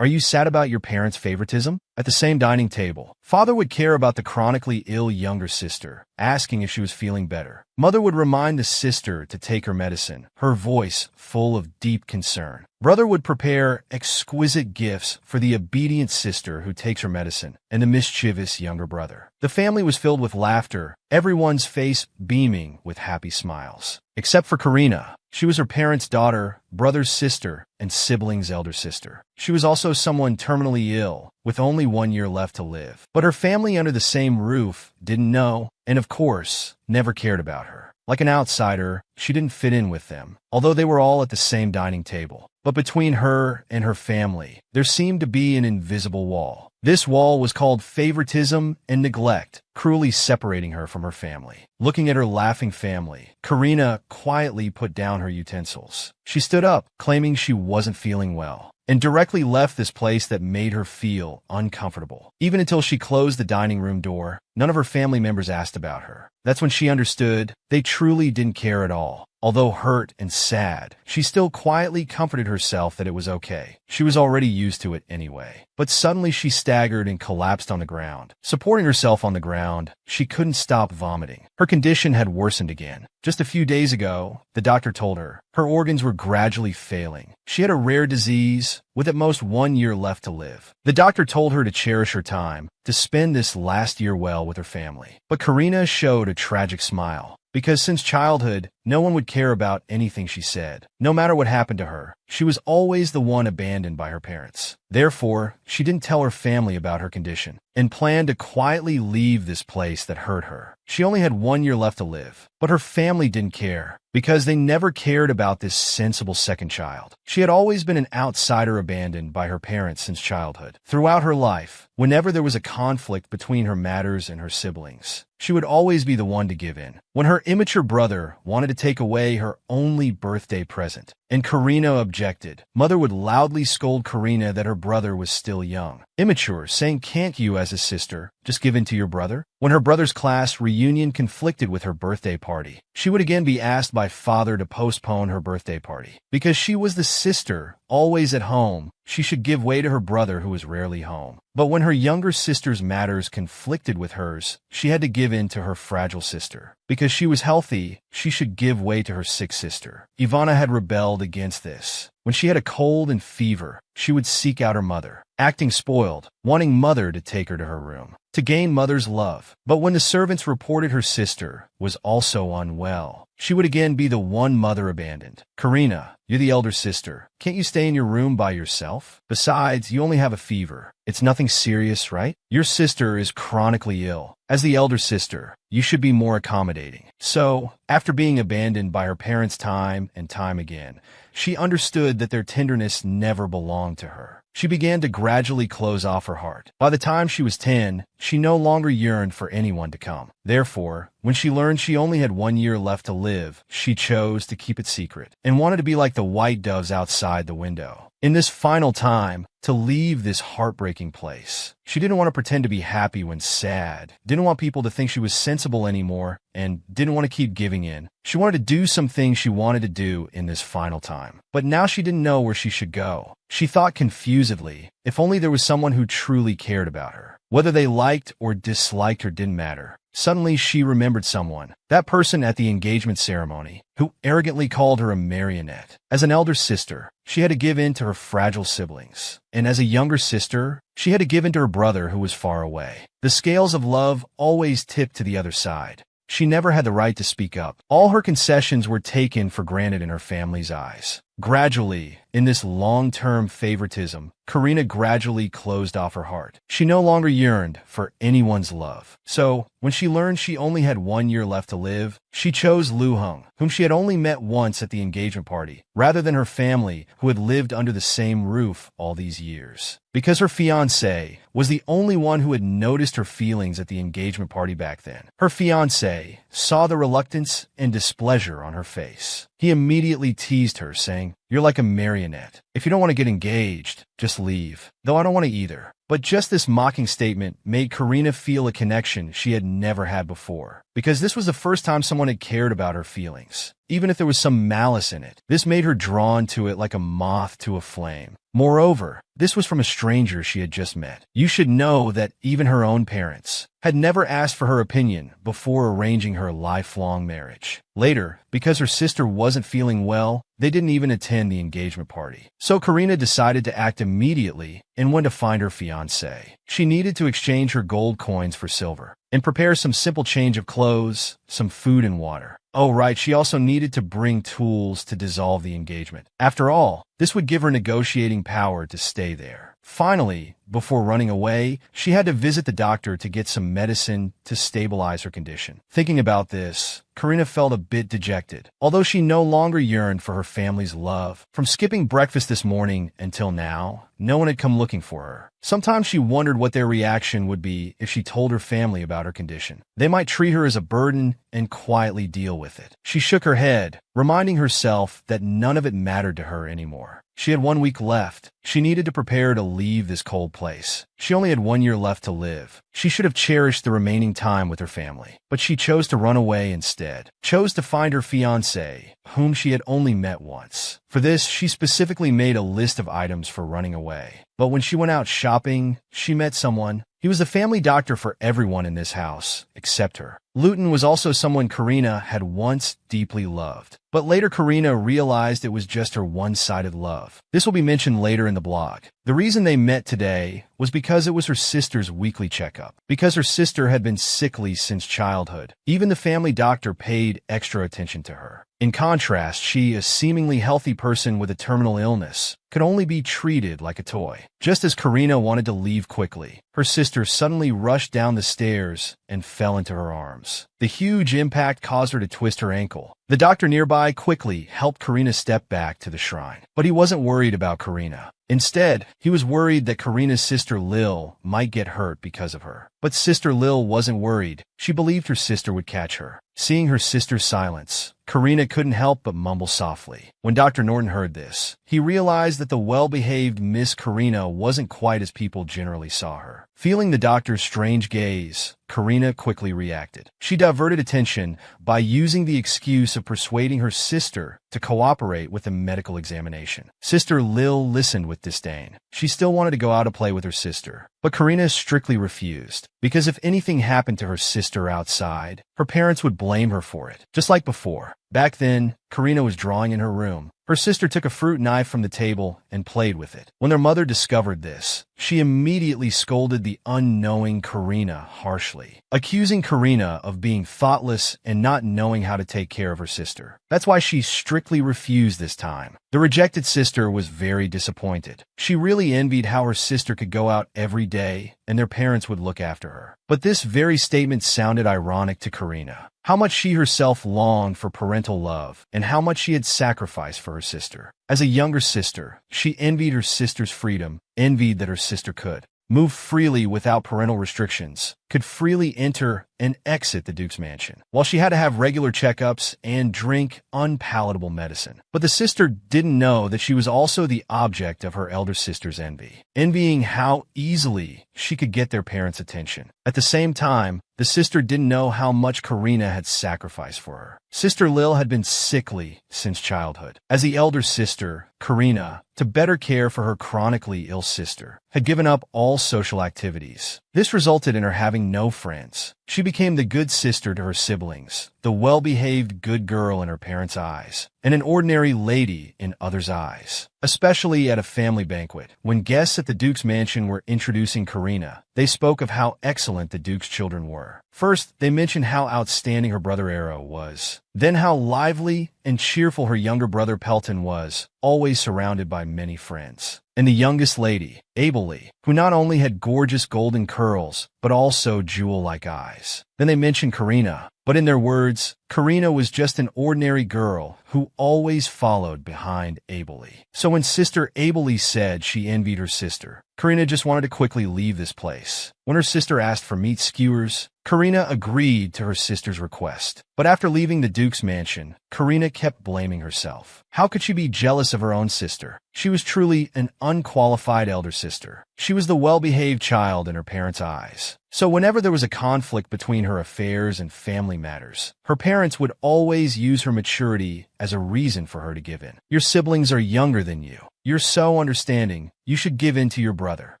Are you sad about your parents' favoritism? At the same dining table, father would care about the chronically ill younger sister, asking if she was feeling better. Mother would remind the sister to take her medicine, her voice full of deep concern. Brother would prepare exquisite gifts for the obedient sister who takes her medicine, and the mischievous younger brother. The family was filled with laughter, everyone's face beaming with happy smiles. Except for Karina. She was her parents' daughter, brother's sister, and sibling's elder sister. She was also someone terminally ill, with only 1 year left to live. But her family under the same roof didn't know, and of course, never cared about her. Like an outsider, she didn't fit in with them, although they were all at the same dining table. But between her and her family, there seemed to be an invisible wall. This wall was called favoritism and neglect, cruelly separating her from her family. Looking at her laughing family, Karina quietly put down her utensils. She stood up, claiming she wasn't feeling well, and directly left this place that made her feel uncomfortable. Even until she closed the dining room door, none of her family members asked about her. That's when she understood they truly didn't care at all. Although hurt and sad, she still quietly comforted herself that it was okay. She was already used to it anyway. But suddenly she staggered and collapsed on the ground. Supporting herself on the ground, she couldn't stop vomiting. Her condition had worsened again. Just a few days ago, the doctor told her her organs were gradually failing. She had a rare disease with at most 1 year left to live. The doctor told her to cherish her time, to spend this last year well with her family. But Karina showed a tragic smile. Because since childhood, no one would care about anything she said. No matter what happened to her, she was always the one abandoned by her parents. Therefore, she didn't tell her family about her condition and planned to quietly leave this place that hurt her. She only had 1 year left to live, but her family didn't care because they never cared about this sensible second child. She had always been an outsider abandoned by her parents since childhood. Throughout her life, whenever there was a conflict between her matters and her siblings, she would always be the one to give in. When her immature brother wanted to take away her only birthday present, and Karina objected, Mother would loudly scold Karina that her brother was still young. Immature, saying, "Can't you, as a sister, just give in to your brother?" When her brother's class reunion conflicted with her birthday party, she would again be asked by father to postpone her birthday party. Because she was the sister, always at home, she should give way to her brother who was rarely home. But when her younger sister's matters conflicted with hers, she had to give in to her fragile sister. Because she was healthy, she should give way to her sick sister. Ivana had rebelled against this. When she had a cold and fever, she would seek out her mother, acting spoiled, wanting Mother to take her to her room, to gain Mother's love. But when the servants reported her sister was also unwell, she would again be the one Mother abandoned. "Karina, you're the elder sister. Can't you stay in your room by yourself? Besides, you only have a fever. It's nothing serious, right? Your sister is chronically ill. As the elder sister, you should be more accommodating." So, after being abandoned by her parents time and time again, she understood that their tenderness never belonged to her. She began to gradually close off her heart. By the time she was 10, she no longer yearned for anyone to come. Therefore, when she learned she only had 1 year left to live, she chose to keep it secret and wanted to be like the white doves outside the window. In this final time, to leave this heartbreaking place. She didn't want to pretend to be happy when sad, didn't want people to think she was sensible anymore, and didn't want to keep giving in. She wanted to do some things she wanted to do in this final time. But now she didn't know where she should go. She thought confusedly, if only there was someone who truly cared about her. Whether they liked or disliked her didn't matter. Suddenly she remembered someone, that person at the engagement ceremony, who arrogantly called her a marionette. As an elder sister, she had to give in to her fragile siblings. And as a younger sister, she had to give in to her brother who was far away. The scales of love always tipped to the other side. She never had the right to speak up. All her concessions were taken for granted in her family's eyes. Gradually, in this long-term favoritism, Karina gradually closed off her heart. She no longer yearned for anyone's love. So, when she learned she only had 1 year left to live, she chose Lu Heng, whom she had only met once at the engagement party, rather than her family who had lived under the same roof all these years. Because her fiancé was the only one who had noticed her feelings at the engagement party back then. Her fiancé saw the reluctance and displeasure on her face. He immediately teased her, saying, "You're like a marionette. If you don't want to get engaged, just leave. Though I don't want to either." But just this mocking statement made Karina feel a connection she had never had before. Because this was the first time someone had cared about her feelings. Even if there was some malice in it, this made her drawn to it like a moth to a flame. Moreover, this was from a stranger she had just met. You should know that even her own parents had never asked for her opinion before arranging her lifelong marriage. Later, because her sister wasn't feeling well, they didn't even attend the engagement party. So Karina decided to act immediately and went to find her fiancé. She needed to exchange her gold coins for silver and prepare some simple change of clothes, some food and water. Oh right, she also needed to bring tools to dissolve the engagement. After all, this would give her negotiating power to stay there. Finally, before running away, she had to visit the doctor to get some medicine to stabilize her condition. Thinking about this, Karina felt a bit dejected, although she no longer yearned for her family's love. From skipping breakfast this morning until now, no one had come looking for her. Sometimes she wondered what their reaction would be if she told her family about her condition. They might treat her as a burden and quietly deal with it. She shook her head, reminding herself that none of it mattered to her anymore. She had 1 week left. She needed to prepare to leave this cold place. She only had 1 year left to live. She should have cherished the remaining time with her family. But she chose to run away instead. Chose to find her fiancé, whom she had only met once. For this, she specifically made a list of items for running away. But when she went out shopping, she met someone. He was the family doctor for everyone in this house, except her. Luton was also someone Karina had once deeply loved. But later Karina realized it was just her one-sided love. This will be mentioned later in the blog. The reason they met today was because it was her sister's weekly checkup. Because her sister had been sickly since childhood. Even the family doctor paid extra attention to her. In contrast, she, a seemingly healthy person with a terminal illness, could only be treated like a toy. Just as Karina wanted to leave quickly, her sister suddenly rushed down the stairs and fell into her arms. The huge impact caused her to twist her ankle. The doctor nearby quickly helped Karina step back to the shrine. But he wasn't worried about Karina. Instead, he was worried that Karina's sister Lil might get hurt because of her. But Sister Lil wasn't worried. She believed her sister would catch her. Seeing her sister's silence, Karina couldn't help but mumble softly. When Dr. Norton heard this, he realized that the well-behaved Miss Karina wasn't quite as people generally saw her. Feeling the doctor's strange gaze, Karina quickly reacted. She diverted attention by using the excuse of persuading her sister to cooperate with the medical examination. Sister Lil listened with disdain. She still wanted to go out to play with her sister, but Karina strictly refused, because if anything happened to her sister outside, her parents would blame her for it, just like before. Back then, Karina was drawing in her room. Her sister took a fruit knife from the table and played with it. When their mother discovered this, she immediately scolded the unknowing Karina harshly, accusing Karina of being thoughtless and not knowing how to take care of her sister. That's why she strictly refused this time. The rejected sister was very disappointed. She really envied how her sister could go out every day and their parents would look after her. But this very statement sounded ironic to Karina. How much she herself longed for parental love and how much she had sacrificed for her sister. As a younger sister, she envied her sister's freedom, envied that her sister could move freely without parental restrictions, could freely enter and exit the Duke's mansion, while she had to have regular checkups and drink unpalatable medicine. But the sister didn't know that she was also the object of her elder sister's envy, envying how easily she could get their parents' attention. At the same time, the sister didn't know how much Karina had sacrificed for her. Sister Lil had been sickly since childhood. As the elder sister, Karina, to better care for her chronically ill sister, had given up all social activities. This resulted in her having no friends. She became the good sister to her siblings, the well-behaved good girl in her parents' eyes, and an ordinary lady in others' eyes. Especially at a family banquet, when guests at the Duke's mansion were introducing Karina, they spoke of how excellent the Duke's children were. First, they mentioned how outstanding her brother Arrow was. Then how lively and cheerful her younger brother Pelton was, always surrounded by many friends. And the youngest lady, Abelly, who not only had gorgeous golden curls, but also jewel-like eyes. Then they mentioned Karina, but in their words, Karina was just an ordinary girl who always followed behind Abelly. So when Sister Abelly said she envied her sister, Karina just wanted to quickly leave this place. When her sister asked for meat skewers, Karina agreed to her sister's request. But after leaving the Duke's mansion, Karina kept blaming herself. How could she be jealous of her own sister? She was truly an unqualified elder sister. She was the well-behaved child in her parents' eyes. So whenever there was a conflict between her affairs and family matters, her parents would always use her maturity as a reason for her to give in. Your siblings are younger than you. You're so understanding. You should give in to your brother.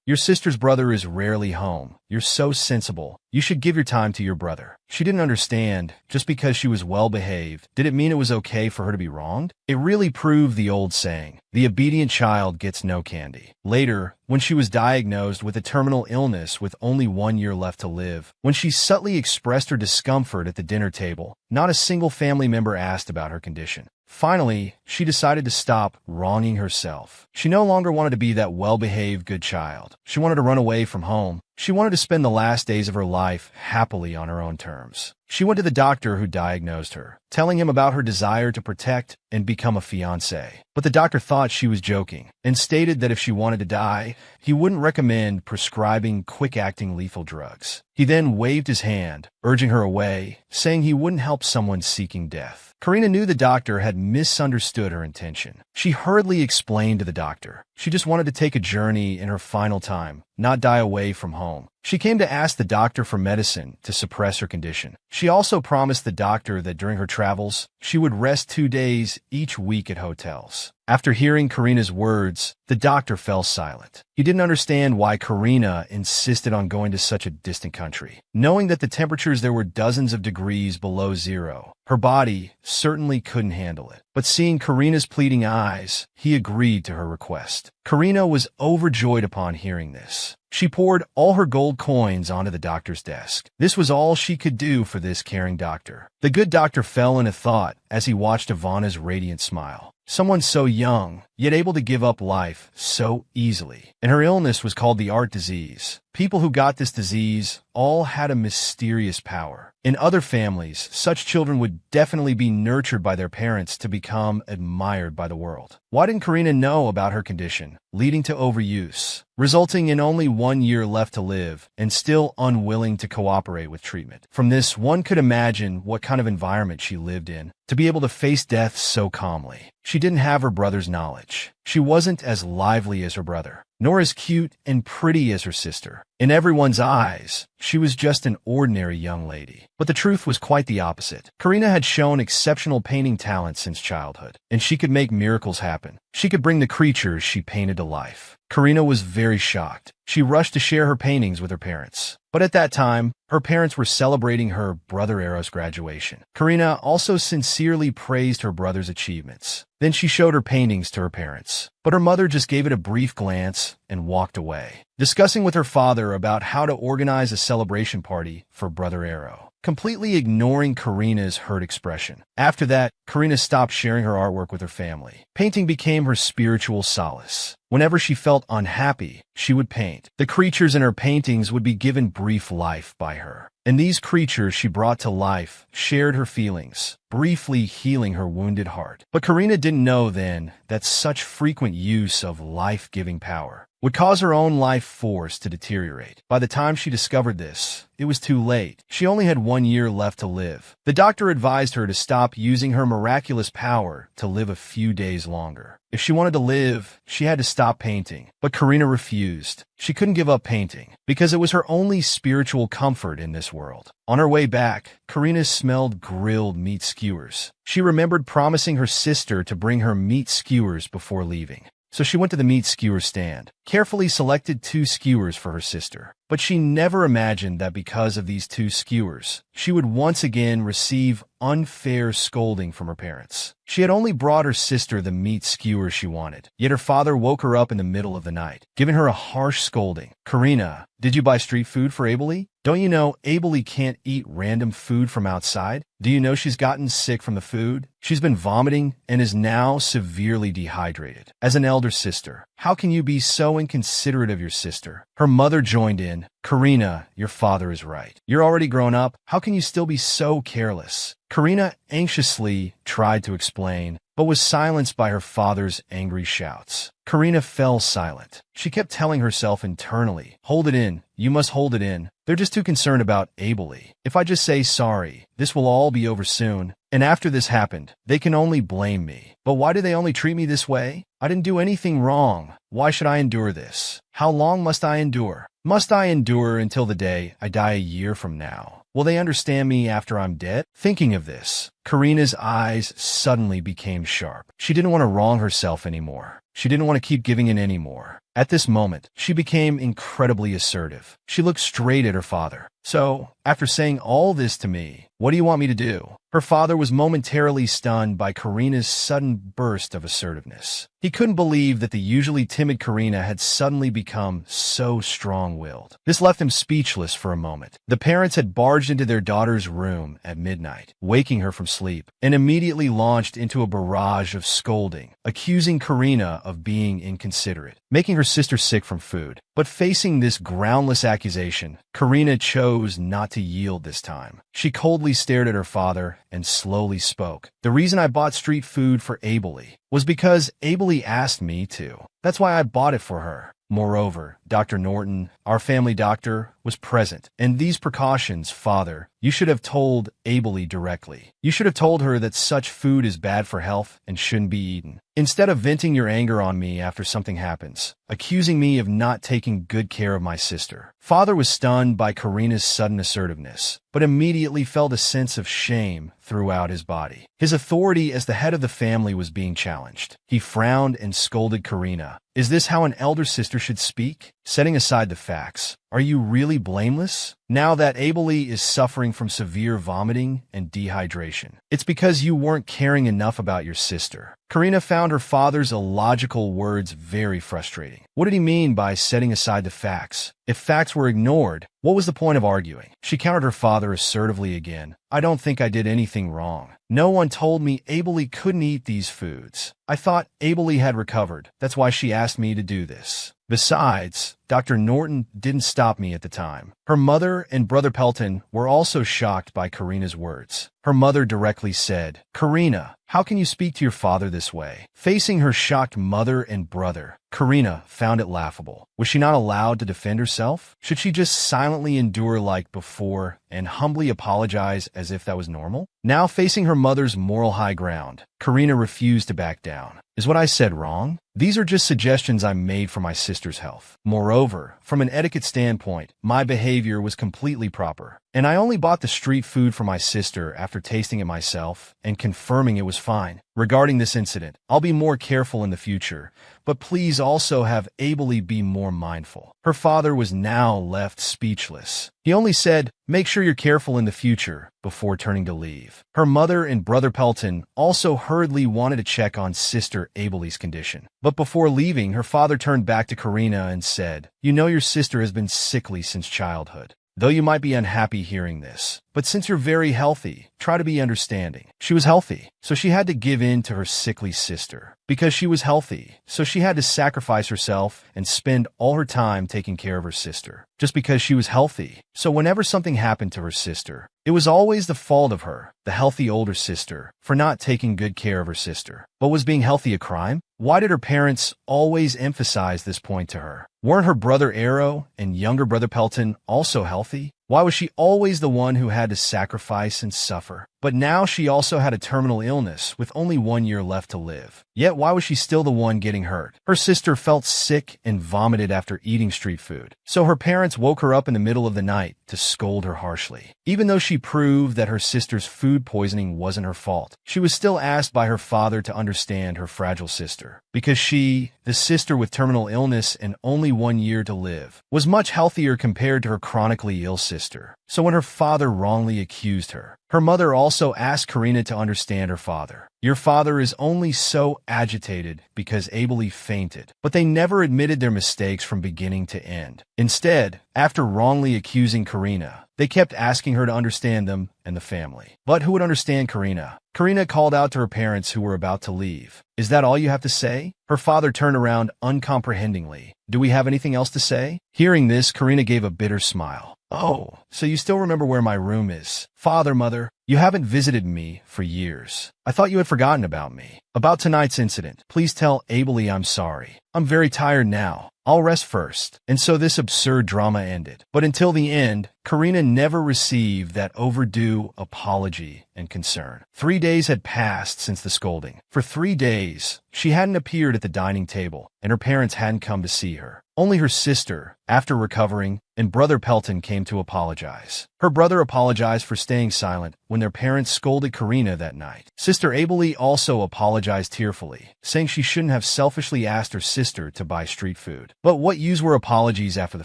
Your sister's brother is rarely home. You're so sensible. You should give your time to your brother. She didn't understand. Just because she was well-behaved, did it mean it was okay for her to be wronged? It really proved the old saying, the obedient child gets no candy. Later, when she was diagnosed with a terminal illness with only 1 year left to live, when she subtly expressed her discomfort at the dinner table, not a single family member asked about her condition. Finally, she decided to stop wronging herself. She no longer wanted to be that well-behaved good child. She wanted to run away from home. She wanted to spend the last days of her life happily on her own terms. She went to the doctor who diagnosed her, telling him about her desire to protect and become a fiancé. But the doctor thought she was joking and stated that if she wanted to die, he wouldn't recommend prescribing quick-acting lethal drugs. He then waved his hand, urging her away, saying he wouldn't help someone seeking death. Karina knew the doctor had misunderstood her intention. She hurriedly explained to the doctor. She just wanted to take a journey in her final time, not die away from home. She came to ask the doctor for medicine to suppress her condition. She also promised the doctor that during her travels, she would rest 2 days each week at hotels. After hearing Karina's words, the doctor fell silent. He didn't understand why Karina insisted on going to such a distant country. Knowing that the temperatures there were dozens of degrees below zero, her body certainly couldn't handle it. But seeing Karina's pleading eyes, he agreed to her request. Karina was overjoyed upon hearing this. She poured all her gold coins onto the doctor's desk. This was all she could do for this caring doctor. The good doctor fell into thought as he watched Ivana's radiant smile. Someone so young, yet able to give up life so easily. And her illness was called the art disease. People who got this disease all had a mysterious power. In other families, such children would definitely be nurtured by their parents to become admired by the world. Why didn't Karina know about her condition, leading to overuse, resulting in only 1 year left to live, and still unwilling to cooperate with treatment? From this, one could imagine what kind of environment she lived in, to be able to face death so calmly. She didn't have her brother's knowledge. She wasn't as lively as her brother, nor as cute and pretty as her sister. In everyone's eyes, she was just an ordinary young lady. But the truth was quite the opposite. Karina had shown exceptional painting talent since childhood, and she could make miracles happen. She could bring the creatures she painted to life. Karina was very shocked. She rushed to share her paintings with her parents. But at that time, her parents were celebrating her brother Eros' graduation. Karina also sincerely praised her brother's achievements. Then she showed her paintings to her parents. But her mother just gave it a brief glance and walked away, discussing with her father about how to organize a celebration party for brother Ero, completely ignoring Karina's hurt expression. After that, Karina stopped sharing her artwork with her family. Painting became her spiritual solace. Whenever she felt unhappy, she would paint. The creatures in her paintings would be given brief life by her. And these creatures she brought to life shared her feelings, briefly healing her wounded heart. But Karina didn't know then that such frequent use of life-giving power would cause her own life force to deteriorate. By the time she discovered this, it was too late. She only had 1 year left to live. The doctor advised her to stop using her miraculous power to live a few days longer. If she wanted to live, she had to stop painting. But Karina refused. She couldn't give up painting because it was her only spiritual comfort in this world. On her way back, Karina smelled grilled meat skewers. She remembered promising her sister to bring her meat skewers before leaving. So she went to the meat skewer stand, carefully selected 2 skewers for her sister. But she never imagined that because of these 2 skewers, she would once again receive unfair scolding from her parents. She had only brought her sister the meat skewers she wanted, yet her father woke her up in the middle of the night, giving her a harsh scolding. "Karina, did you buy street food for Abeli? Don't you know Abeli can't eat random food from outside? Do you know she's gotten sick from the food? She's been vomiting and is now severely dehydrated. As an elder sister, how can you be so inconsiderate of your sister?" Her mother joined in. "Karina, your father is right. You're already grown up. How can you still be so careless?" Karina anxiously tried to explain, but was silenced by her father's angry shouts. Karina fell silent. She kept telling herself internally, "Hold it in. You must hold it in. They're just too concerned about Abeli. If I just say sorry, this will all be over soon. And after this happened, they can only blame me. But why do they only treat me this way? I didn't do anything wrong. Why should I endure this? How long must I endure? Must I endure until the day I die a year from now? Will they understand me after I'm dead?" Thinking of this, Karina's eyes suddenly became sharp. She didn't want to wrong herself anymore. She didn't want to keep giving in anymore. At this moment, she became incredibly assertive. She looked straight at her father. "So, after saying all this to me, what do you want me to do?" Her father was momentarily stunned by Karina's sudden burst of assertiveness. He couldn't believe that the usually timid Karina had suddenly become so strong-willed. This left him speechless for a moment. The parents had barged into their daughter's room at midnight, waking her from sleep, and immediately launched into a barrage of scolding, accusing Karina of being inconsiderate, making her sister sick from food. But facing this groundless accusation, Karina chose not to yield this time. She coldly stared at her father and slowly spoke. "The reason I bought street food for Abelie was because Abelie asked me to. That's why I bought it for her. Moreover, Dr. Norton, our family doctor, was present. And these precautions, father, you should have told Abelie directly. You should have told her that such food is bad for health and shouldn't be eaten. Instead of venting your anger on me after something happens, accusing me of not taking good care of my sister." Father was stunned by Karina's sudden assertiveness, but immediately felt a sense of shame throughout his body. His authority as the head of the family was being challenged. He frowned and scolded Karina. "Is this how an elder sister should speak? Setting aside the facts, are you really blameless? Now that Abelie is suffering from severe vomiting and dehydration, it's because you weren't caring enough about your sister." Karina found her father's illogical words very frustrating. What did he mean by setting aside the facts? If facts were ignored, what was the point of arguing? She countered her father assertively again. "I don't think I did anything wrong. No one told me Abelie couldn't eat these foods. I thought Abelie had recovered. That's why she asked me to do this. Besides, Dr. Norton didn't stop me at the time." Her mother and Brother Pelton were also shocked by Karina's words. Her mother directly said, "Karina, how can you speak to your father this way?" Facing her shocked mother and brother, Karina found it laughable. Was she not allowed to defend herself? Should she just silently endure like before and humbly apologize as if that was normal? Now facing her mother's moral high ground, Karina refused to back down. "Is what I said wrong? These are just suggestions I made for my sister's health. Moreover, from an etiquette standpoint, my behavior was completely proper. And I only bought the street food for my sister after tasting it myself and confirming it was fine. Regarding this incident, I'll be more careful in the future, but please also have Abelie be more mindful." Her father was now left speechless. He only said, "Make sure you're careful in the future," before turning to leave. Her mother and Brother Pelton also hurriedly wanted to check on Sister Abelie's condition. But before leaving, her father turned back to Karina and said, "You know your sister has been sickly since childhood. Though you might be unhappy hearing this, but since you're very healthy, try to be understanding. She was healthy, so she had to give in to her sickly sister. Because she was healthy, so she had to sacrifice herself and spend all her time taking care of her sister. Just because she was healthy, so whenever something happened to her sister, it was always the fault of her, the healthy older sister, for not taking good care of her sister. But was being healthy a crime? Why did her parents always emphasize this point to her? Weren't her brother Arrow and younger brother Pelton also healthy? Why was she always the one who had to sacrifice and suffer? But now she also had a terminal illness with only 1 year left to live. Yet why was she still the one getting hurt? Her sister felt sick and vomited after eating street food. So her parents woke her up in the middle of the night to scold her harshly. Even though she proved that her sister's food poisoning wasn't her fault, she was still asked by her father to understand her fragile sister. Because she, the sister with terminal illness and only 1 year to live, was much healthier compared to her chronically ill sister. So when her father wrongly accused her, her mother also asked Karina to understand her father. Your father is only so agitated because Abelie fainted, but they never admitted their mistakes from beginning to end. Instead, after wrongly accusing Karina, they kept asking her to understand them and the family. But who would understand Karina? Karina called out to her parents who were about to leave. Is that all you have to say? Her father turned around uncomprehendingly. Do we have anything else to say? Hearing this, Karina gave a bitter smile. Oh, so you still remember where my room is? Father, mother, you haven't visited me for years. I thought you had forgotten about me. About tonight's incident, please tell Abelie I'm sorry. I'm very tired now. I'll rest first. And so this absurd drama ended. But until the end, Karina never received that overdue apology and concern. 3 days had passed since the scolding. For 3 days, she hadn't appeared at the dining table, and her parents hadn't come to see her. Only her sister, after recovering, and Brother Pelton came to apologize. Her brother apologized for staying silent when their parents scolded Karina that night. Sister Abelie also apologized tearfully, saying she shouldn't have selfishly asked her sister to buy street food. But what use were apologies after the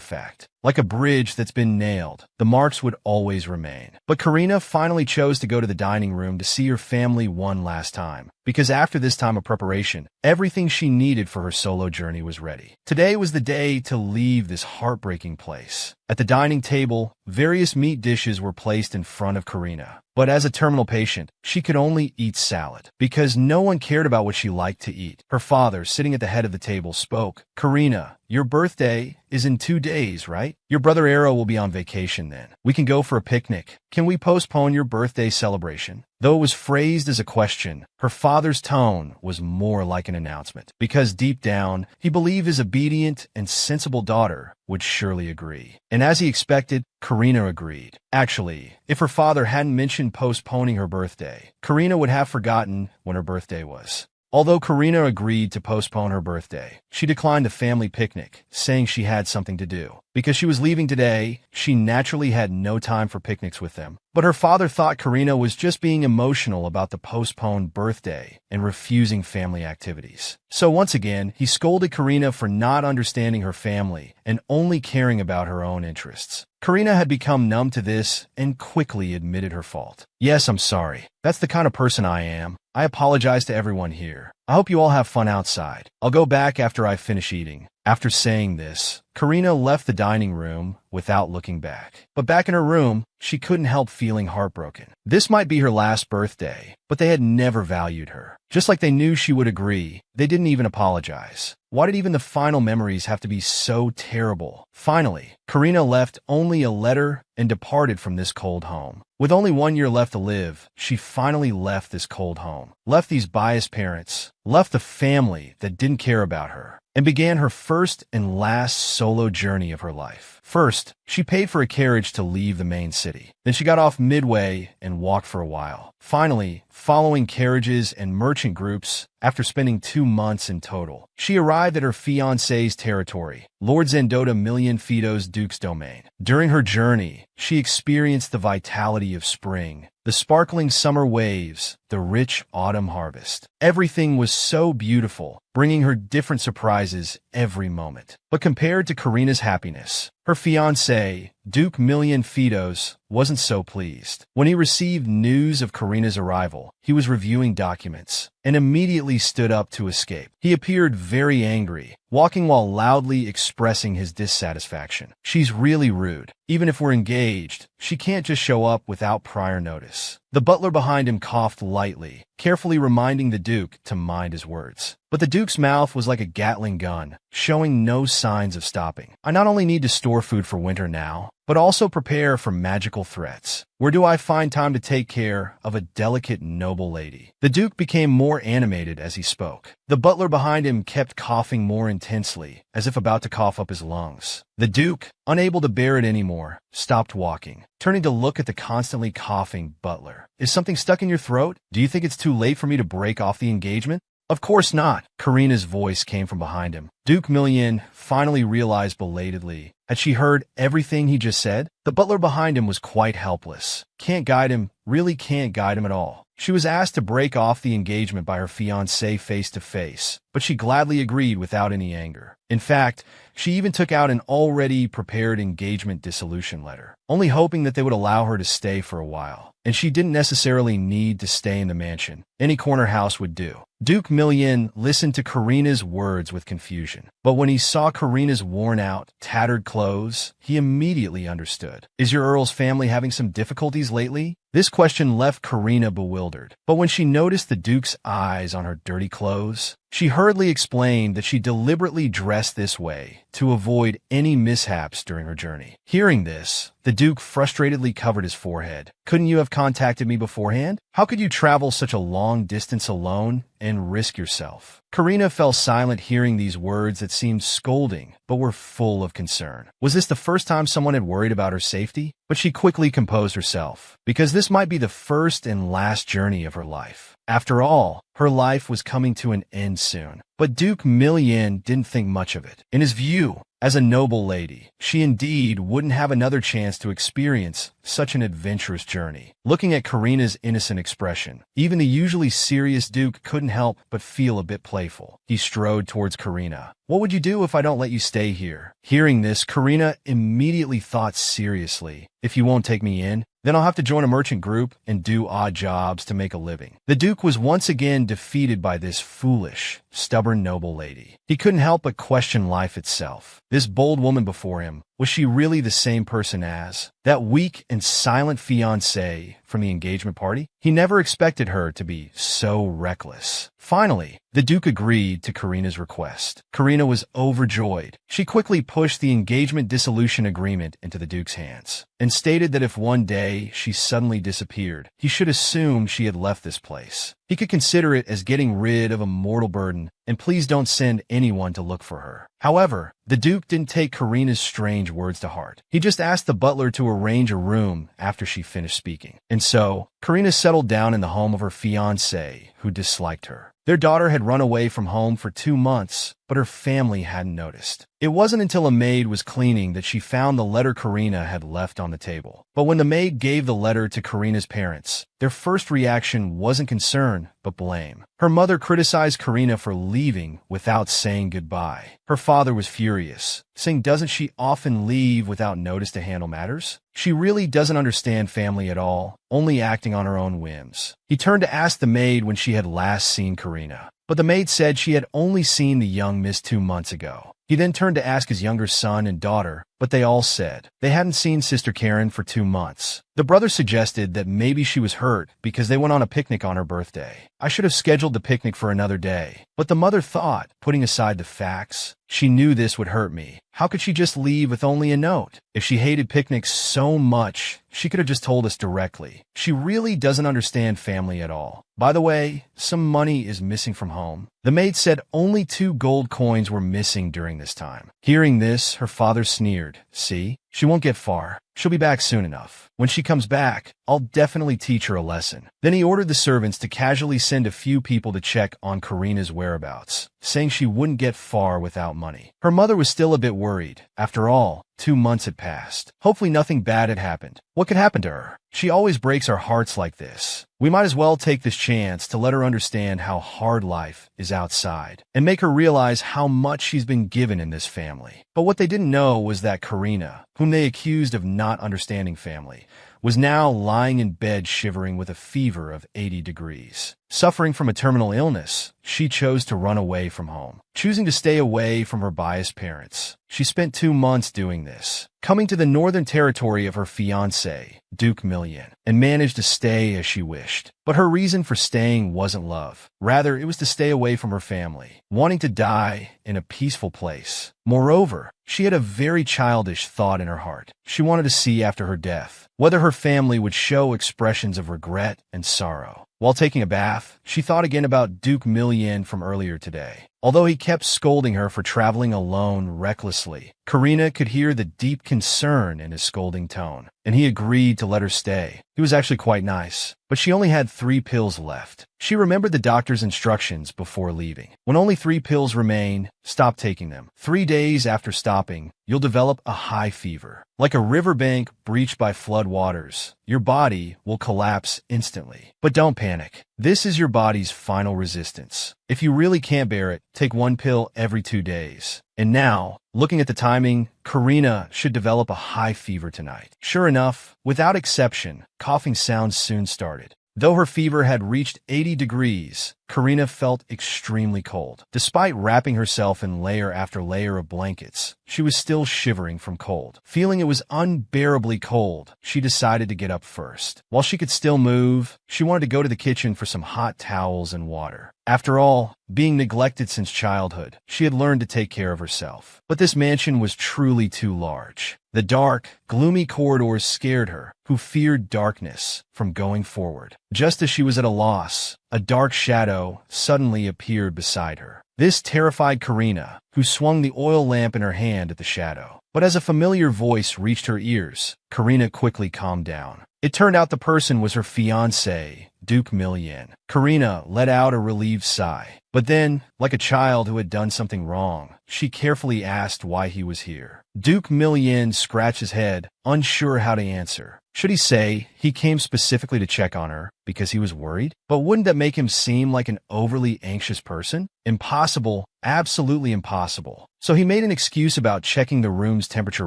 fact? Like a bridge that's been nailed, the marks would always remain. But Karina finally chose to go to the dining room to see her family one last time, because after this time of preparation, everything she needed for her solo journey was ready. Today was the day to leave this heartbreaking place. At the dining table, various meat dishes were placed in front of Karina. But as a terminal patient, she could only eat salad, because no one cared about what she liked to eat. Her father, sitting at the head of the table, spoke. "Karina, your birthday is in 2 days, right? Your brother Arrow will be on vacation then. We can go for a picnic. Can we postpone your birthday celebration?" Though it was phrased as a question, her father's tone was more like an announcement, because deep down, he believed his obedient and sensible daughter would surely agree. And as he expected, Karina agreed. Actually, if her father hadn't mentioned postponing her birthday, Karina would have forgotten when her birthday was. Although Karina agreed to postpone her birthday, she declined the family picnic, saying she had something to do. Because she was leaving today, she naturally had no time for picnics with them. But her father thought Karina was just being emotional about the postponed birthday and refusing family activities. So once again, he scolded Karina for not understanding her family and only caring about her own interests. Karina had become numb to this and quickly admitted her fault. "Yes, I'm sorry. That's the kind of person I am. I apologize to everyone here. I hope you all have fun outside. I'll go back after I finish eating." After saying this, Karina left the dining room without looking back. But back in her room, she couldn't help feeling heartbroken. This might be her last birthday, but they had never valued her. Just like they knew she would agree, they didn't even apologize. Why did even the final memories have to be so terrible? Finally, Karina left only a letter and departed from this cold home. With only 1 year left to live, she finally left this cold home, left these biased parents, left the family that didn't care about her, and began her first and last solo journey of her life. First, she paid for a carriage to leave the main city. Then she got off midway and walked for a while. Finally, following carriages and merchant groups, after spending 2 months in total, she arrived at her fiancé's territory, Lord Zendota Million Fido's Duke's domain. During her journey, she experienced the vitality of spring, the sparkling summer waves, the rich autumn harvest. Everything was so beautiful, bringing her different surprises every moment. But compared to Karina's happiness, her fiancé, Duke Million Fidos, wasn't so pleased. When he received news of Karina's arrival, he was reviewing documents and immediately stood up to escape. He appeared very angry, walking while loudly expressing his dissatisfaction. "She's really rude. Even if we're engaged, she can't just show up without prior notice." The butler behind him coughed lightly, carefully reminding the Duke to mind his words. But the Duke's mouth was like a Gatling gun, showing no signs of stopping. "I not only need to store food for winter now, but also prepare for magical threats. Where do I find time to take care of a delicate, noble lady?" The Duke became more animated as he spoke. The butler behind him kept coughing more intensely, as if about to cough up his lungs. The Duke, unable to bear it anymore, stopped walking, turning to look at the constantly coughing butler. "Is something stuck in your throat? Do you think it's too late for me to break off the engagement?" "Of course not." Karina's voice came from behind him. Duke Million finally realized belatedly. Had she heard everything he just said? The butler behind him was quite helpless. Can't guide him, really can't guide him at all. She was asked to break off the engagement by her fiancé face to face, but she gladly agreed without any anger. In fact, she even took out an already prepared engagement dissolution letter, only hoping that they would allow her to stay for a while. And she didn't necessarily need to stay in the mansion. Any corner house would do. Duke Million listened to Karina's words with confusion, but when he saw Karina's worn-out, tattered clothes, he immediately understood. "Is your Earl's family having some difficulties lately?" This question left Karina bewildered, but when she noticed the Duke's eyes on her dirty clothes, she hurriedly explained that she deliberately dressed this way to avoid any mishaps during her journey. Hearing this, the Duke frustratedly covered his forehead. "Couldn't you have contacted me beforehand? How could you travel such a long distance alone and risk yourself?" Karina fell silent hearing these words that seemed scolding, but were full of concern. Was this the first time someone had worried about her safety? But she quickly composed herself, because this this might be the first and last journey of her life. After all, her life was coming to an end soon. But Duke Millian didn't think much of it. In his view, as a noble lady, she indeed wouldn't have another chance to experience such an adventurous journey. Looking at Karina's innocent expression, even the usually serious Duke couldn't help but feel a bit playful. He strode towards Karina. "What would you do if I don't let you stay here?" Hearing this, Karina immediately thought seriously. "If you won't take me in, then I'll have to join a merchant group and do odd jobs to make a living." The Duke was once again defeated by this foolish, stubborn noble lady. He couldn't help but question life itself. This bold woman before him, was she really the same person as that weak and silent fiancée from the engagement party? He never expected her to be so reckless. Finally, the Duke agreed to Karina's request. Karina was overjoyed. She quickly pushed the engagement dissolution agreement into the Duke's hands and stated that if one day she suddenly disappeared, he should assume she had left this place. He could consider it as getting rid of a mortal burden, and please don't send anyone to look for her. However, the Duke didn't take Karina's strange words to heart. He just asked the butler to arrange a room after she finished speaking. And so, Karina settled down in the home of her fiancé, who disliked her. Their daughter had run away from home for 2 months, but her family hadn't noticed. It wasn't until a maid was cleaning that she found the letter Karina had left on the table. But when the maid gave the letter to Karina's parents, their first reaction wasn't concern, but blame. Her mother criticized Karina for leaving without saying goodbye. Her father was furious, saying, "Doesn't she often leave without notice to handle matters? She really doesn't understand family at all, only acting on her own whims." He turned to ask the maid when she had last seen Karina, but the maid said she had only seen the young miss 2 months ago. He then turned to ask his younger son and daughter, but they all said they hadn't seen Sister Karen for 2 months. The brother suggested that maybe she was hurt because they went on a picnic on her birthday. "I should have scheduled the picnic for another day." But the mother thought, putting aside the facts, "She knew this would hurt me. How could she just leave with only a note? If she hated picnics so much, she could have just told us directly. She really doesn't understand family at all. By the way, some money is missing from home." The maid said only 2 gold coins were missing during this time. Hearing this, her father sneered. "See? She won't get far. She'll be back soon enough. When she comes back, I'll definitely teach her a lesson." Then he ordered the servants to casually send a few people to check on Karina's whereabouts, saying she wouldn't get far without money. Her mother was still a bit worried. After all, 2 months had passed. Hopefully nothing bad had happened. What could happen to her? She always breaks our hearts like this. We might as well take this chance to let her understand how hard life is outside and make her realize how much she's been given in this family. But what they didn't know was that Karina, whom they accused of not understanding family, was now lying in bed shivering with a fever of 80 degrees. Suffering from a terminal illness, she chose to run away from home, choosing to stay away from her biased parents. She spent 2 months doing this, coming to the northern territory of her fiancé, Duke Millian, and managed to stay as she wished. But her reason for staying wasn't love. Rather, it was to stay away from her family, wanting to die in a peaceful place. Moreover, she had a very childish thought in her heart. She wanted to see after her death whether her family would show expressions of regret and sorrow. While taking a bath, she thought again about Duke Millian from earlier today. Although he kept scolding her for traveling alone recklessly, Karina could hear the deep concern in his scolding tone, and he agreed to let her stay. He was actually quite nice, but she only had 3 pills left. She remembered the doctor's instructions before leaving. When only 3 pills remain, stop taking them. 3 days after stopping, you'll develop a high fever. Like a riverbank breached by flood waters, your body will collapse instantly. But don't panic. This is your body's final resistance. If you really can't bear it, take 1 pill every 2 days. And now, looking at the timing, Karina should develop a high fever tonight. Sure enough, without exception, coughing sounds soon started. Though her fever had reached 80 degrees, Karina felt extremely cold. Despite wrapping herself in layer after layer of blankets, she was still shivering from cold. Feeling it was unbearably cold, she decided to get up first. While she could still move, she wanted to go to the kitchen for some hot towels and water. After all, being neglected since childhood, she had learned to take care of herself. But this mansion was truly too large. The dark, gloomy corridors scared her, who feared darkness, from going forward. Just as she was at a loss, a dark shadow suddenly appeared beside her. This terrified Karina, who swung the oil lamp in her hand at the shadow. But as a familiar voice reached her ears, Karina quickly calmed down. It turned out the person was her fiancé, Duke Millian. Karina let out a relieved sigh. But then, like a child who had done something wrong, she carefully asked why he was here. Duke Millian scratched his head, unsure how to answer. Should he say he came specifically to check on her because he was worried? But wouldn't that make him seem like an overly anxious person? Impossible, absolutely impossible. So he made an excuse about checking the room's temperature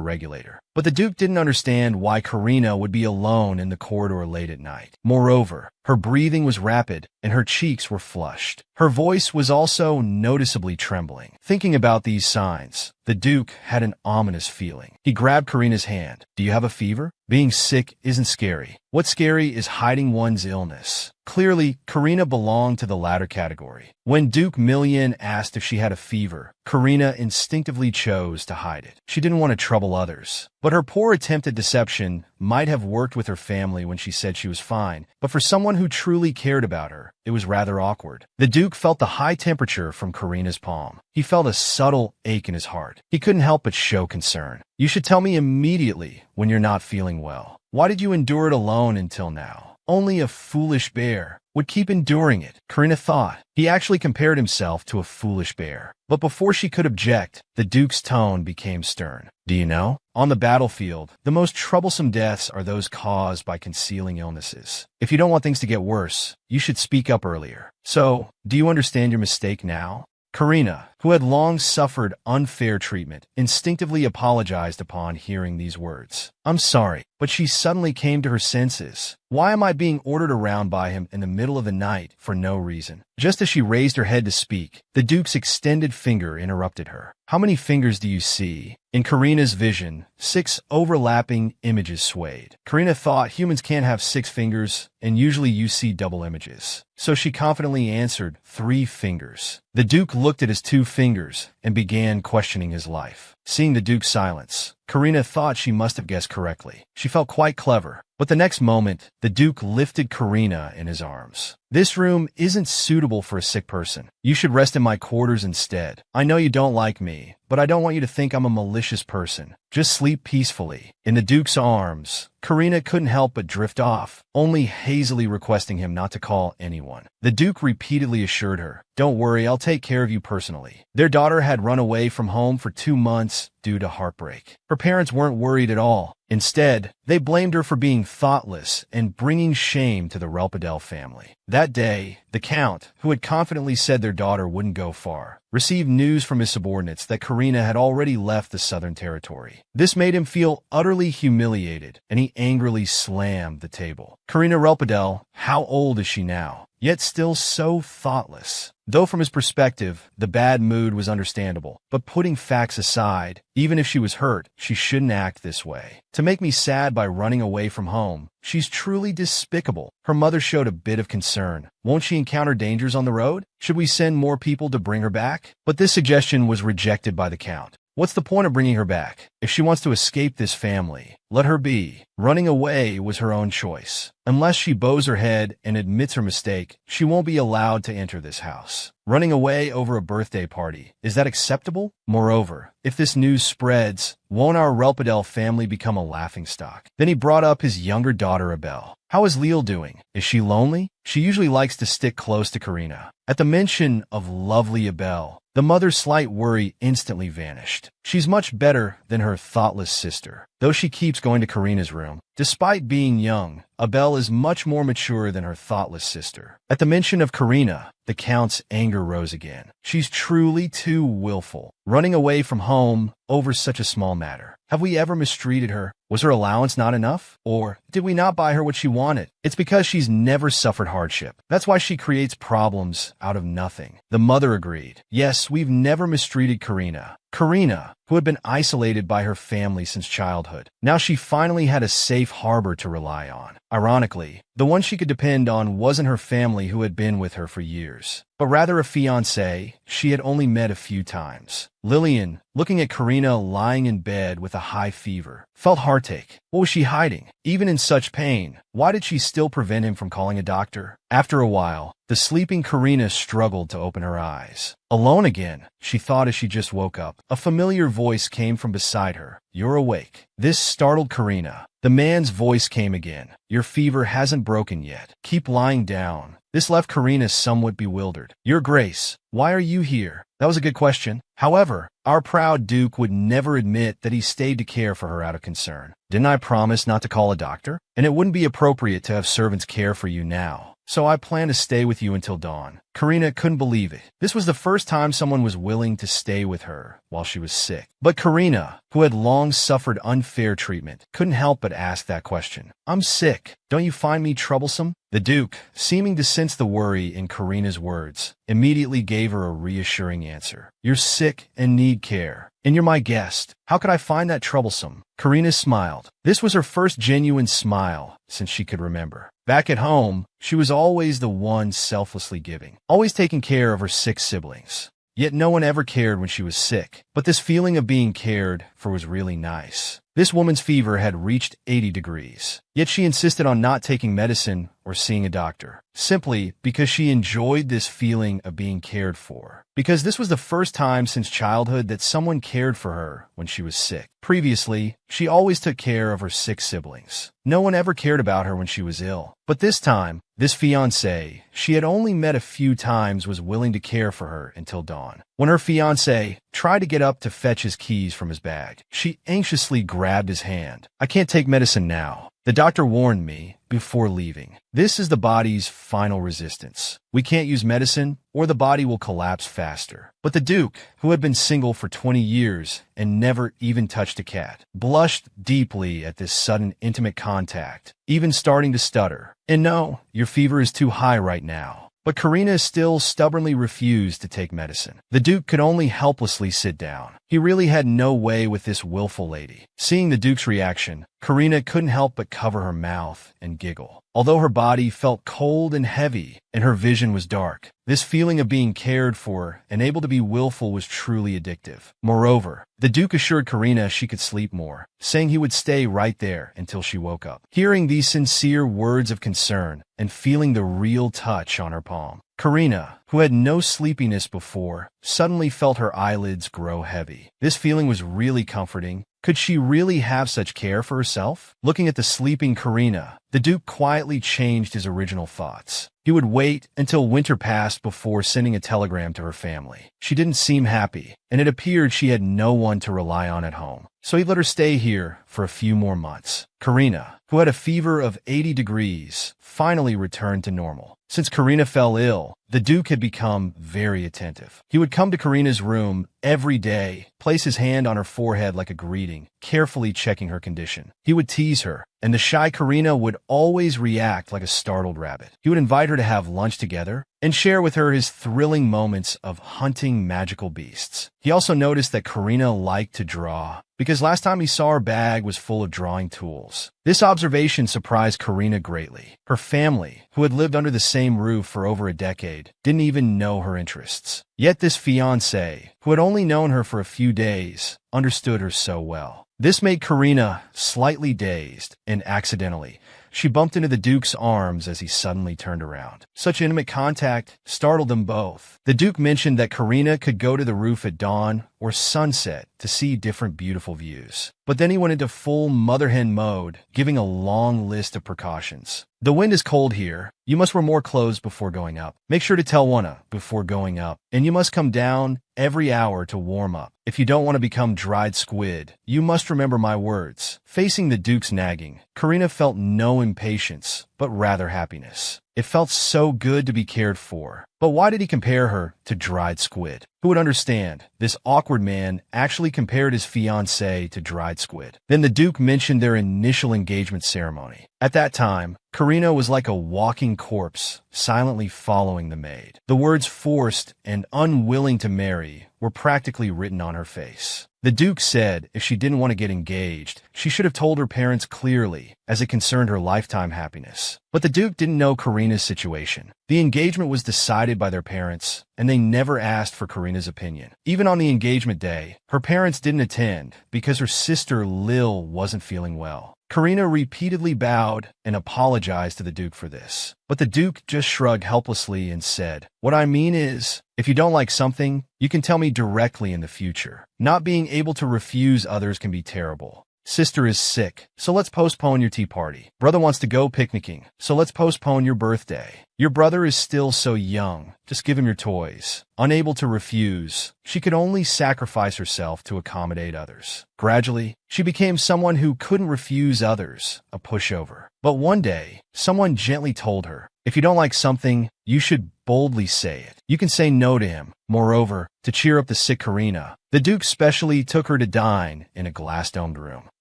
regulator. But the Duke didn't understand why Karina would be alone in the corridor late at night. Moreover, her breathing was rapid and her cheeks were flushed. Her voice was also noticeably trembling. Thinking about these signs, the Duke had an ominous feeling. He grabbed Karina's hand. Do you have a fever? Being sick isn't scary. What's scary is hiding one's illness. Clearly, Karina belonged to the latter category. When Duke Millian asked if she had a fever, Karina instinctively chose to hide it. She didn't want to trouble others. But her poor attempt at deception might have worked with her family when she said she was fine, but for someone who truly cared about her, it was rather awkward. The Duke felt the high temperature from Karina's palm. He felt a subtle ache in his heart. He couldn't help but show concern. You should tell me immediately when you're not feeling well. Why did you endure it alone until now? Only a foolish bear would keep enduring it, Karina thought. He actually compared himself to a foolish bear. But before she could object, the Duke's tone became stern. Do you know? On the battlefield, the most troublesome deaths are those caused by concealing illnesses. If you don't want things to get worse, you should speak up earlier. So, do you understand your mistake now? Karina, who had long suffered unfair treatment, instinctively apologized upon hearing these words. I'm sorry, but she suddenly came to her senses. Why am I being ordered around by him in the middle of the night for no reason? Just as she raised her head to speak, the Duke's extended finger interrupted her. How many fingers do you see? In Karina's vision, 6 overlapping images swayed. Karina thought humans can't have 6 fingers, and usually you see double images. So she confidently answered, 3 fingers. The Duke looked at his 2 fingers and began questioning his life. Seeing the Duke's silence, Karina thought she must have guessed correctly. She felt quite clever. But the next moment, the Duke lifted Karina in his arms. This room isn't suitable for a sick person. You should rest in my quarters instead. I know you don't like me, but I don't want you to think I'm a malicious person. Just sleep peacefully. In the Duke's arms, Karina couldn't help but drift off, only hazily requesting him not to call anyone. The Duke repeatedly assured her, don't worry, I'll take care of you personally. Their daughter had run away from home for 2 months due to heartbreak. Her parents weren't worried at all. Instead, they blamed her for being thoughtless and bringing shame to the Relpadel family. That day, the Count, who had confidently said their daughter wouldn't go far, received news from his subordinates that Karina had already left the Southern Territory. This made him feel utterly humiliated, and he angrily slammed the table. Karina Relpadel, how old is she now? Yet still so thoughtless. Though from his perspective, the bad mood was understandable, but putting facts aside, even if she was hurt, she shouldn't act this way. To make me sad by running away from home, she's truly despicable. Her mother showed a bit of concern. Won't she encounter dangers on the road? Should we send more people to bring her back? But this suggestion was rejected by the Count. What's the point of bringing her back? If she wants to escape this family, let her be. Running away was her own choice. Unless she bows her head and admits her mistake, she won't be allowed to enter this house. Running away over a birthday party, is that acceptable? Moreover, if this news spreads, won't our Relpadel family become a laughingstock? Then he brought up his younger daughter, Abel. How is Leal doing? Is she lonely? She usually likes to stick close to Karina. At the mention of lovely Abel, the mother's slight worry instantly vanished. She's much better than her thoughtless sister, though she keeps going to Karina's room. Despite being young, Abel is much more mature than her thoughtless sister. At the mention of Karina, the Count's anger rose again. She's truly too willful, running away from home over such a small matter. Have we ever mistreated her? Was her allowance not enough? Or did we not buy her what she wanted? It's because she's never suffered hardship. That's why she creates problems out of nothing. The mother agreed. Yes, we've never mistreated Karina. Karina, who had been isolated by her family since childhood. Now she finally had a safe harbor to rely on. Ironically, the one she could depend on wasn't her family who had been with her for years, but rather a fiancé she had only met a few times. Lillian, looking at Karina lying in bed with a high fever, felt heartache. What was she hiding? Even in such pain, why did she still prevent him from calling a doctor? After a while, the sleeping Karina struggled to open her eyes. Alone again, she thought as she just woke up. A familiar voice came from beside her. you're awake." This startled Karina. The man's voice came again. "Your fever hasn't broken yet. Keep lying down." This left Karina somewhat bewildered. "Your Grace, why are you here?" That was a good question. However, our proud Duke would never admit that he stayed to care for her out of concern. "Didn't I promise not to call a doctor? And it wouldn't be appropriate to have servants care for you now. So I plan to stay with you until dawn." Karina couldn't believe it. This was the first time someone was willing to stay with her while she was sick. But Karina, who had long suffered unfair treatment, couldn't help but ask that question. "I'm sick. Don't you find me troublesome?" The Duke, seeming to sense the worry in Karina's words, immediately gave her a reassuring answer. "You're sick and need care, and you're my guest. How could I find that troublesome?" Karina smiled. This was her first genuine smile since she could remember. Back at home, she was always the one selflessly giving, always taking care of her sick siblings. Yet no one ever cared when she was sick. But this feeling of being cared for was really nice. This woman's fever had reached 80 degrees. Yet she insisted on not taking medicine or seeing a doctor, simply because she enjoyed this feeling of being cared for. Because this was the first time since childhood that someone cared for her when she was sick. Previously, she always took care of her sick siblings. No one ever cared about her when she was ill. But this time, this fiancé she had only met a few times was willing to care for her until dawn. When her fiancé tried to get up to fetch his keys from his bag, she anxiously grabbed his hand. "I can't take medicine now. The doctor warned me before leaving. This is the body's final resistance. We can't use medicine or the body will collapse faster." But the Duke, who had been single for 20 years and never even touched a cat, blushed deeply at this sudden intimate contact, even starting to stutter. "And no, your fever is too high right now." But Karina still stubbornly refused to take medicine. The Duke could only helplessly sit down. He really had no way with this willful lady. Seeing the Duke's reaction, Karina couldn't help but cover her mouth and giggle. Although her body felt cold and heavy and her vision was dark, this feeling of being cared for and able to be willful was truly addictive. Moreover, the Duke assured Karina she could sleep more, saying he would stay right there until she woke up. Hearing these sincere words of concern and feeling the real touch on her palm, Karina, who had no sleepiness before, suddenly felt her eyelids grow heavy. This feeling was really comforting. Could she really have such care for herself? Looking at the sleeping Karina, the Duke quietly changed his original thoughts. He would wait until winter passed before sending a telegram to her family. She didn't seem happy, and it appeared she had no one to rely on at home. So he let her stay here for a few more months. Karina, who had a fever of 80 degrees, finally returned to normal. Since Karina fell ill, the Duke had become very attentive. He would come to Karina's room every day, place his hand on her forehead like a greeting, carefully checking her condition. He would tease her, and the shy Karina would always react like a startled rabbit. He would invite her to have lunch together and share with her his thrilling moments of hunting magical beasts. He also noticed that Karina liked to draw, because last time he saw her bag was full of drawing tools. This observation surprised Karina greatly. Her family, who had lived under the same roof for over a decade, didn't even know her interests. Yet this fiancé, who had only known her for a few days, understood her so well. This made Karina slightly dazed, and accidentally, she bumped into the Duke's arms as he suddenly turned around. Such intimate contact startled them both. The Duke mentioned that Karina could go to the roof at dawn or sunset to see different beautiful views. But then he went into full mother hen mode, giving a long list of precautions. "The wind is cold here. You must wear more clothes before going up. Make sure to tell Wanna before going up. And you must come down every hour to warm up. If you don't want to become dried squid, you must remember my words." Facing the Duke's nagging, Karina felt no impatience, but rather happiness. It felt so good to be cared for. But why did he compare her to dried squid? Who would understand? This awkward man actually compared his fiancée to dried squid. Then the Duke mentioned their initial engagement ceremony. At that time, Karina was like a walking corpse, silently following the maid. The words "forced" and "unwilling to marry" were practically written on her face. The Duke said if she didn't want to get engaged, she should have told her parents clearly, as it concerned her lifetime happiness. But the Duke didn't know Karina's situation. The engagement was decided by their parents, and they never asked for Karina's opinion. Even on the engagement day, her parents didn't attend because her sister Lil wasn't feeling well. Karina repeatedly bowed and apologized to the Duke for this. But the Duke just shrugged helplessly and said, "What I mean is, if you don't like something, you can tell me directly in the future. Not being able to refuse others can be terrible. Sister is sick, so let's postpone your tea party. Brother wants to go picnicking, so let's postpone your birthday. Your brother is still so young, just give him your toys." Unable to refuse, she could only sacrifice herself to accommodate others. Gradually, she became someone who couldn't refuse others, a pushover. But one day, someone gently told her, "If you don't like something, you should boldly say it. You can say no to him." Moreover, to cheer up the sick Karina, the Duke specially took her to dine in a glass-domed room.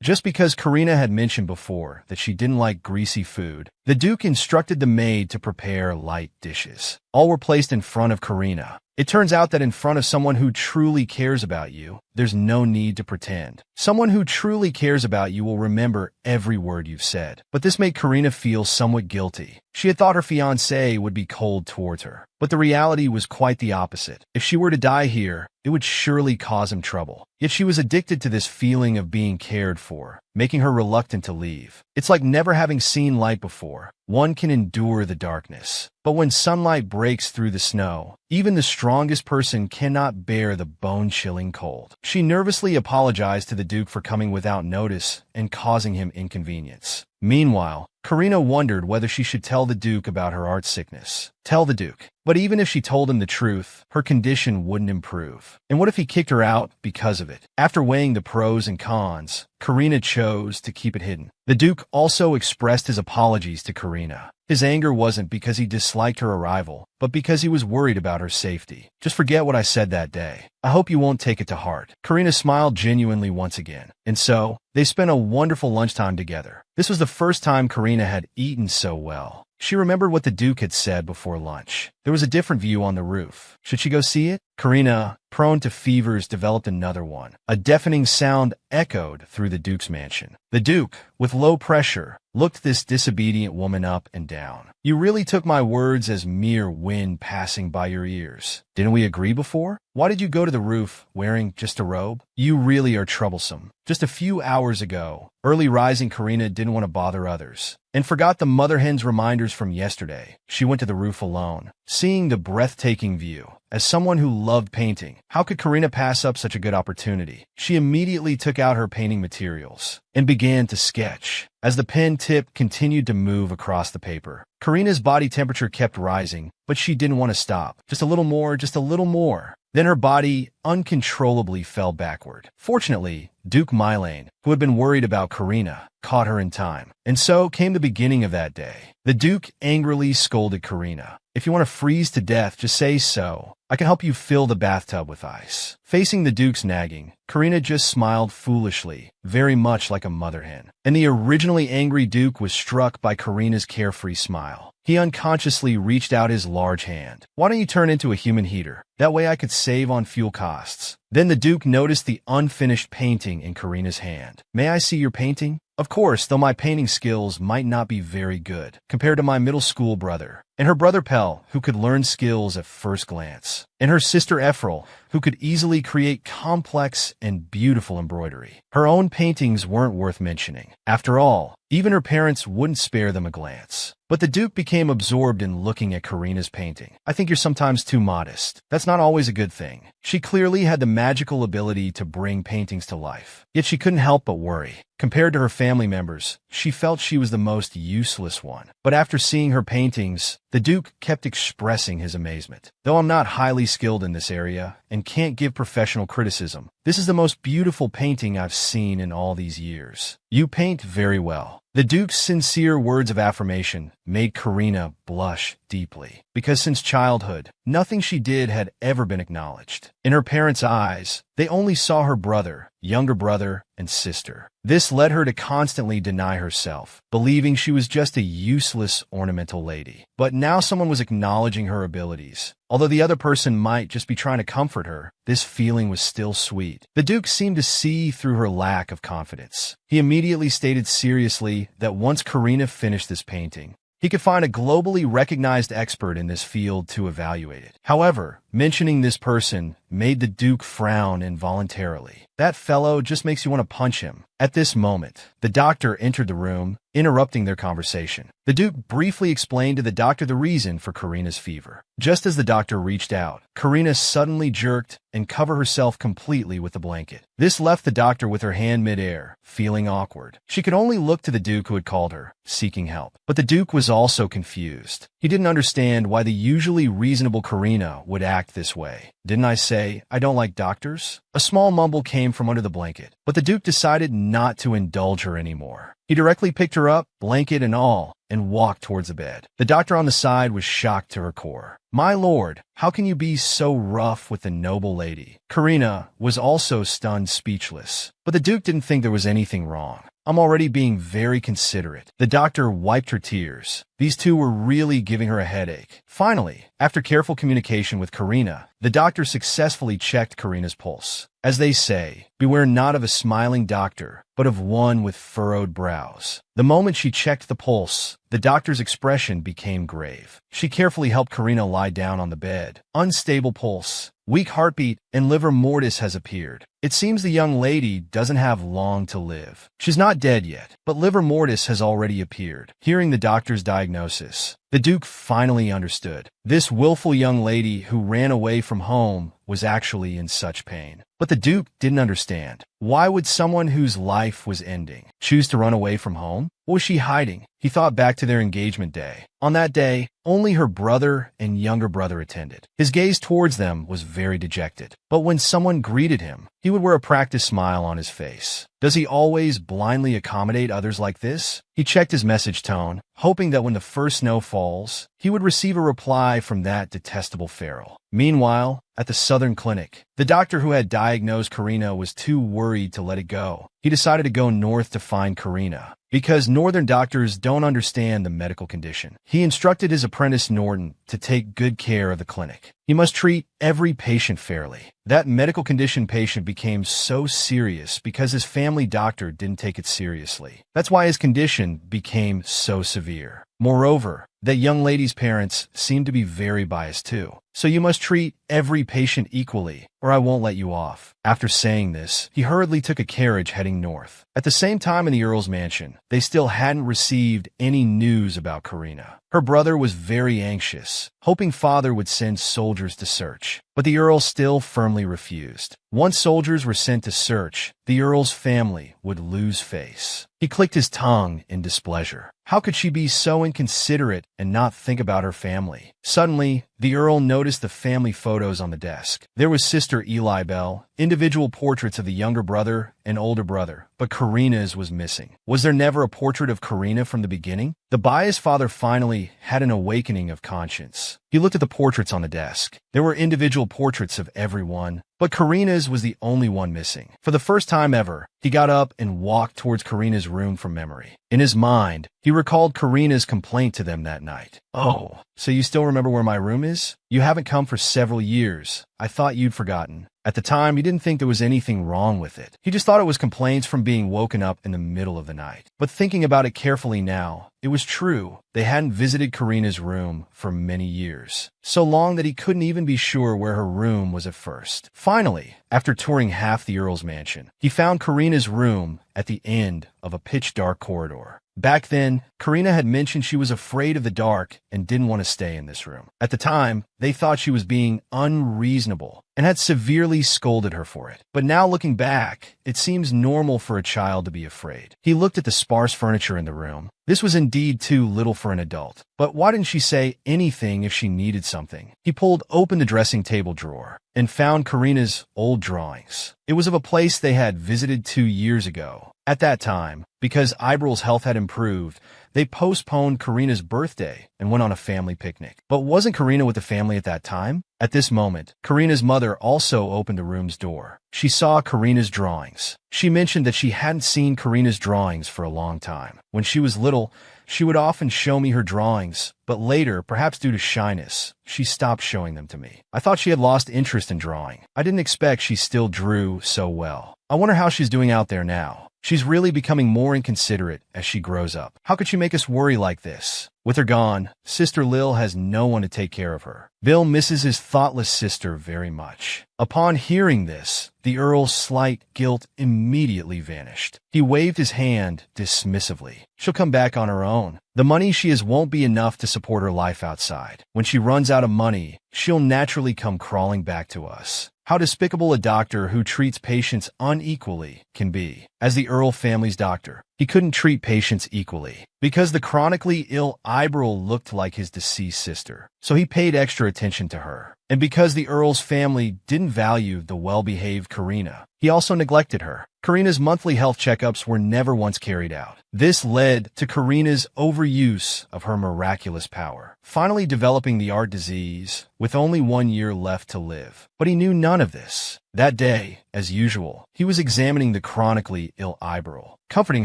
Just because Karina had mentioned before that she didn't like greasy food, the Duke instructed the maid to prepare light dishes. All were placed in front of Karina. It turns out that in front of someone who truly cares about you, there's no need to pretend. Someone who truly cares about you will remember every word you've said. But this made Karina feel somewhat guilty. She had thought her fiancé would be cold towards her. But the reality was quite the opposite. If she were to die here, it would surely cause him trouble. Yet she was addicted to this feeling of being cared for, making her reluctant to leave. It's like never having seen light before. One can endure the darkness. But when sunlight breaks through the snow, even the strongest person cannot bear the bone-chilling cold. She nervously apologized to the Duke for coming without notice and causing him inconvenience. Meanwhile, Karina wondered whether she should tell the Duke about her art sickness. Tell the Duke. But even if she told him the truth, her condition wouldn't improve. And what if he kicked her out because of it? After weighing the pros and cons, Karina chose to keep it hidden. The Duke also expressed his apologies to Karina. His anger wasn't because he disliked her arrival, but because he was worried about her safety. "Just forget what I said that day. I hope you won't take it to heart." Karina smiled genuinely once again. And so, they spent a wonderful lunchtime together. This was the first time Karina had eaten so well. She remembered what the Duke had said before lunch. There was a different view on the roof. Should she go see it? Karina, prone to fevers, developed another one. A deafening sound echoed through the Duke's mansion. The Duke, with low pressure, looked this disobedient woman up and down. "You really took my words as mere wind passing by your ears. Didn't we agree before? Why did you go to the roof wearing just a robe? You really are troublesome." Just a few hours ago, early rising Karina didn't want to bother others and forgot the mother hen's reminders from yesterday. She went to the roof alone, seeing the breathtaking view. As someone who loved painting, how could Karina pass up such a good opportunity? She immediately took out her painting materials and began to sketch. As the pen tip continued to move across the paper, Karina's body temperature kept rising, but she didn't want to stop. Just a little more, just a little more. Then her body uncontrollably fell backward. Fortunately, Duke Mylane, who had been worried about Karina, caught her in time. And so came the beginning of that day. The Duke angrily scolded Karina. "If you want to freeze to death, just say so. I can help you fill the bathtub with ice." Facing the Duke's nagging, Karina just smiled foolishly, very much like a mother hen. And the originally angry Duke was struck by Karina's carefree smile. He unconsciously reached out his large hand. "Why don't you turn into a human heater? That way I could save on fuel costs." Then the Duke noticed the unfinished painting in Karina's hand. "May I see your painting?" Of course, though my painting skills might not be very good compared to my middle school brother, and her brother Pell, who could learn skills at first glance, and her sister Ephraim, who could easily create complex and beautiful embroidery. Her own paintings weren't worth mentioning. After all, even her parents wouldn't spare them a glance. But the Duke became absorbed in looking at Karina's painting. "I think you're sometimes too modest. That's not always a good thing." She clearly had the magical ability to bring paintings to life. Yet she couldn't help but worry. Compared to her family members, she felt she was the most useless one. But after seeing her paintings, the Duke kept expressing his amazement. "Though I'm not highly skilled in this area and can't give professional criticism, this is the most beautiful painting I've seen in all these years. You paint very well." The Duke's sincere words of affirmation made Karina blush deeply, because since childhood, nothing she did had ever been acknowledged. In her parents' eyes, they only saw her brother, younger brother, and sister. This led her to constantly deny herself, believing she was just a useless ornamental lady. But now someone was acknowledging her abilities. Although the other person might just be trying to comfort her, this feeling was still sweet. The Duke seemed to see through her lack of confidence. He immediately stated seriously that once Karina finished this painting, he could find a globally recognized expert in this field to evaluate it. However, Mentioning this person made the Duke frown involuntarily. That fellow just makes you want to punch him. At this moment, the doctor entered the room, interrupting their conversation. The Duke briefly explained to the doctor the reason for Karina's fever. Just as the doctor reached out, Karina suddenly jerked and covered herself completely with the blanket. This left the doctor with her hand midair, feeling awkward. She could only look to the Duke who had called her, seeking help. But the Duke was also confused. He didn't understand why the usually reasonable Karina would act this way. "Didn't I say I don't like doctors?" A small mumble came from under the blanket, but the Duke decided not to indulge her anymore. He directly picked her up, blanket and all, and walked towards the bed. The doctor on the side was shocked to her core. "My lord, how can you be so rough with the noble lady?" Karina was also stunned speechless, but the Duke didn't think there was anything wrong. "I'm already being very considerate." The doctor wiped her tears. These two were really giving her a headache. Finally, after careful communication with Karina, the doctor successfully checked Karina's pulse. As they say, beware not of a smiling doctor, but of one with furrowed brows. The moment she checked the pulse, the doctor's expression became grave. She carefully helped Karina lie down on the bed. "Unstable pulse, weak heartbeat, and livor mortis has appeared. It seems the young lady doesn't have long to live. She's not dead yet, but livor mortis has already appeared." Hearing the doctor's diagnosis, the Duke finally understood. This willful young lady who ran away from home was actually in such pain. But the Duke didn't understand. Why would someone whose life was ending choose to run away from home? What was she hiding? He thought back to their engagement day. On that day, only her brother and younger brother attended. His gaze towards them was very dejected. But when someone greeted him, he would wear a practiced smile on his face. Does he always blindly accommodate others like this? He checked his message tone, hoping that when the first snow falls, he would receive a reply from that detestable feral. Meanwhile, at the Southern Clinic, the doctor who had diagnosed Karina was too worried to let it go. He decided to go north to find Karina, because northern doctors don't understand the medical condition. He instructed his apprentice Norton to take good care of the clinic. He must treat every patient fairly. That medical condition patient became so serious because his family doctor didn't take it seriously. That's why his condition became so severe. Moreover, that young lady's parents seem to be very biased too. So you must treat every patient equally, or I won't let you off. After saying this, he hurriedly took a carriage heading north. At the same time in the Earl's mansion, they still hadn't received any news about Karina. Her brother was very anxious, hoping father would send soldiers to search. But the Earl still firmly refused. Once soldiers were sent to search, the Earl's family would lose face. He clicked his tongue in displeasure. How could she be so inconsiderate and not think about her family? Suddenly, the Earl noticed the family photos on the desk. There was Sister Eli Bell, individual portraits of the younger brother and older brother, but Karina's was missing. Was there never a portrait of Karina from the beginning? The biased father finally had an awakening of conscience. He looked at the portraits on the desk. There were individual portraits of everyone, but Karina's was the only one missing. For the first time ever, he got up and walked towards Karina's room from memory. In his mind, he recalled Karina's complaint to them that night. "Oh, so you still remember where my room is? You haven't come for several years. I thought you'd forgotten." At the time, he didn't think there was anything wrong with it. He just thought it was complaints from being woken up in the middle of the night. But thinking about it carefully now, it was true. They hadn't visited Karina's room for many years. So long that he couldn't even be sure where her room was at first. Finally, after touring half the Earl's mansion, he found Karina's room at the end of a pitch-dark corridor. Back then, Karina had mentioned she was afraid of the dark and didn't want to stay in this room. At the time, they thought she was being unreasonable and had severely scolded her for it. But now looking back, it seems normal for a child to be afraid. He looked at the sparse furniture in the room. This was indeed too little for an adult. But why didn't she say anything if she needed something? He pulled open the dressing table drawer and found Karina's old drawings. It was of a place they had visited 2 years ago. At that time, because Ibral's health had improved, they postponed Karina's birthday and went on a family picnic. But wasn't Karina with the family at that time? At this moment, Karina's mother also opened the room's door. She saw Karina's drawings. She mentioned that she hadn't seen Karina's drawings for a long time. When she was little, she would often show me her drawings, but later, perhaps due to shyness, she stopped showing them to me. I thought she had lost interest in drawing. I didn't expect she still drew so well. I wonder how she's doing out there now. She's really becoming more inconsiderate as she grows up. How could she make us worry like this? With her gone, Sister Lil has no one to take care of her. Bill misses his thoughtless sister very much. Upon hearing this, the Earl's slight guilt immediately vanished. He waved his hand dismissively. She'll come back on her own. The money she has won't be enough to support her life outside. When she runs out of money, she'll naturally come crawling back to us. How despicable a doctor who treats patients unequally can be. As the Earl family's doctor, he couldn't treat patients equally because the chronically ill Iberl looked like his deceased sister, so he paid extra attention to her. And because the Earl's family didn't value the well-behaved Karina, he also neglected her. Karina's monthly health checkups were never once carried out. This led to Karina's overuse of her miraculous power, finally developing the art disease with only 1 year left to live. But he knew none of this. That day, as usual, he was examining the chronically ill Iberl, comforting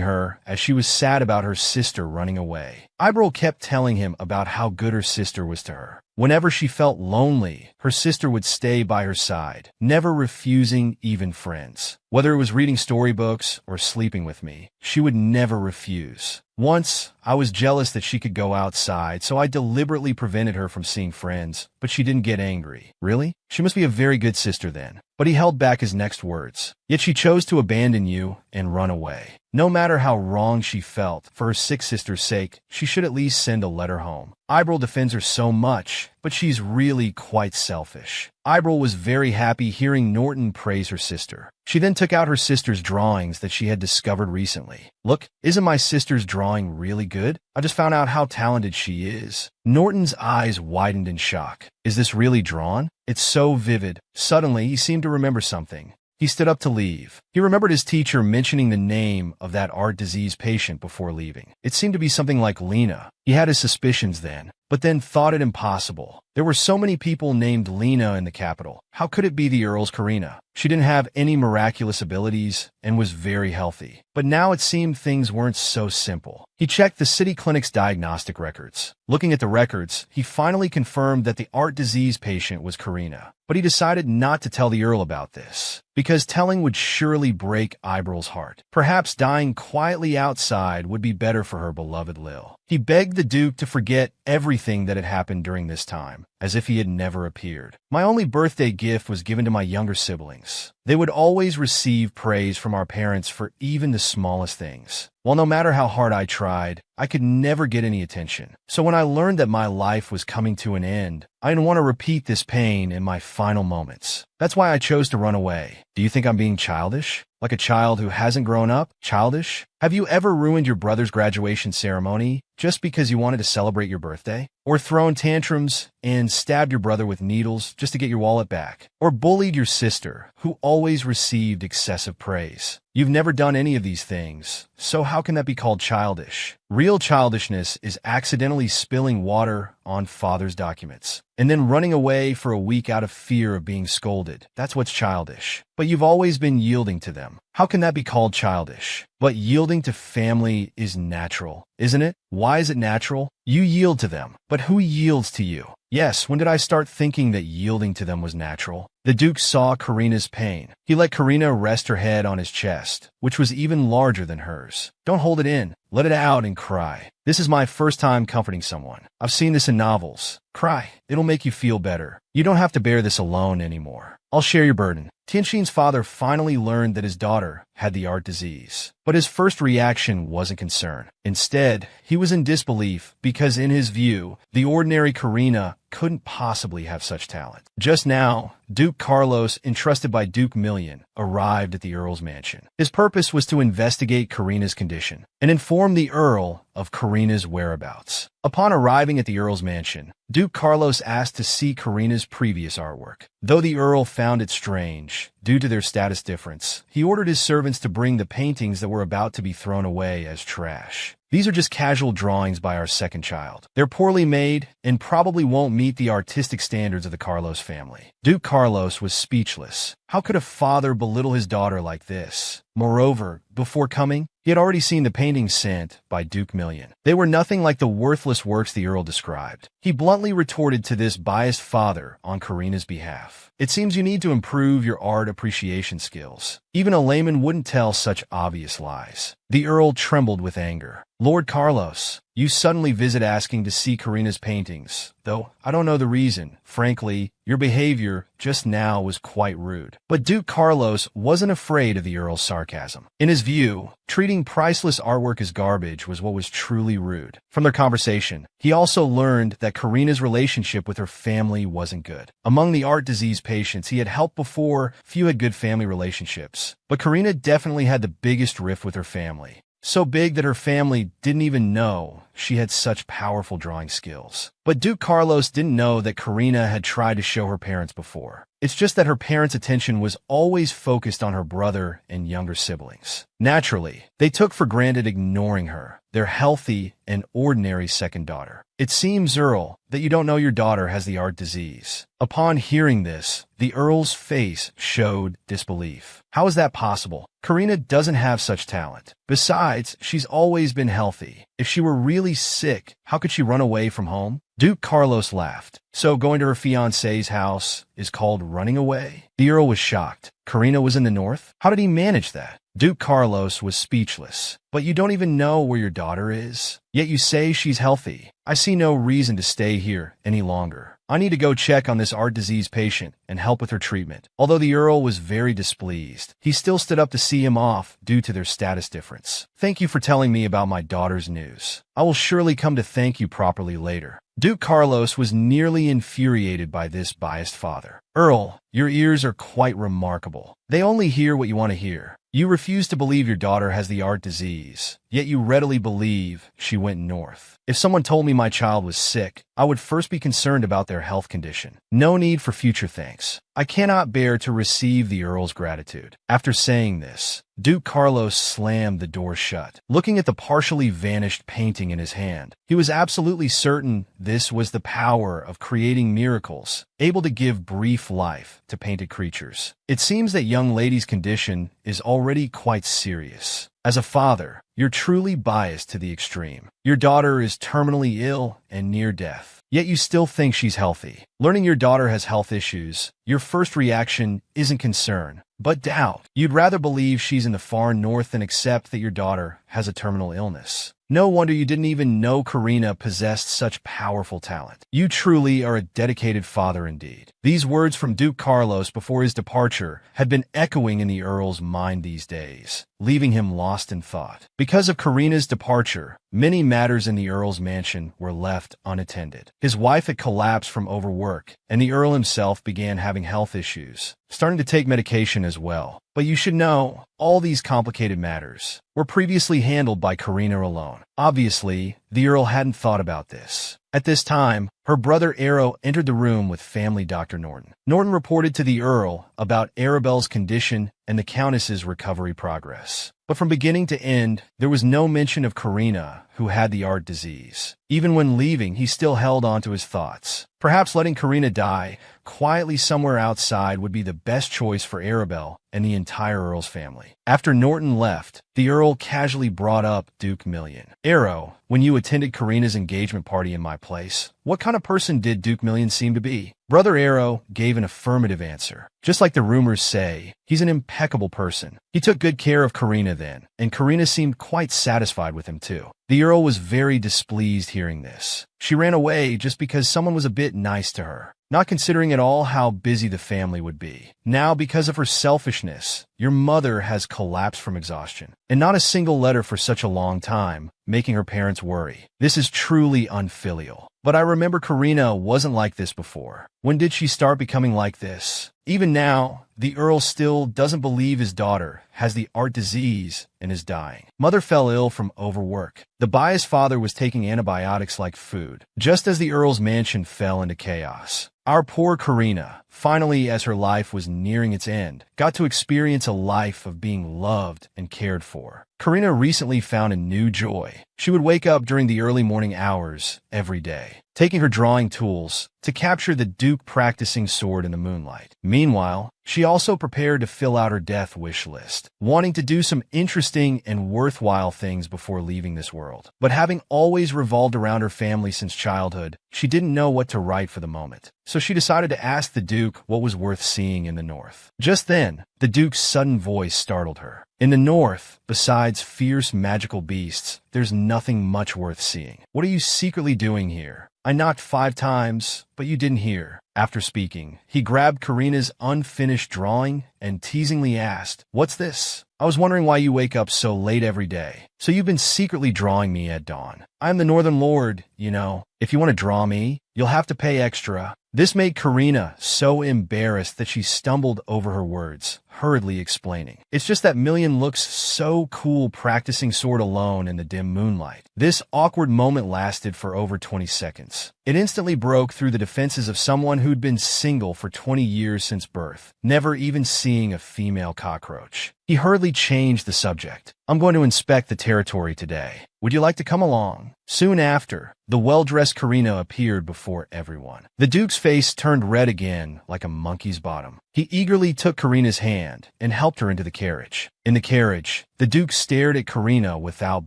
her as she was sad about her sister running away. Iberl kept telling him about how good her sister was to her. Whenever she felt lonely, her sister would stay by her side, never refusing even friends. Whether it was reading storybooks or sleeping with me, she would never refuse. Once, I was jealous that she could go outside, so I deliberately prevented her from seeing friends, but she didn't get angry. Really? She must be a very good sister then. But he held back his next words. Yet she chose to abandon you and run away. No matter how wrong she felt, for her sick sister's sake, she should at least send a letter home. Iberl defends her so much, but she's really quite selfish. Iberl was very happy hearing Norton praise her sister. She then took out her sister's drawings that she had discovered recently. Look, isn't my sister's drawing really good? I just found out how talented she is. Norton's eyes widened in shock. Is this really drawn? It's so vivid. Suddenly, he seemed to remember something. He stood up to leave. He remembered his teacher mentioning the name of that art disease patient before leaving. It seemed to be something like Lena. He had his suspicions then, but then thought it impossible. There were so many people named Lena in the capital. How could it be the Earl's Karina? She didn't have any miraculous abilities and was very healthy. But now it seemed things weren't so simple. He checked the city clinic's diagnostic records. Looking at the records, he finally confirmed that the art disease patient was Karina. But he decided not to tell the Earl about this, because telling would surely break Iberl's heart. Perhaps dying quietly outside would be better for her beloved Lil. He begged the Duke to forget everything that had happened during this time, as if he had never appeared. My only birthday gift was given to my younger siblings. They would always receive praise from our parents for even the smallest things. While no matter how hard I tried, I could never get any attention. So when I learned that my life was coming to an end, I didn't want to repeat this pain in my final moments. That's why I chose to run away. Do you think I'm being childish? Like a child who hasn't grown up? Childish? Have you ever ruined your brother's graduation ceremony just because you wanted to celebrate your birthday? Or thrown tantrums and stabbed your brother with needles just to get your wallet back? Or bullied your sister, who always received excessive praise? You've never done any of these things, so how can that be called childish? Real childishness is accidentally spilling water on father's documents, and then running away for a week out of fear of being scolded. That's what's childish. But you've always been yielding to them. How can that be called childish? But yielding to family is natural, isn't it? Why is it natural? You yield to them, but who yields to you? Yes, when did I start thinking that yielding to them was natural? The Duke saw Karina's pain. He let Karina rest her head on his chest, which was even larger than hers. Don't hold it in. Let it out and cry. This is my first time comforting someone. I've seen this in novels. Cry. It'll make you feel better. You don't have to bear this alone anymore. I'll share your burden. Tianxin's father finally learned that his daughter had the art disease. But his first reaction wasn't concern. Instead, he was in disbelief because in his view, the ordinary Karina couldn't possibly have such talent. Just now, Duke Carlos, entrusted by Duke Million, arrived at the Earl's mansion. His purpose was to investigate Karina's condition and inform the Earl of Karina's whereabouts. Upon arriving at the Earl's mansion, Duke Carlos asked to see Karina's previous artwork. Though the Earl found it strange, due to their status difference, he ordered his servants to bring the paintings that were about to be thrown away as trash. These are just casual drawings by our second child. They're poorly made and probably won't meet the artistic standards of the Carlos family. Duke Carlos was speechless. How could a father belittle his daughter like this? Moreover, before coming, he had already seen the paintings sent by Duke Million. They were nothing like the worthless works the Earl described. He bluntly retorted to this biased father on Karina's behalf. It seems you need to improve your art appreciation skills. Even a layman wouldn't tell such obvious lies. The Earl trembled with anger. Lord Carlos, you suddenly visit asking to see Karina's paintings, though I don't know the reason. Frankly, your behavior just now was quite rude. But Duke Carlos wasn't afraid of the Earl's sarcasm. In his view, treating priceless artwork as garbage was what was truly rude. From their conversation, he also learned that Karina's relationship with her family wasn't good. Among the art disease patients he had helped before, few had good family relationships. But Karina definitely had the biggest rift with her family. So big that her family didn't even know she had such powerful drawing skills. But Duke Carlos didn't know that Karina had tried to show her parents before. It's just that her parents' attention was always focused on her brother and younger siblings. Naturally, they took for granted ignoring her, their healthy and ordinary second daughter. It seems, Earl, that you don't know your daughter has the art disease. Upon hearing this, the Earl's face showed disbelief. How is that possible? Karina doesn't have such talent. Besides, she's always been healthy. If she were really sick, how could she run away from home? Duke Carlos laughed. So going to her fiancé's house is called running away? The Earl was shocked. Karina was in the north? How did he manage that? Duke Carlos was speechless. But you don't even know where your daughter is? Yet you say she's healthy. I see no reason to stay here any longer. I need to go check on this art disease patient and help with her treatment. Although the Earl was very displeased, he still stood up to see him off due to their status difference. Thank you for telling me about my daughter's news. I will surely come to thank you properly later. Duke Carlos was nearly infuriated by this biased father. Earl, your ears are quite remarkable. They only hear what you want to hear. You refuse to believe your daughter has the art disease, yet you readily believe she went north. If someone told me my child was sick, I would first be concerned about their health condition. No need for future thanks. I cannot bear to receive the Earl's gratitude. After saying this, Duke Carlos slammed the door shut. Looking at the partially vanished painting in his hand, he was absolutely certain this was the power of creating miracles, able to give brief life to painted creatures. It seems that young lady's condition is already quite serious. As a father, you're truly biased to the extreme. Your daughter is terminally ill and near death, yet you still think she's healthy. Learning your daughter has health issues, your first reaction isn't concern, but doubt. You'd rather believe she's in the far north than accept that your daughter has a terminal illness. No wonder you didn't even know Karina possessed such powerful talent. You truly are a dedicated father indeed. These words from Duke Carlos before his departure had been echoing in the Earl's mind these days, leaving him lost in thought. Because of Karina's departure, many matters in the Earl's mansion were left unattended. His wife had collapsed from overwork, and the Earl himself began having health issues, starting to take medication as well. But you should know, all these complicated matters were previously handled by Karina alone. Obviously, the Earl hadn't thought about this. At this time, her brother Arrow entered the room with family Dr. Norton. Norton reported to the Earl about Arabelle's condition and the Countess's recovery progress. But from beginning to end, there was no mention of Karina, who had the art disease. Even when leaving, he still held on to his thoughts. Perhaps letting Karina die quietly somewhere outside would be the best choice for Arabelle and the entire Earl's family. After Norton left, the Earl casually brought up Duke Million. Arrow, when you attended Karina's engagement party in my place, what kind of person did Duke Million seem to be? Brother Arrow gave an affirmative answer. Just like the rumors say, he's an impeccable person. He took good care of Karina then, and Karina seemed quite satisfied with him too. The Earl was very displeased hearing this. She ran away just because someone was a bit nice to her, not considering at all how busy the family would be. Now, because of her selfishness, your mother has collapsed from exhaustion, and not a single letter for such a long time, making her parents worry. This is truly unfilial. But I remember Karina wasn't like this before. When did she start becoming like this? Even now, the Earl still doesn't believe his daughter has the art disease and is dying. Mother fell ill from overwork. The biased father was taking antibiotics like food, just as the Earl's mansion fell into chaos. Our poor Karina, finally as her life was nearing its end, got to experience a life of being loved and cared for. Karina recently found a new joy. She would wake up during the early morning hours every day. taking her drawing tools to capture the Duke practicing sword in the moonlight. Meanwhile, she also prepared to fill out her death wish list, wanting to do some interesting and worthwhile things before leaving this world. But having always revolved around her family since childhood, she didn't know what to write for the moment. So she decided to ask the Duke what was worth seeing in the north. Just then, the Duke's sudden voice startled her. In the north, besides fierce magical beasts, there's nothing much worth seeing. What are you secretly doing here? I knocked 5 times, but you didn't hear. After speaking, he grabbed Karina's unfinished drawing and teasingly asked, "What's this? I was wondering why you wake up so late every day. So you've been secretly drawing me at dawn. I'm the Northern Lord, you know. If you want to draw me, you'll have to pay extra." This made Karina so embarrassed that she stumbled over her words, hurriedly explaining. "It's just that Million looks so cool practicing sword alone in the dim moonlight." This awkward moment lasted for over 20 seconds. It instantly broke through the defenses of someone who'd been single for 20 years since birth, never even seeing a female cockroach. He hurriedly changed the subject. "I'm going to inspect the territory today. Would you like to come along?" Soon after, the well-dressed Karina appeared before everyone. The Duke's face turned red again, like a monkey's bottom. He eagerly took Karina's hand and helped her into the carriage. In the carriage, the Duke stared at Karina without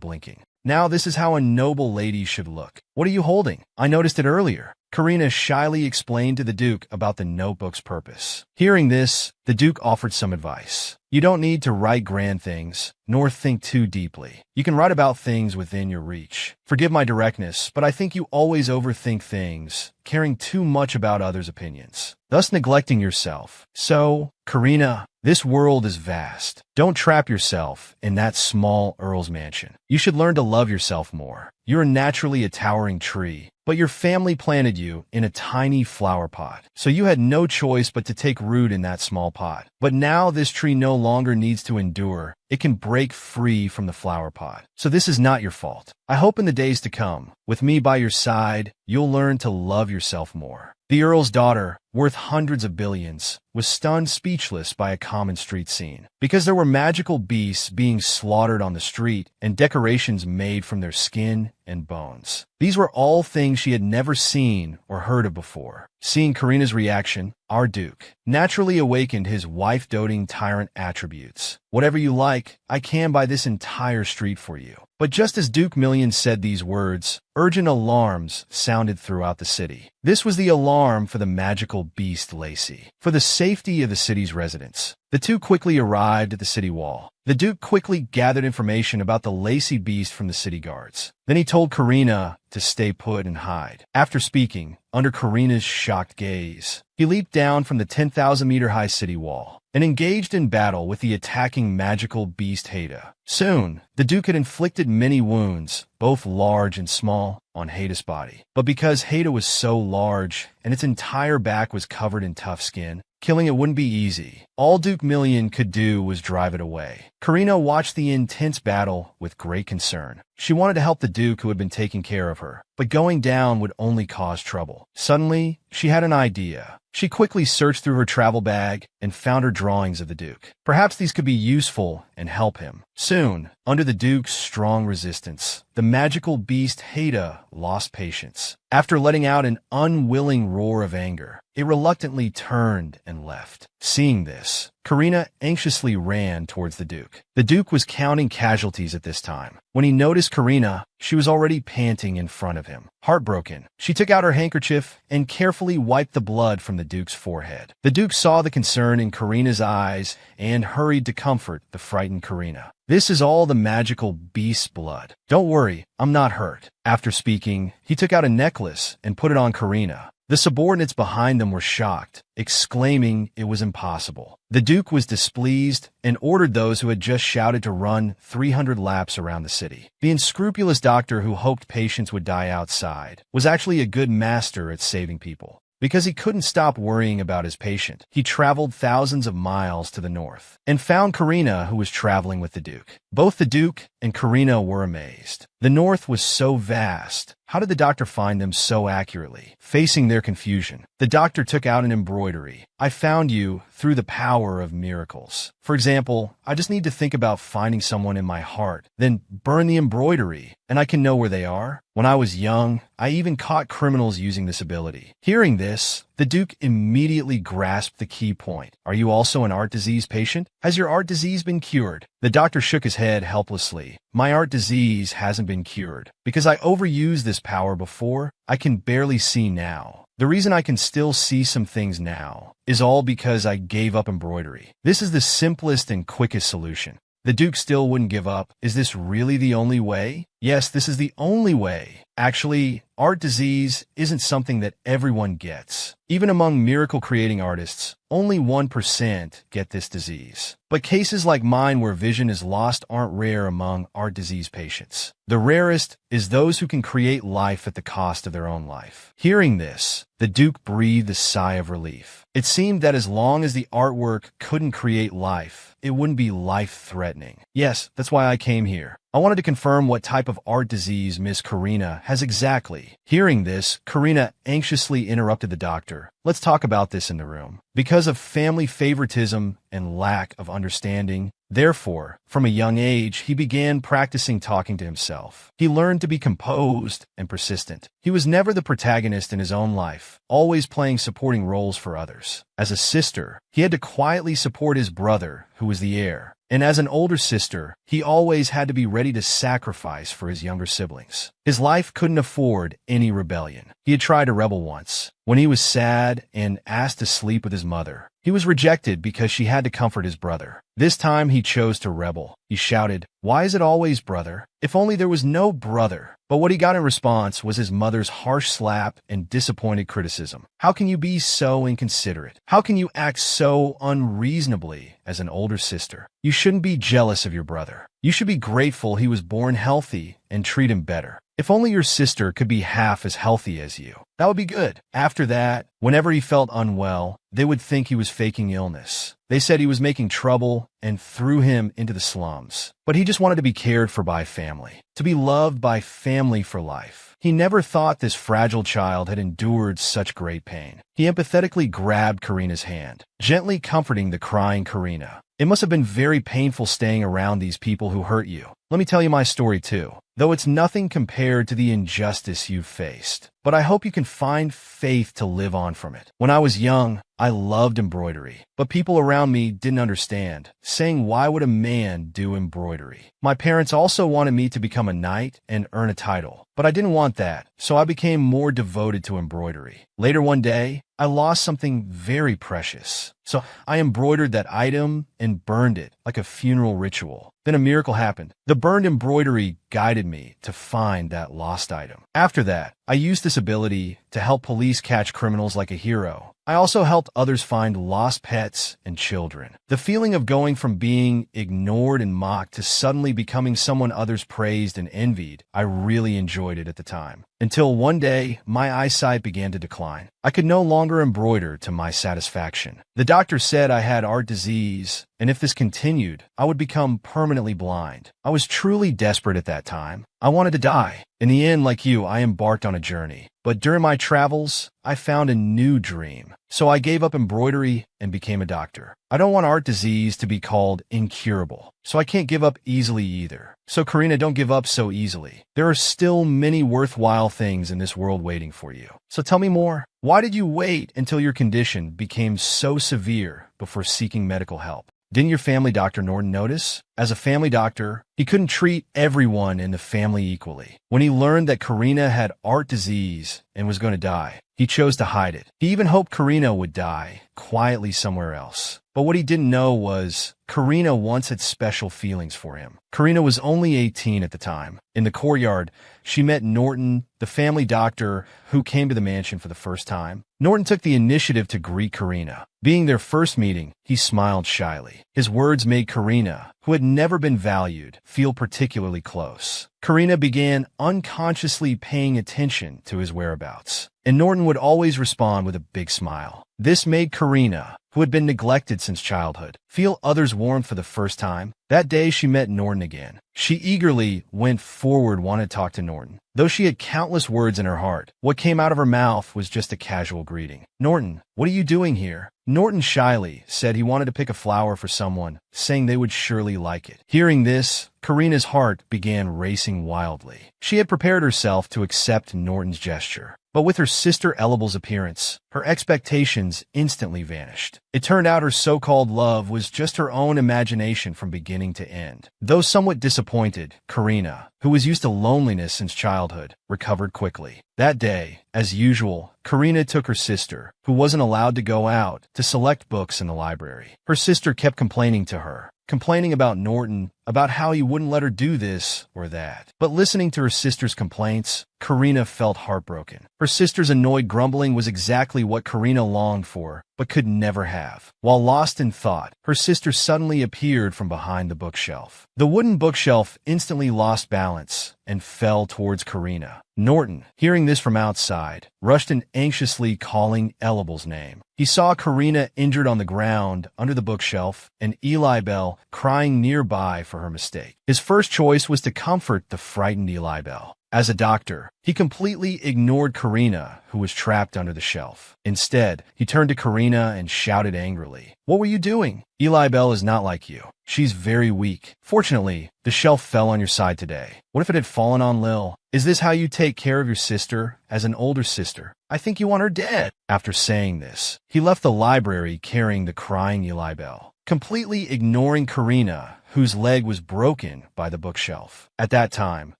blinking. "Now this is how a noble lady should look. What are you holding? I noticed it earlier." Karina shyly explained to the Duke about the notebook's purpose. Hearing this, the Duke offered some advice. "You don't need to write grand things, nor think too deeply. You can write about things within your reach. Forgive my directness, but I think you always overthink things, caring too much about others' opinions, thus neglecting yourself. So, Karina, this world is vast. Don't trap yourself in that small earl's mansion. You should learn to love yourself more. You're naturally a towering tree, but your family planted you in a tiny flower pot, so you had no choice but to take root in that small pot. But now this tree no longer needs to endure. It can break free from the flower pot. So this is not your fault. I hope in the days to come, with me by your side, you'll learn to love yourself more." The Earl's daughter, worth hundreds of billions, was stunned speechless by a common street scene. Because there were magical beasts being slaughtered on the street and decorations made from their skin and bones. These were all things she had never seen or heard of before. Seeing Karina's reaction, our Duke naturally awakened his wife-doting tyrant attributes. "Whatever you like, I can buy this entire street for you." But just as Duke Million said these words, urgent alarms sounded throughout the city. This was the alarm for the magical beast Lacey, for the safety of the city's residents. The two quickly arrived at the city wall. The Duke quickly gathered information about the Lacey beast from the city guards. Then he told Karina to stay put and hide. After speaking, under Karina's shocked gaze, he leaped down from the 10,000-meter-high city wall and engaged in battle with the attacking magical beast Haida. Soon, the Duke had inflicted many wounds, both large and small, on Haida's body. But because Haida was so large and its entire back was covered in tough skin, killing it wouldn't be easy. All Duke Million could do was drive it away. Karina watched the intense battle with great concern. She wanted to help the Duke who had been taking care of her, but going down would only cause trouble. Suddenly, she had an idea. She quickly searched through her travel bag and found her drawings of the Duke. Perhaps these could be useful and help him. Soon, under the Duke's strong resistance, the magical beast Haida lost patience. After letting out an unwilling roar of anger, it reluctantly turned and left. Seeing this, Karina anxiously ran towards the Duke. The Duke was counting casualties at this time. When he noticed Karina, she was already panting in front of him. Heartbroken, she took out her handkerchief and carefully wiped the blood from the Duke's forehead. The Duke saw the concern in Karina's eyes and hurried to comfort the frightened Karina. "This is all the magical beast's blood. Don't worry, I'm not hurt." After speaking, he took out a necklace and put it on Karina. The subordinates behind them were shocked, exclaiming it was impossible. The Duke was displeased and ordered those who had just shouted to run 300 laps around the city. The unscrupulous doctor who hoped patients would die outside was actually a good master at saving people. Because he couldn't stop worrying about his patient, he traveled thousands of miles to the north and found Karina, who was traveling with the Duke. Both the Duke and Karina were amazed. The north was so vast, How did the doctor find them so accurately? Facing their confusion, the doctor took out an embroidery. I found you through the power of miracles. For example, I just need to think about finding someone in my heart, then burn the embroidery, and I can know where they are. When I was young, I even caught criminals using this ability. Hearing this, the Duke immediately grasped the key point. Are you also an art disease patient? Has your art disease been cured? The doctor shook his head helplessly. My art disease hasn't been cured. Because I overused this power before, I can barely see now. The reason I can still see some things now is all because I gave up embroidery. This is the simplest and quickest solution. The Duke still wouldn't give up. Is this really the only way? Yes, this is the only way. Actually, art disease isn't something that everyone gets. Even among miracle-creating artists, only 1% get this disease. But cases like mine where vision is lost aren't rare among art disease patients. The rarest is those who can create life at the cost of their own life. Hearing this, the Duke breathed a sigh of relief. It seemed that as long as the artwork couldn't create life, it wouldn't be life-threatening. Yes, that's why I came here. I wanted to confirm what type of art disease Miss Karina has exactly. Hearing this, Karina anxiously interrupted the doctor. Let's talk about this in the room. Because of family favoritism and lack of understanding, therefore, from a young age, he began practicing talking to himself. He learned to be composed and persistent. He was never the protagonist in his own life, always playing supporting roles for others. As a sister, he had to quietly support his brother, who was the heir. And as an older sister, he always had to be ready to sacrifice for his younger siblings. His life couldn't afford any rebellion. He had tried to rebel once. When he was sad and asked to sleep with his mother, he was rejected because she had to comfort his brother. This time he chose to rebel. He shouted, "Why is it always brother? If only there was no brother." But what he got in response was his mother's harsh slap and disappointed criticism. How can you be so inconsiderate? How can you act so unreasonably as an older sister? You shouldn't be jealous of your brother. You should be grateful he was born healthy and treat him better. If only your sister could be half as healthy as you, that would be good. After that, whenever he felt unwell, they would think he was faking illness. They said he was making trouble and threw him into the slums. But he just wanted to be cared for by family, to be loved by family for life. He never thought this fragile child had endured such great pain. He empathetically grabbed Karina's hand, gently comforting the crying Karina. It must have been very painful staying around these people who hurt you. Let me tell you my story too, though it's nothing compared to the injustice you've faced. But I hope you can find faith to live on from it. When I was young, I loved embroidery, but people around me didn't understand, saying why would a man do embroidery? My parents also wanted me to become a knight and earn a title, but I didn't want that, so I became more devoted to embroidery. Later one day, I lost something very precious. So I embroidered that item and burned it like a funeral ritual. Then a miracle happened. The burned embroidery guided me to find that lost item. After that, I used this ability to help police catch criminals like a hero. I also helped others find lost pets and children. The feeling of going from being ignored and mocked to suddenly becoming someone others praised and envied, I really enjoyed it at the time. Until one day, my eyesight began to decline. I could no longer embroider to my satisfaction. The doctor said I had art disease, and if this continued, I would become permanently blind. I was truly desperate at that time. I wanted to die. In the end, like you, I embarked on a journey. But during my travels, I found a new dream. So I gave up embroidery and became a doctor. I don't want art disease to be called incurable, so I can't give up easily either. So Karina, don't give up so easily. There are still many worthwhile things in this world waiting for you. So tell me more. Why did you wait until your condition became so severe before seeking medical help? Didn't your family doctor Norton notice? As a family doctor, he couldn't treat everyone in the family equally. When he learned that Karina had art disease and was going to die, he chose to hide it. He even hoped Karina would die quietly somewhere else. But what he didn't know was Karina once had special feelings for him. Karina was only 18 at the time. In the courtyard, she met Norton, the family doctor who came to the mansion for the first time. Norton took the initiative to greet Karina. Being their first meeting, he smiled shyly. His words made Karina, who had never been valued, feel particularly close. Karina began unconsciously paying attention to his whereabouts, and Norton would always respond with a big smile. This made Karina, who had been neglected since childhood, feel others' warmth for the first time? That day she met Norton again. She eagerly went forward, wanted to talk to Norton. Though she had countless words in her heart, what came out of her mouth was just a casual greeting. "Norton, what are you doing here?" Norton shyly said he wanted to pick a flower for someone, saying they would surely like it. Hearing this, Karina's heart began racing wildly. She had prepared herself to accept Norton's gesture. But with her sister Elabel's appearance, her expectations instantly vanished. It turned out her so-called love was just her own imagination from beginning to end. Though somewhat disappointed, Karina, who was used to loneliness since childhood, recovered quickly. That day, as usual, Karina took her sister, who wasn't allowed to go out, to select books in the library. Her sister kept complaining to her, complaining about Norton, about how he wouldn't let her do this or that. But listening to her sister's complaints, Karina felt heartbroken. Her sister's annoyed grumbling was exactly what Karina longed for, but could never have. While lost in thought, her sister suddenly appeared from behind the bookshelf. The wooden bookshelf instantly lost balance and fell towards Karina. Norton, hearing this from outside, rushed in anxiously calling Elabel's name. He saw Karina injured on the ground under the bookshelf and Eli Bell crying nearby for her mistake. His first choice was to comfort the frightened Eli Bell. As a doctor, he completely ignored Karina, who was trapped under the shelf. Instead, he turned to Karina and shouted angrily, "What were you doing? Eli Bell is not like you. She's very weak. Fortunately, the shelf fell on your side today. What if it had fallen on Lil? Is this how you take care of your sister as an older sister? I think you want her dead." After saying this, he left the library carrying the crying Eli Bell, completely ignoring Karina, whose leg was broken by the bookshelf. At that time,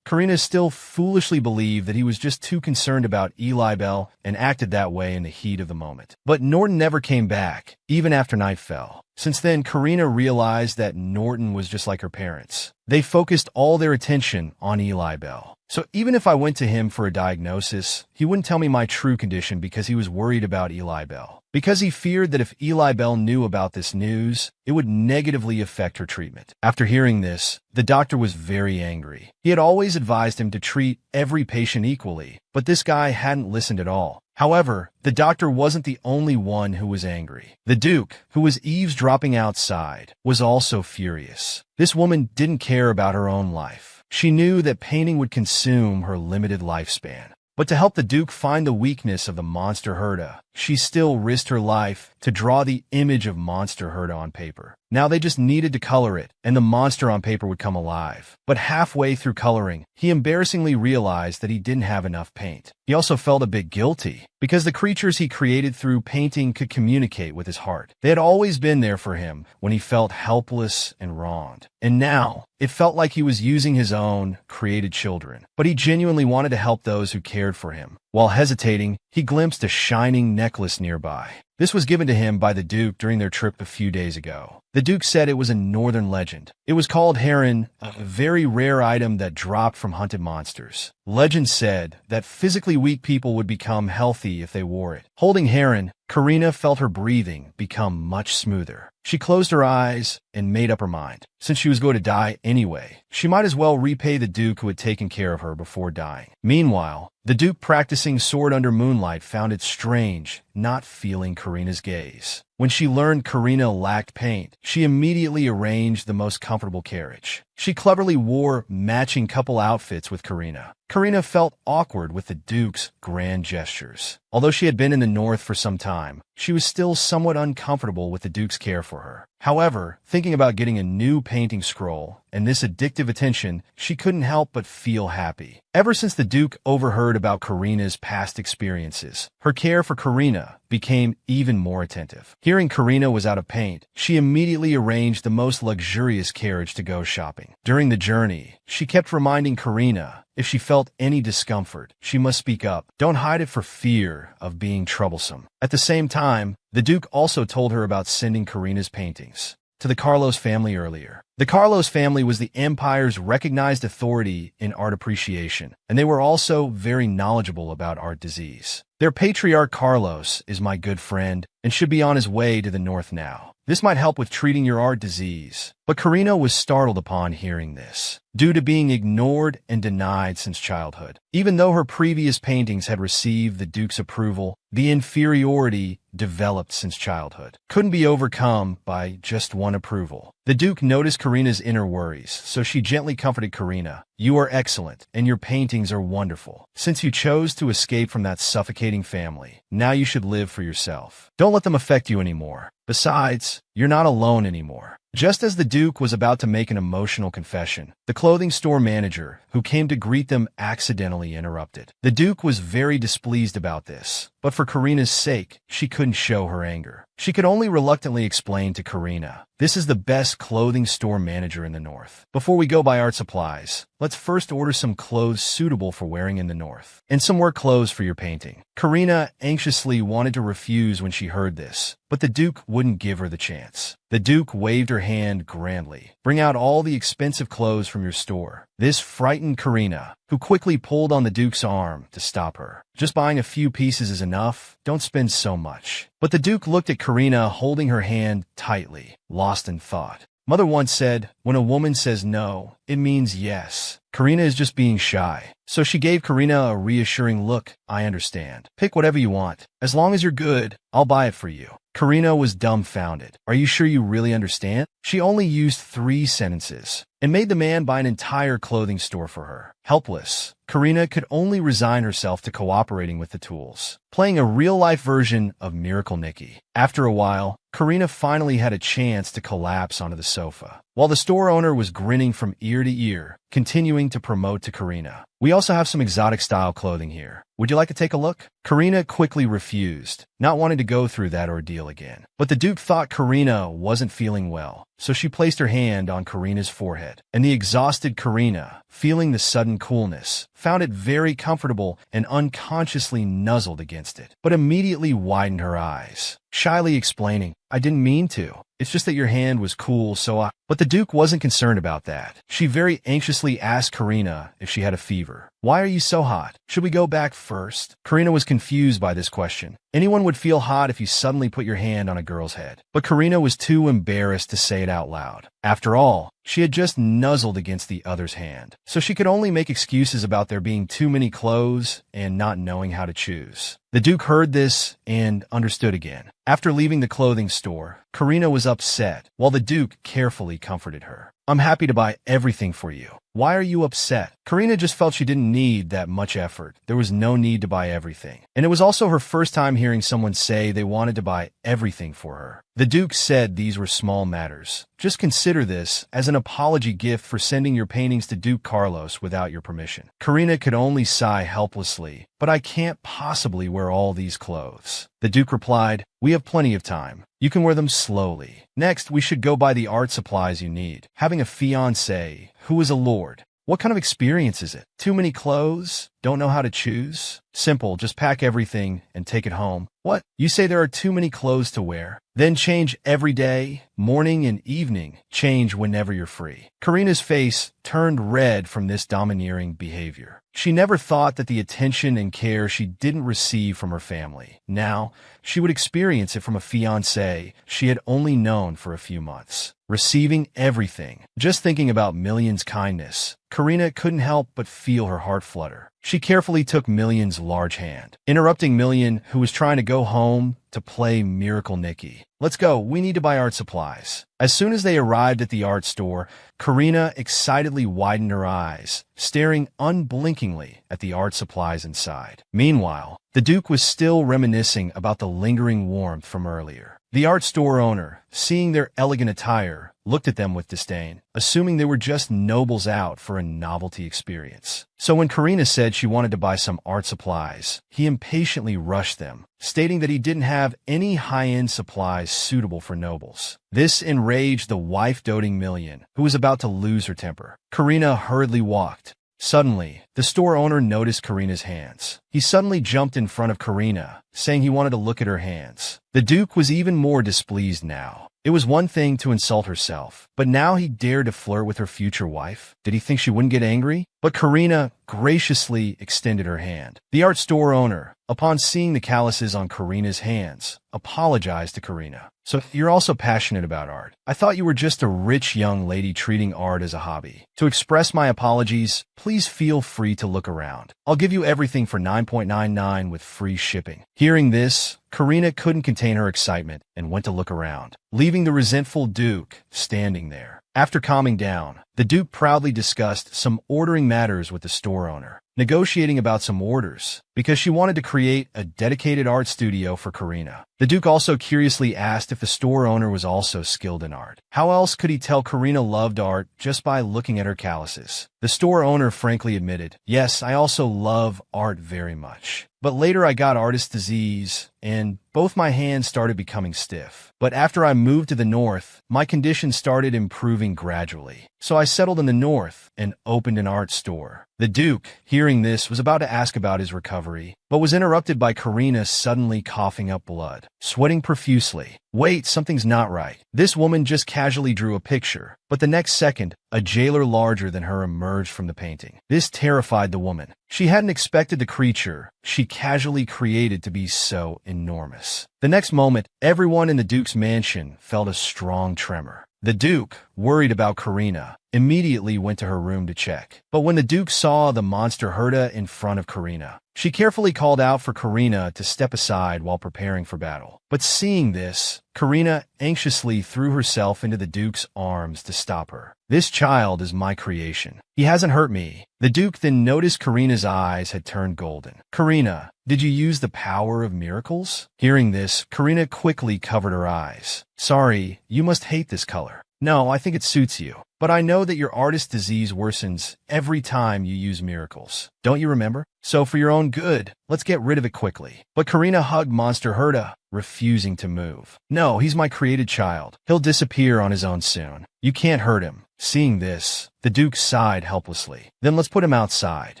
Karina still foolishly believed that he was just too concerned about Eli Bell and acted that way in the heat of the moment. But Norton never came back, even after night fell. Since then, Karina realized that Norton was just like her parents. They focused all their attention on Eli Bell. So even if I went to him for a diagnosis, he wouldn't tell me my true condition because he was worried about Eli Bell. Because he feared that if Eli Bell knew about this news, it would negatively affect her treatment. After hearing this, the doctor was very angry. He had always advised him to treat every patient equally, but this guy hadn't listened at all. However, the doctor wasn't the only one who was angry. The Duke, who was eavesdropping outside, was also furious. This woman didn't care about her own life. She knew that painting would consume her limited lifespan. But to help the Duke find the weakness of the Monster Herda, she still risked her life to draw the image of Monster Herda on paper. Now they just needed to color it, and the monster on paper would come alive. But halfway through coloring, he embarrassingly realized that he didn't have enough paint. He also felt a bit guilty, because the creatures he created through painting could communicate with his heart. They had always been there for him when he felt helpless and wronged. And now, it felt like he was using his own created children. But he genuinely wanted to help those who cared for him. While hesitating, he glimpsed a shining necklace nearby. This was given to him by the Duke during their trip a few days ago. The Duke said it was a northern legend. It was called Heron, a very rare item that dropped from hunted monsters. Legend said that physically weak people would become healthy if they wore it. Holding Heron, Karina felt her breathing become much smoother. She closed her eyes and made up her mind. Since she was going to die anyway, she might as well repay the Duke who had taken care of her before dying. Meanwhile, the Duke practicing sword under moonlight found it strange not feeling Karina's gaze. When she learned Karina lacked paint, she immediately arranged the most comfortable carriage. She cleverly wore matching couple outfits with Karina. Karina felt awkward with the Duke's grand gestures. Although she had been in the North for some time, she was still somewhat uncomfortable with the Duke's care for her. However, thinking about getting a new painting scroll and this addictive attention, she couldn't help but feel happy. Ever since the Duke overheard about Karina's past experiences, her care for Karina became even more attentive. Hearing Karina was out of paint, she immediately arranged the most luxurious carriage to go shopping. During the journey, she kept reminding Karina if she felt any discomfort, she must speak up. Don't hide it for fear of being troublesome. At the same time, the Duke also told her about sending Karina's paintings to the Carlos family earlier. The Carlos family was the empire's recognized authority in art appreciation, and they were also very knowledgeable about art disease. Their patriarch Carlos is my good friend and should be on his way to the North now. This might help with treating your art disease, but But Karina was startled upon hearing this, due to being ignored and denied since childhood. Even though her previous paintings had received the Duke's approval, the inferiority developed since childhood couldn't be overcome by just one approval. The Duke noticed Karina's inner worries, so she gently comforted Karina. You are excellent, and your paintings are wonderful. Since you chose to escape from that suffocating family, now you should live for yourself. Don't let them affect you anymore. Besides, you're not alone anymore. Just as the Duke was about to make an emotional confession, the clothing store manager, who came to greet them, accidentally interrupted. The Duke was very displeased about this, but for Karina's sake, she couldn't show her anger. She could only reluctantly explain to Karina, this is the best clothing store manager in the North. Before we go buy art supplies, let's first order some clothes suitable for wearing in the North, and some work clothes for your painting. Karina anxiously wanted to refuse when she heard this, but the Duke wouldn't give her the chance. The Duke waved her hand grandly. Bring out all the expensive clothes from your store. This frightened Karina, who quickly pulled on the Duke's arm to stop her. Just buying a few pieces is enough. Don't spend so much. But the Duke looked at Karina, holding her hand tightly, lost in thought. Mother once said, when a woman says no, it means yes. Karina is just being shy. So she gave Karina a reassuring look. I understand. Pick whatever you want. As long as you're good, I'll buy it for you. Karina was dumbfounded. Are you sure you really understand? She only used 3 sentences and made the man buy an entire clothing store for her. Helpless, Karina could only resign herself to cooperating with the tools, playing a real-life version of Miracle Nikki. After a while, Karina finally had a chance to collapse onto the sofa, while the store owner was grinning from ear to ear, continuing to promote to Karina. We also have some exotic-style clothing here. Would you like to take a look? Karina quickly refused, not wanting to go through that ordeal again. But the Duke thought Karina wasn't feeling well, so she placed her hand on Karina's forehead. And the exhausted Karina, feeling the sudden coolness, found it very comfortable and unconsciously nuzzled against it, but immediately widened her eyes, shyly explaining, I didn't mean to. It's just that your hand was cool, so I... But the Duke wasn't concerned about that. She very anxiously asked Karina if she had a fever. Why are you so hot? Should we go back first? Karina was confused by this question. Anyone would feel hot if you suddenly put your hand on a girl's head. But Karina was too embarrassed to say it out loud. After all, she had just nuzzled against the other's hand, so she could only make excuses about there being too many clothes and not knowing how to choose. The Duke heard this and understood again. After leaving the clothing store, Karina was upset, while the Duke carefully comforted her. I'm happy to buy everything for you. Why are you upset? Karina just felt she didn't need that much effort. There was no need to buy everything. And it was also her first time hearing someone say they wanted to buy everything for her. The Duke said these were small matters. Just consider this as an apology gift for sending your paintings to Duke Carlos without your permission. Karina could only sigh helplessly. But I can't possibly wear all these clothes. The Duke replied, we have plenty of time. You can wear them slowly. Next, we should go buy the art supplies you need. Having a fiancé who is a lord. What kind of experience is it? Too many clothes? Don't know how to choose? Simple, just pack everything and take it home. What? You say there are too many clothes to wear? Then change every day, morning and evening. Change whenever you're free. Karina's face turned red from this domineering behavior. She never thought that the attention and care she didn't receive from her family. Now, she would experience it from a fiancé she had only known for a few months. Receiving everything. Just thinking about Million's kindness, Karina couldn't help but feel her heart flutter. She carefully took Million's large hand, interrupting Million, who was trying to go home to play Miracle Nikki. Let's go, we need to buy art supplies. As soon as they arrived at the art store, Karina excitedly widened her eyes, staring unblinkingly at the art supplies inside. Meanwhile, the Duke was still reminiscing about the lingering warmth from earlier. The art store owner, seeing their elegant attire, looked at them with disdain, assuming they were just nobles out for a novelty experience. So when Karina said she wanted to buy some art supplies, he impatiently rushed them, stating that he didn't have any high-end supplies suitable for nobles. This enraged the wife-doting Million, who was about to lose her temper. Karina hurriedly walked. Suddenly, the store owner noticed Karina's hands. He suddenly jumped in front of Karina, saying he wanted to look at her hands. The Duke was even more displeased now. It was one thing to insult herself, but now he dared to flirt with her future wife. Did he think she wouldn't get angry? But Karina graciously extended her hand. The art store owner, upon seeing the calluses on Karina's hands, apologized to Karina. So you're also passionate about art. I thought you were just a rich young lady treating art as a hobby. To express my apologies, please feel free to look around. I'll give you everything for $9.99 with free shipping. Hearing this, Karina couldn't contain her excitement and went to look around, leaving the resentful Duke standing there. After calming down, the Duke proudly discussed some ordering matters with the store owner, negotiating about some orders, because she wanted to create a dedicated art studio for Karina. The Duke also curiously asked if the store owner was also skilled in art. How else could he tell Karina loved art just by looking at her calluses? The store owner frankly admitted, "Yes, I also love art very much. But later I got artist disease, and both my hands started becoming stiff. But after I moved to the north, my condition started improving gradually. So I settled in the north and opened an art store." The Duke, hearing this, was about to ask about his recovery, but was interrupted by Karina suddenly coughing up blood, sweating profusely. Wait, something's not right. This woman just casually drew a picture, but the next second, a jailer larger than her emerged from the painting. This terrified the woman. She hadn't expected the creature she casually created to be so enormous. The next moment, everyone in the Duke's mansion felt a strong tremor. The Duke, worried about Karina, immediately went to her room to check. But when the Duke saw the monster Herta in front of Karina, she carefully called out for Karina to step aside while preparing for battle. But seeing this, Karina anxiously threw herself into the Duke's arms to stop her. "This child is my creation. He hasn't hurt me." The Duke then noticed Karina's eyes had turned golden. "Karina, did you use the power of miracles?" Hearing this, Karina quickly covered her eyes. "Sorry, you must hate this color." "No, I think it suits you. But I know that your artist disease worsens every time you use miracles. Don't you remember? So for your own good, let's get rid of it quickly." But Karina hugged Monster Herta, refusing to move. "No, he's my created child. He'll disappear on his own soon. You can't hurt him." Seeing this, the Duke sighed helplessly. "Then let's put him outside."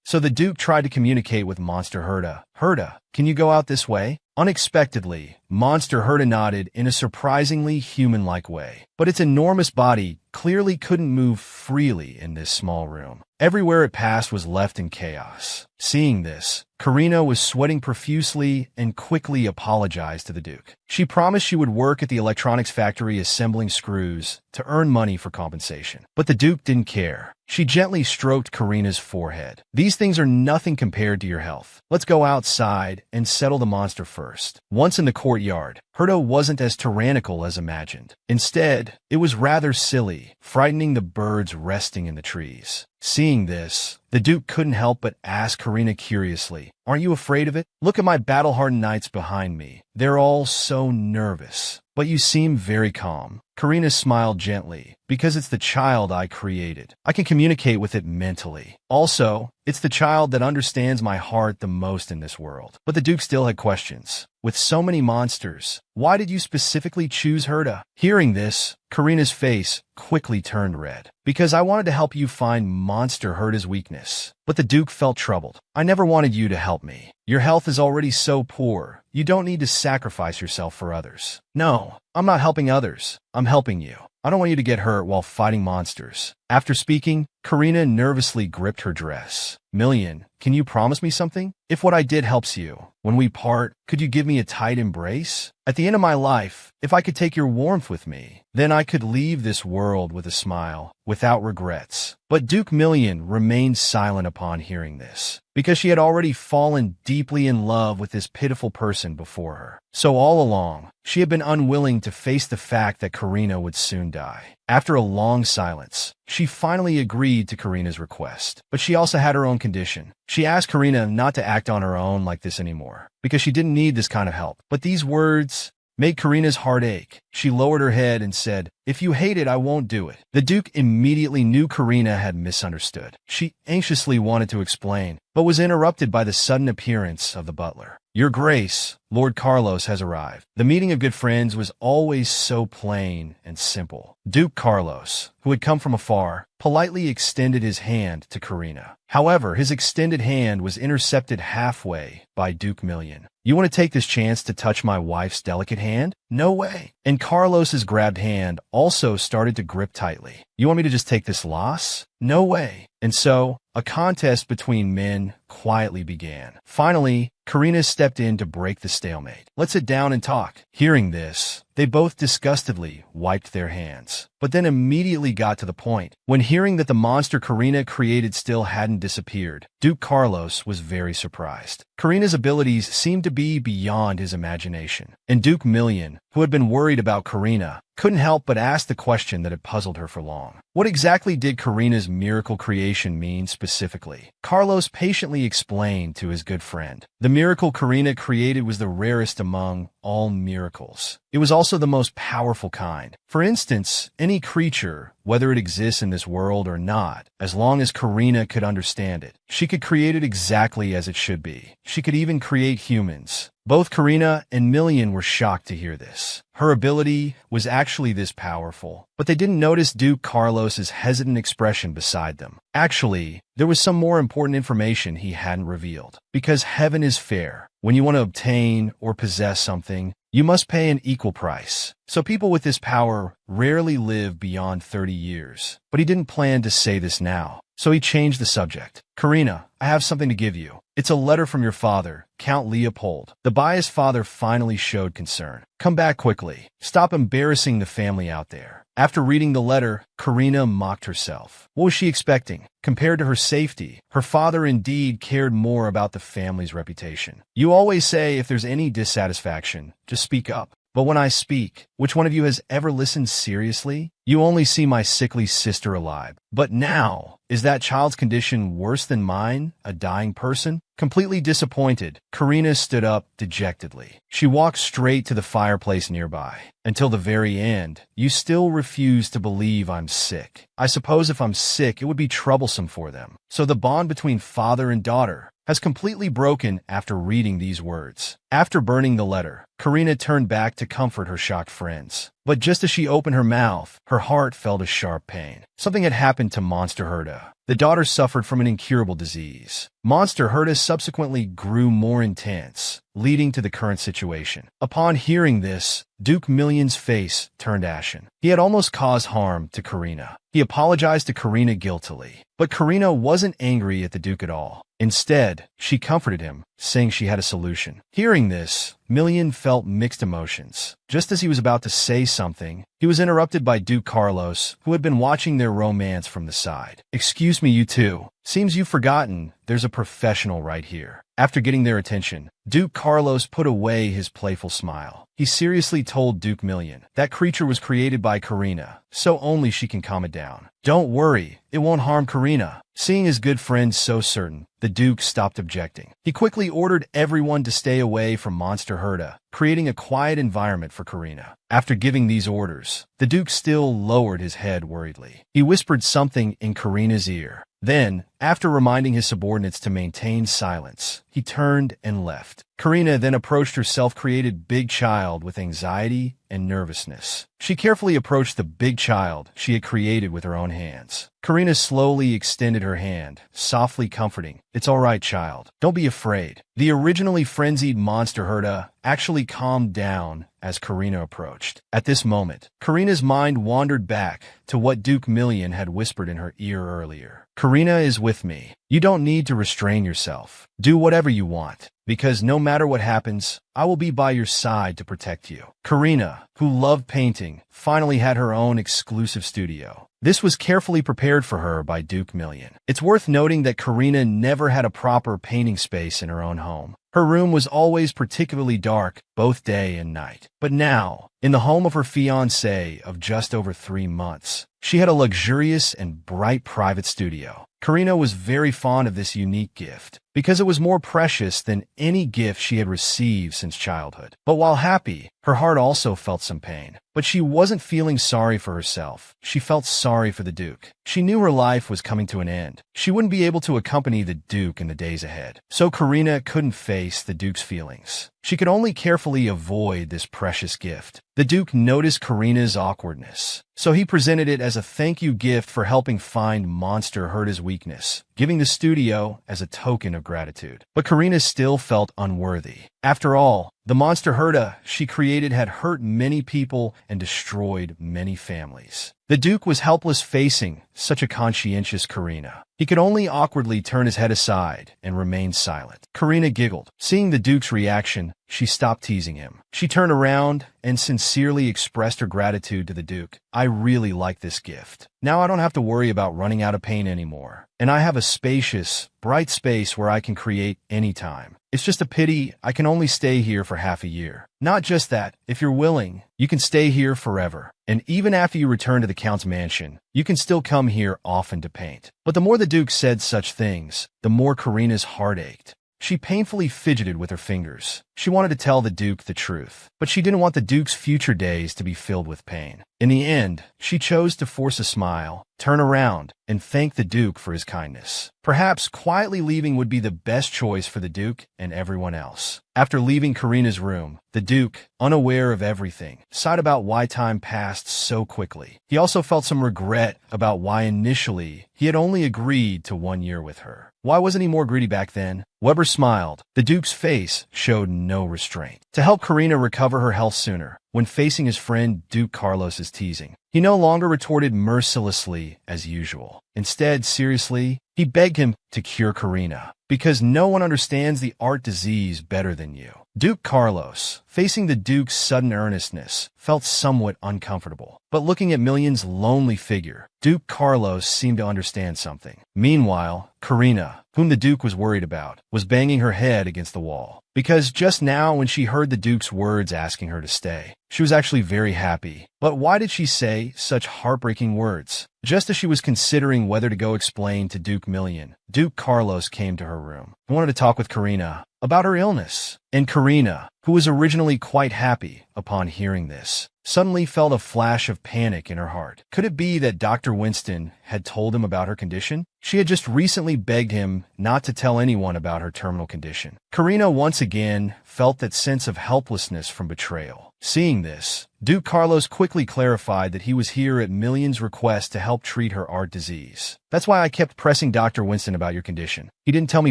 So the Duke tried to communicate with Monster Herta. "Herta, can you go out this way?" Unexpectedly, Monster Herta nodded in a surprisingly human-like way. But its enormous body clearly couldn't move freely in this small room. Everywhere it passed was left in chaos. Seeing this, Karina was sweating profusely and quickly apologized to the Duke. She promised she would work at the electronics factory assembling screws to earn money for compensation. But the Duke didn't care. She gently stroked Karina's forehead. "These things are nothing compared to your health. Let's go outside and settle the monster first." Once in the courtyard, Herta wasn't as tyrannical as imagined. Instead, it was rather silly, frightening the birds resting in the trees. Seeing this, the Duke couldn't help but ask Karina curiously, "Aren't you afraid of it? Look at my battle-hardened knights behind me. They're all so nervous. But you seem very calm." Karina smiled gently, "Because it's the child I created. I can communicate with it mentally. Also, it's the child that understands my heart the most in this world." But the Duke still had questions. "With so many monsters, why did you specifically choose Herta?" Hearing this, Karina's face quickly turned red. "Because I wanted to help you find Monster Herta's weakness." But the Duke felt troubled. "I never wanted you to help me. Your health is already so poor. You don't need to sacrifice yourself for others." "No, I'm not helping others. I'm helping you. I don't want you to get hurt while fighting monsters." After speaking, Karina nervously gripped her dress. "Million, can you promise me something? If what I did helps you, when we part, could you give me a tight embrace? At the end of my life, if I could take your warmth with me, then I could leave this world with a smile, without regrets." But Duke Million remained silent upon hearing this, because she had already fallen deeply in love with this pitiful person before her. So all along, she had been unwilling to face the fact that Karina would soon die. After a long silence, she finally agreed to Karina's request. But she also had her own condition. She asked Karina not to act on her own like this anymore, because she didn't need this kind of help. But these words made Karina's heart ache. She lowered her head and said, "If you hate it, I won't do it." The Duke immediately knew Karina had misunderstood. She anxiously wanted to explain, but was interrupted by the sudden appearance of the butler. "Your Grace, Lord Carlos has arrived." The meeting of good friends was always so plain and simple. Duke Carlos, who had come from afar, politely extended his hand to Karina. However, his extended hand was intercepted halfway by Duke Million. "You want to take this chance to touch my wife's delicate hand? No way." And Carlos's grabbed hand also started to grip tightly. "You want me to just take this loss? No way." And so, a contest between men quietly began. Finally, Karina stepped in to break the stalemate. "Let's sit down and talk." Hearing this, they both disgustedly wiped their hands, but then immediately got to the point. When hearing that the monster Karina created still hadn't disappeared, Duke Carlos was very surprised. Karina's abilities seemed to be beyond his imagination, and Duke Million, who had been worried about Karina, couldn't help but ask the question that had puzzled her for long. What exactly did Karina's miracle creation mean specifically? Carlos patiently explained to his good friend. The miracle Karina created was the rarest among all miracles. It was also the most powerful kind. For instance, any creature, whether it exists in this world or not, as long as Karina could understand it, she could create it exactly as it should be. She could even create humans. Both Karina and Million were shocked to hear this. Her ability was actually this powerful, but they didn't notice Duke Carlos's hesitant expression beside them. Actually, there was some more important information he hadn't revealed. Because heaven is fair. When you want to obtain or possess something, you must pay an equal price. So people with this power rarely live beyond 30 years. But he didn't plan to say this now, so he changed the subject. "Karina, I have something to give you. It's a letter from your father, Count Leopold." The biased father finally showed concern. "Come back quickly. Stop embarrassing the family out there." After reading the letter, Karina mocked herself. What was she expecting? Compared to her safety, her father indeed cared more about the family's reputation. "You always say if there's any dissatisfaction, just speak up. But when I speak, which one of you has ever listened seriously? You only see my sickly sister alive. But now, is that child's condition worse than mine, a dying person?" Completely disappointed, Karina stood up dejectedly. She walked straight to the fireplace nearby. "Until the very end, you still refuse to believe I'm sick. I suppose if I'm sick, it would be troublesome for them." So the bond between father and daughter has completely broken after reading these words. After burning the letter, Karina turned back to comfort her shocked friends. But just as she opened her mouth, her heart felt a sharp pain. Something had happened to Monster Herda. The daughter suffered from an incurable disease. Monster Herda subsequently grew more intense, leading to the current situation. Upon hearing this, Duke Million's face turned ashen. He had almost caused harm to Karina. He apologized to Karina guiltily. But Karina wasn't angry at the Duke at all. Instead, she comforted him, saying she had a solution. Hearing this, Million felt mixed emotions. Just as he was about to say something, he was interrupted by Duke Carlos, who had been watching their romance from the side. "Excuse me, you two. Seems you've forgotten there's a professional right here." After getting their attention, Duke Carlos put away his playful smile. He seriously told Duke Million that creature was created by Karina, so only she can calm it down. "Don't worry, it won't harm Karina." Seeing his good friend so certain, the Duke stopped objecting. He quickly ordered everyone to stay away from Monster Herda, creating a quiet environment for Karina. After giving these orders, the Duke still lowered his head worriedly. He whispered something in Karina's ear. Then, after reminding his subordinates to maintain silence, he turned and left. Karina then approached her self-created big child with anxiety and nervousness. She carefully approached the big child she had created with her own hands. Karina slowly extended her hand, softly comforting. "It's all right, child. Don't be afraid." The originally frenzied Monster Herda actually calmed down as Karina approached. At this moment, Karina's mind wandered back to what Duke Million had whispered in her ear earlier. "Karina is with me. You don't need to restrain yourself. Do whatever you want, because no matter what happens, I will be by your side to protect you." Karina, who loved painting, finally had her own exclusive studio. This was carefully prepared for her by Duke Million. It's worth noting that Karina never had a proper painting space in her own home. Her room was always particularly dark, both day and night. But now, in the home of her fiancé of just over 3 months, she had a luxurious and bright private studio. Karina was very fond of this unique gift, because it was more precious than any gift she had received since childhood. But while happy, her heart also felt some pain. But she wasn't feeling sorry for herself. She felt sorry for the Duke. She knew her life was coming to an end. She wouldn't be able to accompany the Duke in the days ahead. So Karina couldn't face the Duke's feelings. She could only carefully avoid this precious gift. The Duke noticed Karina's awkwardness, so he presented it as a thank you gift for helping find Monster Herda's weakness, giving the studio as a token of gratitude. But Karina still felt unworthy. After all, the Monster Herda she created had hurt many people and destroyed many families. The Duke was helpless facing such a conscientious Karina. He could only awkwardly turn his head aside and remain silent. Karina giggled. Seeing the Duke's reaction, she stopped teasing him. She turned around and sincerely expressed her gratitude to the Duke. I really like this gift. Now I don't have to worry about running out of paint anymore. And I have a spacious, bright space where I can create anytime. It's just a pity I can only stay here for half a year. Not just that, if you're willing, you can stay here forever. And even after you return to the Count's mansion, you can still come here often to paint. But the more the Duke said such things, the more Karina's heart ached. She painfully fidgeted with her fingers. She wanted to tell the Duke the truth, but she didn't want the Duke's future days to be filled with pain. In the end, she chose to force a smile, turn around, and thank the Duke for his kindness. Perhaps quietly leaving would be the best choice for the Duke and everyone else. After leaving Karina's room, the Duke, unaware of everything, sighed about why time passed so quickly. He also felt some regret about why initially he had only agreed to 1 year with her. Why wasn't he more greedy back then? Weber smiled. The Duke's face showed no restraint. To help Karina recover her health sooner, when facing his friend Duke Carlos's teasing, he no longer retorted mercilessly as usual. Instead, seriously, he begged him to cure Karina, because no one understands the art disease better than you. Duke Carlos, facing the Duke's sudden earnestness, felt somewhat uncomfortable. But looking at Million's lonely figure, Duke Carlos seemed to understand something. Meanwhile, Karina, whom the Duke was worried about, was banging her head against the wall. Because just now when she heard the Duke's words asking her to stay, she was actually very happy. But why did she say such heartbreaking words? Just as she was considering whether to go explain to Duke Million, Duke Carlos came to her room. He wanted to talk with Karina about her illness. And Karina, who was originally quite happy upon hearing this, suddenly felt a flash of panic in her heart. Could it be that Dr. Winston had told him about her condition? She had just recently begged him not to tell anyone about her terminal condition. Karina once again felt that sense of helplessness from betrayal. Seeing this, Duke Carlos quickly clarified that he was here at Million's request to help treat her art disease. That's why I kept pressing Dr. Winston about your condition. He didn't tell me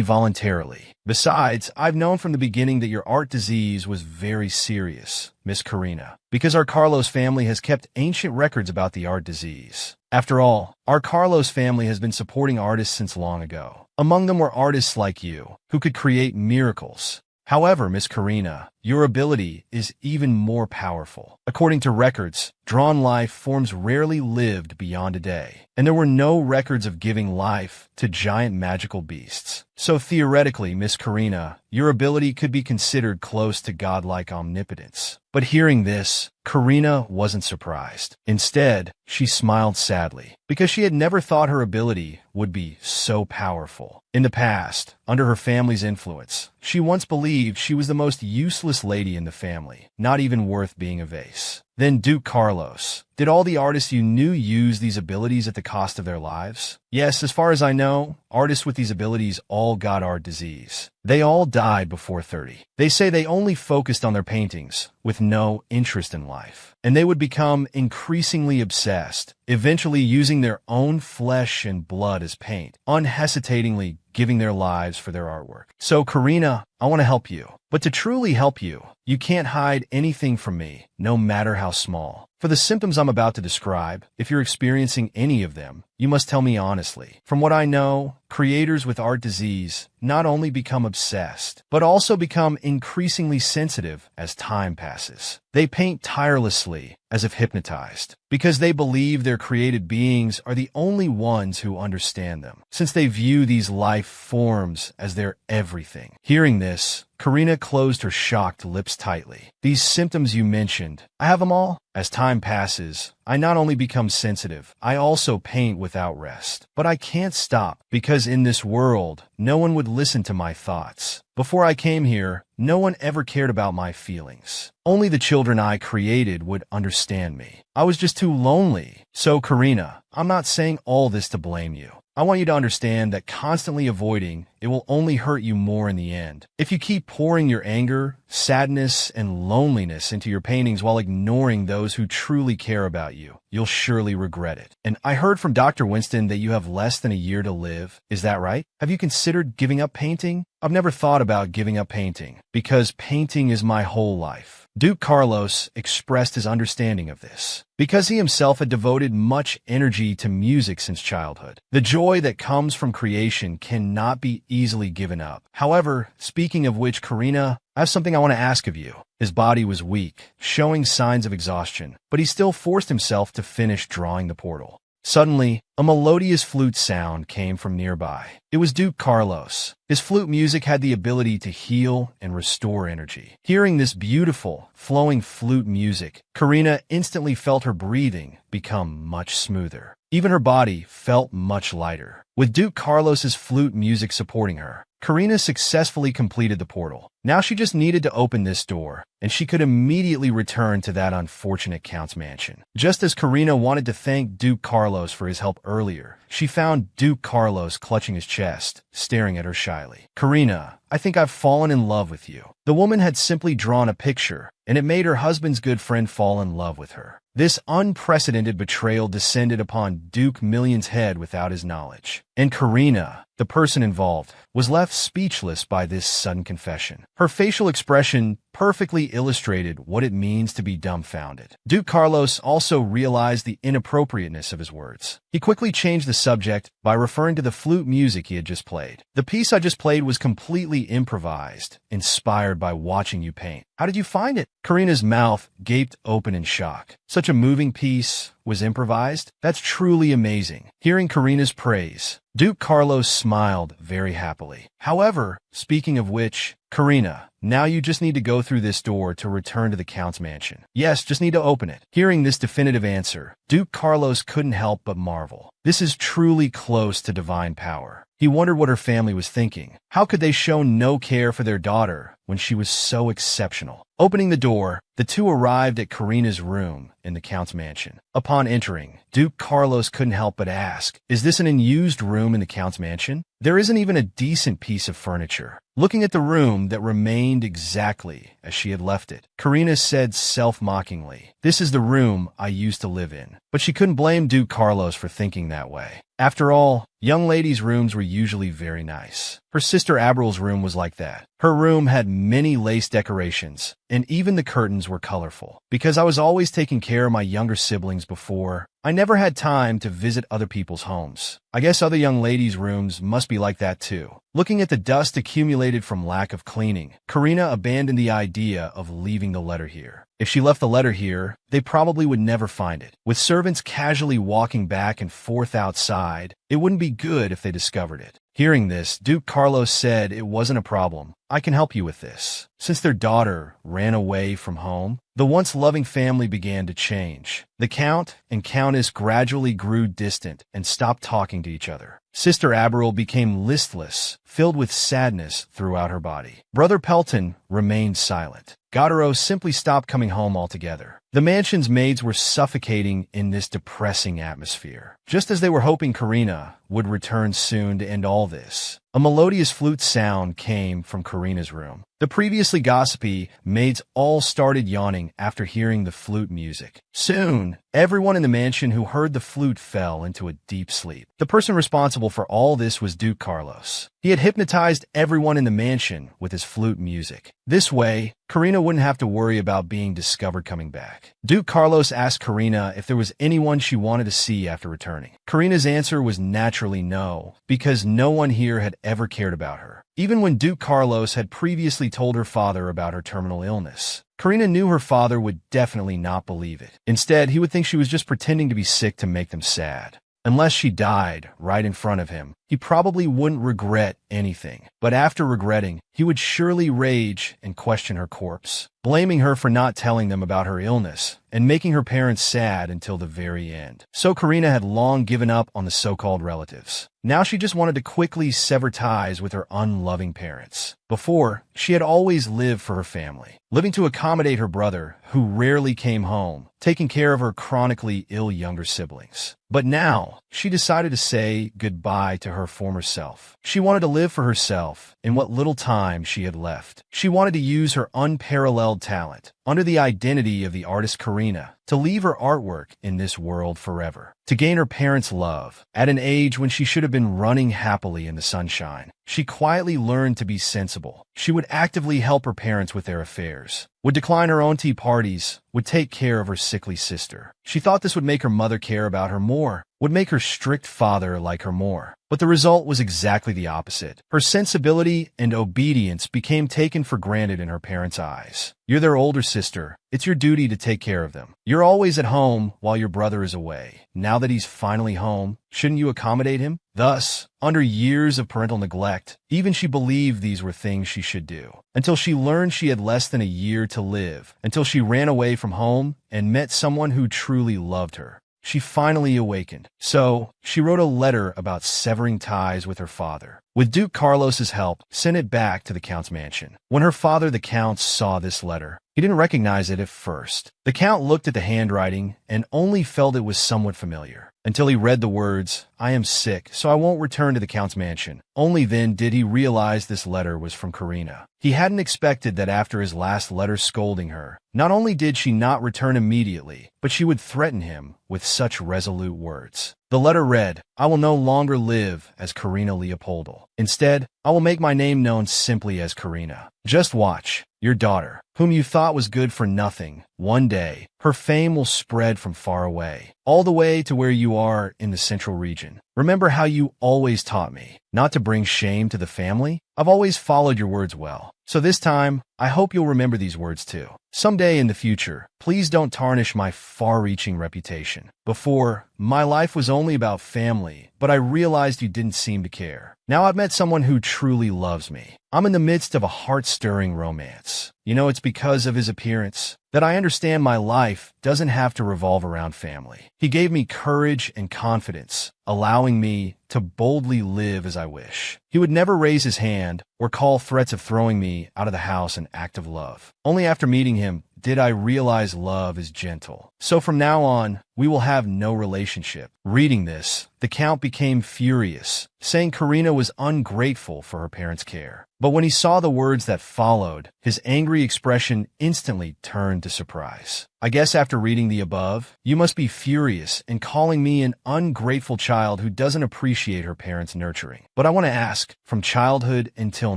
voluntarily. Besides, I've known from the beginning that your art disease was very serious, Miss Karina, because our Carlos family has kept ancient records about the art disease. After all, our Carlos family has been supporting artists since long ago. Among them were artists like you, who could create miracles. However, Miss Karina, your ability is even more powerful. According to records, drawn life forms rarely lived beyond a day, and there were no records of giving life to giant magical beasts. So theoretically, Miss Karina, your ability could be considered close to godlike omnipotence. But hearing this, Karina wasn't surprised. Instead, she smiled sadly, because she had never thought her ability would be so powerful. In the past, under her family's influence, she once believed she was the most useless lady in the family, not even worth being a vase. Then Duke Carlos, did all the artists you knew use these abilities at the cost of their lives? Yes, as far as I know, artists with these abilities all got art disease. They all died before 30. They say they only focused on their paintings, with no interest in life. And they would become increasingly obsessed, eventually using their own flesh and blood as paint, unhesitatingly giving their lives for their artwork. So, Karina, I want to help you. But to truly help you, you can't hide anything from me, no matter how small. For the symptoms I'm about to describe, if you're experiencing any of them, you must tell me honestly. From what I know, creators with art disease not only become obsessed, but also become increasingly sensitive as time passes. They paint tirelessly, as if hypnotized, because they believe their created beings are the only ones who understand them, since they view these life forms as their everything. Hearing this, Karina closed her shocked lips tightly. These symptoms you mentioned, I have them all. As time passes, I not only become sensitive, I also paint without rest. But I can't stop, because in this world, no one would listen to my thoughts. Before I came here, no one ever cared about my feelings. Only the children I created would understand me. I was just too lonely. So, Karina, I'm not saying all this to blame you. I want you to understand that constantly avoiding it will only hurt you more in the end. If you keep pouring your anger, sadness, and loneliness into your paintings while ignoring those who truly care about you, you'll surely regret it. And I heard from Dr. Winston that you have less than a year to live. Is that right? Have you considered giving up painting? I've never thought about giving up painting, because painting is my whole life. Duke Carlos expressed his understanding of this, because he himself had devoted much energy to music since childhood. The joy that comes from creation cannot be easily given up. However, speaking of which, Karina, I have something I want to ask of you. His body was weak, showing signs of exhaustion, but he still forced himself to finish drawing the portal. Suddenly, a melodious flute sound came from nearby. It was Duke Carlos. His flute music had the ability to heal and restore energy. Hearing this beautiful, flowing flute music, Karina instantly felt her breathing become much smoother. Even her body felt much lighter. With Duke Carlos's flute music supporting her, Karina successfully completed the portal. Now she just needed to open this door, and she could immediately return to that unfortunate Count's mansion. Just as Karina wanted to thank Duke Carlos for his help earlier, she found Duke Carlos clutching his chest, staring at her shyly. "Karina, I think I've fallen in love with you." The woman had simply drawn a picture, and it made her husband's good friend fall in love with her. This unprecedented betrayal descended upon Duke Million's head without his knowledge. And Karina, the person involved, was left speechless by this sudden confession. Her facial expression perfectly illustrated what it means to be dumbfounded. Duke Carlos also realized the inappropriateness of his words. He quickly changed the subject by referring to the flute music he had just played. "The piece I just played was completely improvised, inspired by watching you paint. How did you find it?" Karina's mouth gaped open in shock. Such a moving piece was improvised? That's truly amazing. Hearing Karina's praise, Duke Carlos smiled very happily. "However, speaking of which, Karina, now you just need to go through this door to return to the Count's mansion. Yes, just need to open it." Hearing this definitive answer, Duke Carlos couldn't help but marvel. This is truly close to divine power. He wondered what her family was thinking. How could they show no care for their daughter when she was so exceptional? Opening the door, the two arrived at Karina's room in the Count's mansion. Upon entering, Duke Carlos couldn't help but ask, "Is this an unused room in the Count's mansion? There isn't even a decent piece of furniture." Looking at the room that remained exactly as she had left it, Karina said self-mockingly, "This is the room I used to live in." But she couldn't blame Duke Carlos for thinking that way. After all, young ladies' rooms were usually very nice. Her sister Abril's room was like that. Her room had many lace decorations, and even the curtains were colorful. "Because I was always taking care of my younger siblings before, I never had time to visit other people's homes. I guess other young ladies' rooms must be like that too." Looking at the dust accumulated from lack of cleaning, Karina abandoned the idea of leaving the letter here. If she left the letter here, they probably would never find it. With servants casually walking back and forth outside, it wouldn't be good if they discovered it. Hearing this, Duke Carlos said it wasn't a problem. "I can help you with this." Since their daughter ran away from home, the once loving family began to change. The Count and Countess gradually grew distant and stopped talking to each other. Sister Abril became listless, filled with sadness throughout her body. Brother Pelton remained silent. Godero simply stopped coming home altogether. The mansion's maids were suffocating in this depressing atmosphere. Just as they were hoping Karina would return soon to end all this, a melodious flute sound came from Karina's room. The previously gossipy maids all started yawning after hearing the flute music. Soon, everyone in the mansion who heard the flute fell into a deep sleep. The person responsible for all this was Duke Carlos. He had hypnotized everyone in the mansion with his flute music. This way, Karina wouldn't have to worry about being discovered coming back. Duke Carlos asked Karina if there was anyone she wanted to see after returning. Karina's answer was naturally no, because no one here had ever cared about her. Even when Duke Carlos had previously told her father about her terminal illness, Karina knew her father would definitely not believe it. Instead, he would think she was just pretending to be sick to make them sad. Unless she died right in front of him, he probably wouldn't regret anything. But after regretting, he would surely rage and question her corpse, blaming her for not telling them about her illness and making her parents sad until the very end. So Karina had long given up on the so-called relatives. Now she just wanted to quickly sever ties with her unloving parents. Before, she had always lived for her family, living to accommodate her brother, who rarely came home, taking care of her chronically ill younger siblings. But now, she decided to say goodbye to her former self. She wanted to live for herself in what little time she had left. She wanted to use her unparalleled talent, under the identity of the artist Karina, to leave her artwork in this world forever. To gain her parents' love, at an age when she should have been running happily in the sunshine, she quietly learned to be sensible. She would actively help her parents with their affairs, would decline her own tea parties, would take care of her sickly sister. She thought this would make her mother care about her more, would make her strict father like her more. But the result was exactly the opposite. Her sensibility and obedience became taken for granted in her parents' eyes. You're their older sister. It's your duty to take care of them. You're always at home while your brother is away. Now that he's finally home, shouldn't you accommodate him? Thus, under years of parental neglect, even she believed these were things she should do. Until she learned she had less than a year to live. Until she ran away from home and met someone who truly loved her. She finally awakened. So, she wrote a letter about severing ties with her father. With Duke Carlos's help, sent it back to the Count's mansion. When her father, the Count, saw this letter, he didn't recognize it at first. The Count looked at the handwriting and only felt it was somewhat familiar. Until he read the words, "I am sick, so I won't return to the Count's mansion." Only then did he realize this letter was from Karina. He hadn't expected that after his last letter scolding her, not only did she not return immediately, but she would threaten him with such resolute words. The letter read, "I will no longer live as Karina Leopoldal. Instead, I will make my name known simply as Karina. Just watch. Your daughter, whom you thought was good for nothing, one day, her fame will spread from far away, all the way to where you are in the central region. Remember how you always taught me not to bring shame to the family? I've always followed your words well. So this time, I hope you'll remember these words too. Someday in the future, please don't tarnish my far-reaching reputation. Before, my life was only about family, but I realized you didn't seem to care. Now I've met someone who truly loves me. I'm in the midst of a heart-stirring romance. You know, it's because of his appearance that I understand my life doesn't have to revolve around family. He gave me courage and confidence, allowing me to boldly live as I wish. He would never raise his hand or call threats of throwing me out of the house an act of love. Only after meeting him did I realize love is gentle. So from now on, we will have no relationship." Reading this, the Count became furious, saying Karina was ungrateful for her parents' care. But when he saw the words that followed, his angry expression instantly turned to surprise. "I guess after reading the above, you must be furious in calling me an ungrateful child who doesn't appreciate her parents' nurturing. But I want to ask, from childhood until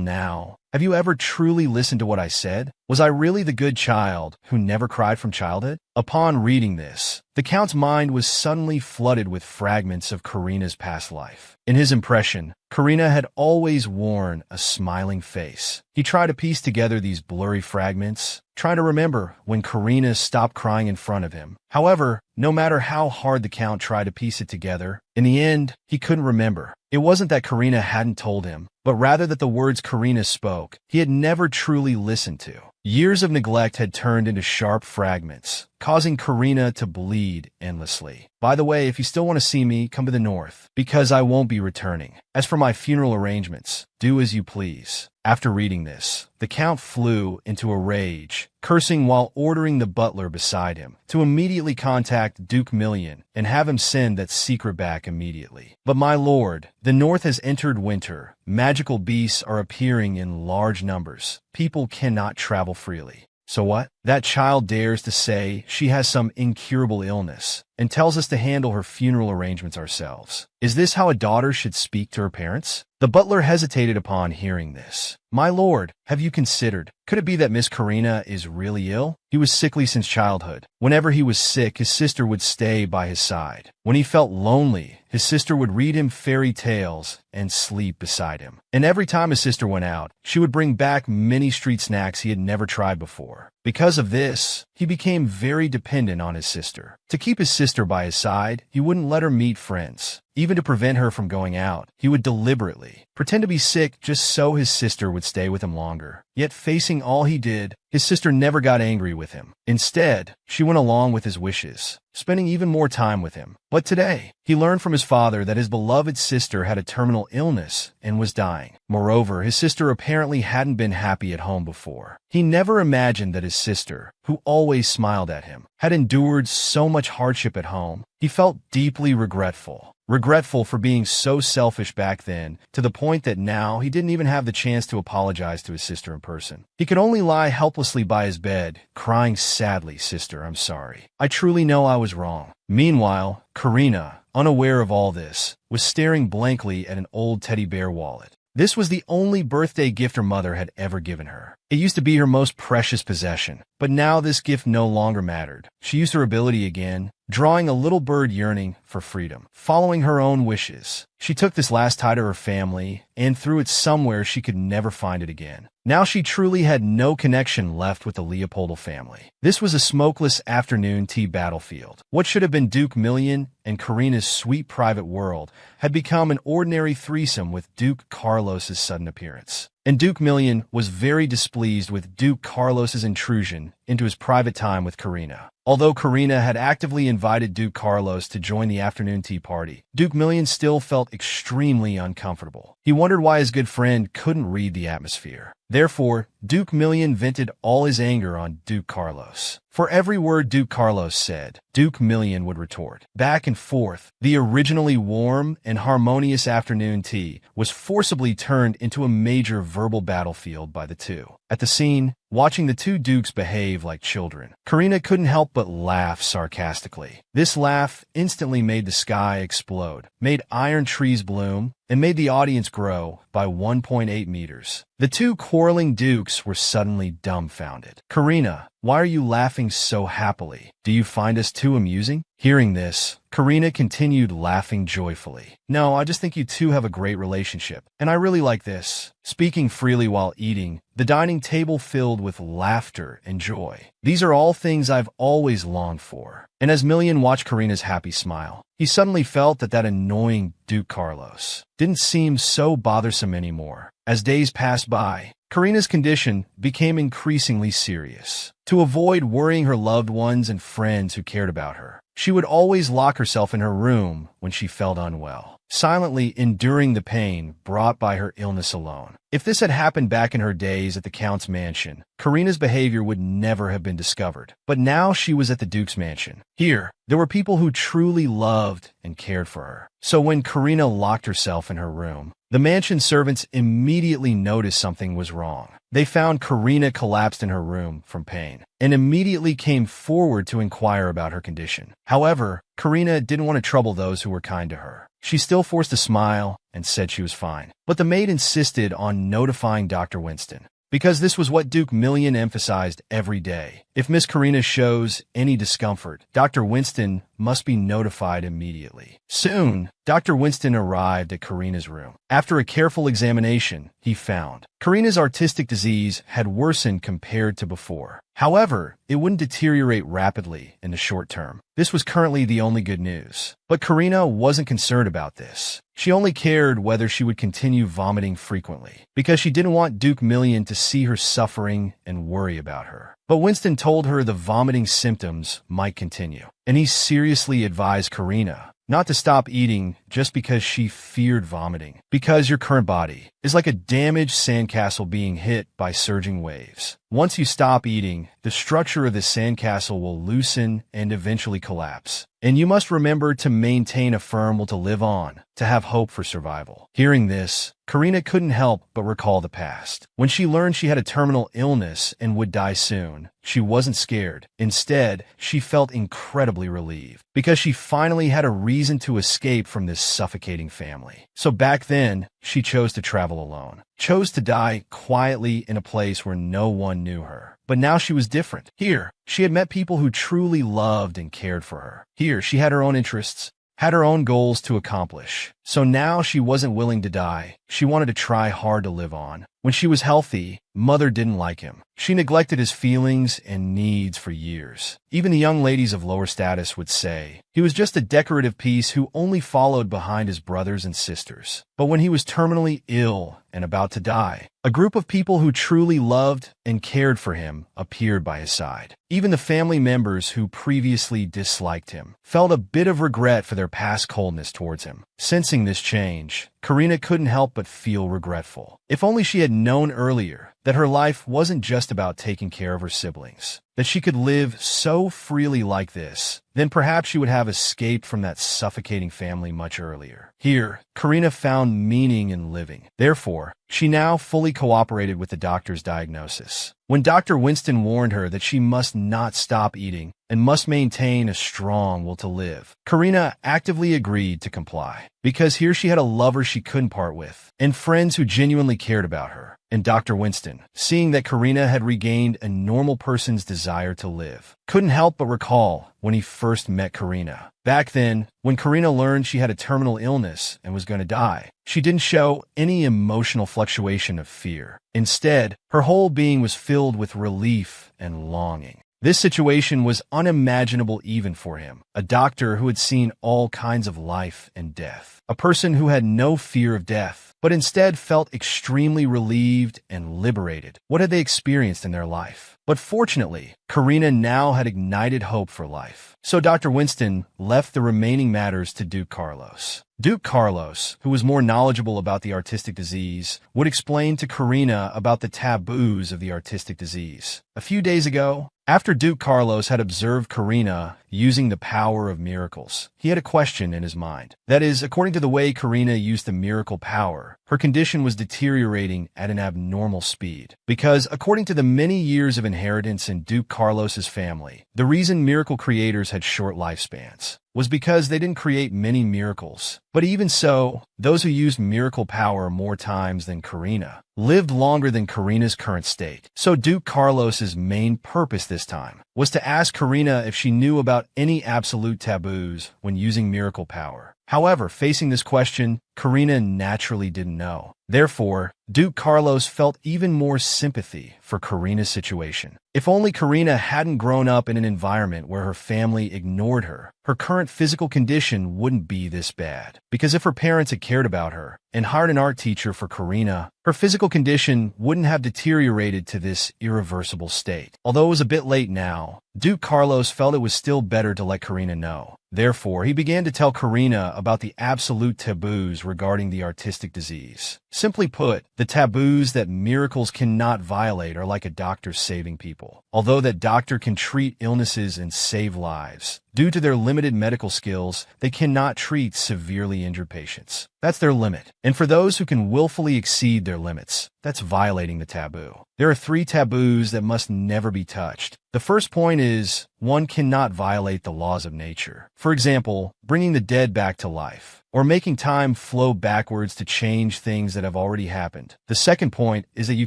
now, have you ever truly listened to what I said? Was I really the good child who never cried from childhood?" Upon reading this, the Count's mind was suddenly flooded with fragments of Karina's past life. In his impression, Karina had always worn a smiling face. He tried to piece together these blurry fragments, trying to remember when Karina stopped crying in front of him. However, no matter how hard the Count tried to piece it together, in the end, he couldn't remember. It wasn't that Karina hadn't told him, but rather that the words Karina spoke, he had never truly listened to. Years of neglect had turned into sharp fragments, causing Karina to bleed endlessly. "By the way, if you still want to see me, come to the north, because I won't be returning. As for my funeral arrangements, do as you please." After reading this, the Count flew into a rage, cursing while ordering the butler beside him to immediately contact Duke Million and have him send that secret back immediately. "But my lord, the north has entered winter. Magical beasts are appearing in large numbers. People cannot travel freely." So what? That child dares to say she has some incurable illness and tells us to handle her funeral arrangements ourselves. Is this how a daughter should speak to her parents? The butler hesitated upon hearing this. "My lord, have you considered? Could it be that Miss Karina is really ill? He was sickly since childhood. Whenever he was sick, his sister would stay by his side. When he felt lonely, his sister would read him fairy tales and sleep beside him. And every time his sister went out, she would bring back many street snacks he had never tried before. Because of this, he became very dependent on his sister. To keep his sister by his side, he wouldn't let her meet friends. Even to prevent her from going out, he would deliberately pretend to be sick just so his sister would stay with him longer. Yet facing all he did, his sister never got angry with him. Instead, she went along with his wishes, spending even more time with him. But today, he learned from his father that his beloved sister had a terminal illness and was dying. Moreover, his sister apparently hadn't been happy at home before. He never imagined that his sister, who always smiled at him, had endured so much hardship at home. He felt deeply regretful. regretful for being so selfish back then, to the point that now he didn't even have the chance to apologize to his sister in person. He could only lie helplessly by his bed, crying sadly, "Sister, I'm sorry. I truly know I was wrong." Meanwhile, Karina, unaware of all this, was staring blankly at an old teddy bear wallet. This was the only birthday gift her mother had ever given her. It used to be her most precious possession, but now this gift no longer mattered. She used her ability again, drawing a little bird yearning for freedom, following her own wishes. She took this last tie to her family and threw it somewhere she could never find it again. Now she truly had no connection left with the Leopoldal family. This was a smokeless afternoon tea battlefield. What should have been Duke Million and Karina's sweet private world had become an ordinary threesome with Duke Carlos's sudden appearance. And Duke Million was very displeased with Duke Carlos's intrusion into his private time with Karina. Although Karina had actively invited Duke Carlos to join the afternoon tea party, Duke Million still felt extremely uncomfortable. He wondered why his good friend couldn't read the atmosphere. Therefore, Duke Million vented all his anger on Duke Carlos. For every word Duke Carlos said, Duke Million would retort. Back and forth, the originally warm and harmonious afternoon tea was forcibly turned into a major verbal battlefield by the two. At the scene, watching the two dukes behave like children, Karina couldn't help but laugh sarcastically. This laugh instantly made the sky explode, made iron trees bloom, and made the audience grow by 1.8 meters. The two quarreling dukes were suddenly dumbfounded. "Karina, why are you laughing so happily? Do you find us too amusing?" Hearing this, Karina continued laughing joyfully. "No, I just think you two have a great relationship, and I really like this." Speaking freely while eating, the dining table filled with laughter and joy. "These are all things I've always longed for." And as Million watched Karina's happy smile, he suddenly felt that annoying Duke Carlos didn't seem so bothersome anymore. As days passed by, Karina's condition became increasingly serious. To avoid worrying her loved ones and friends who cared about her, she would always lock herself in her room when she felt unwell, silently enduring the pain brought by her illness alone. If this had happened back in her days at the Count's mansion, Karina's behavior would never have been discovered. But now she was at the Duke's mansion. Here, there were people who truly loved and cared for her. So when Karina locked herself in her room, the mansion servants immediately noticed something was wrong. They found Karina collapsed in her room from pain and immediately came forward to inquire about her condition. However, Karina didn't want to trouble those who were kind to her. She still forced a smile and said she was fine. But the maid insisted on notifying Dr. Winston, because this was what Duke Million emphasized every day. If Miss Karina shows any discomfort, Dr. Winston must be notified immediately. Soon, Dr. Winston arrived at Karina's room. After a careful examination, he found Karina's artistic disease had worsened compared to before. However, it wouldn't deteriorate rapidly in the short term. This was currently the only good news. But Karina wasn't concerned about this. She only cared whether she would continue vomiting frequently, because she didn't want Duke Million to see her suffering and worry about her. But Winston told her the vomiting symptoms might continue, and he seriously advised Karina not to stop eating just because she feared vomiting, because your current body is like a damaged sandcastle being hit by surging waves. Once you stop eating, the structure of the sandcastle will loosen and eventually collapse. And you must remember to maintain a firm will to live on, to have hope for survival. Hearing this, Karina couldn't help but recall the past. When she learned she had a terminal illness and would die soon, she wasn't scared. Instead, she felt incredibly relieved, because she finally had a reason to escape from this suffocating family. So back then, she chose to travel alone, chose to die quietly in a place where no one knew her. But now she was different. Here, she had met people who truly loved and cared for her. Here, she had her own interests, had her own goals to accomplish. So now she wasn't willing to die. She wanted to try hard to live on. When she was healthy, Mother didn't like him. She neglected his feelings and needs for years. Even the young ladies of lower status would say he was just a decorative piece who only followed behind his brothers and sisters. But when he was terminally ill and about to die, a group of people who truly loved and cared for him appeared by his side. Even the family members who previously disliked him felt a bit of regret for their past coldness towards him. Sensing this change, Karina couldn't help but feel regretful. If only she had known earlier that her life wasn't just about taking care of her siblings, that she could live so freely like this, then perhaps she would have escaped from that suffocating family much earlier. Here, Karina found meaning in living. Therefore, she now fully cooperated with the doctor's diagnosis. When Dr. Winston warned her that she must not stop eating and must maintain a strong will to live, Karina actively agreed to comply. Because here she had a lover she couldn't part with, and friends who genuinely cared about her. And Dr. Winston, seeing that Karina had regained a normal person's desire to live, couldn't help but recall when he first met Karina. Back then, when Karina learned she had a terminal illness and was going to die, she didn't show any emotional fluctuation of fear. Instead, her whole being was filled with relief and longing. This situation was unimaginable even for him, a doctor who had seen all kinds of life and death, a person who had no fear of death, but instead felt extremely relieved and liberated. What had they experienced in their life? But fortunately, Karina now had ignited hope for life. So Dr. Winston left the remaining matters to Duke Carlos. Duke Carlos, who was more knowledgeable about the artistic disease, would explain to Karina about the taboos of the artistic disease. A few days ago, after Duke Carlos had observed Karina using the power of miracles, he had a question in his mind. That is, according to the way Karina used the miracle power, her condition was deteriorating at an abnormal speed. Because, according to the many years of inheritance in Duke Carlos's family, the reason miracle creators had short lifespans was because they didn't create many miracles. But even so, those who used miracle power more times than Karina lived longer than Karina's current state. So Duke Carlos's main purpose this time was to ask Karina if she knew about any absolute taboos when using miracle power. However, facing this question, Karina naturally didn't know. Therefore, Duke Carlos felt even more sympathy for Karina's situation. If only Karina hadn't grown up in an environment where her family ignored her, her current physical condition wouldn't be this bad. Because if her parents had cared about her and hired an art teacher for Karina, her physical condition wouldn't have deteriorated to this irreversible state. Although it was a bit late now, Duke Carlos felt it was still better to let Karina know. Therefore, he began to tell Karina about the absolute taboos regarding the artistic disease. Simply put, the taboos that miracles cannot violate are like a doctor saving people. Although that doctor can treat illnesses and save lives, due to their limited medical skills, they cannot treat severely injured patients. That's their limit. And for those who can willfully exceed their limits, that's violating the taboo. There are 3 taboos that must never be touched. The first point is, one cannot violate the laws of nature. For example, bringing the dead back to life, or making time flow backwards to change things that have already happened. The second point is that you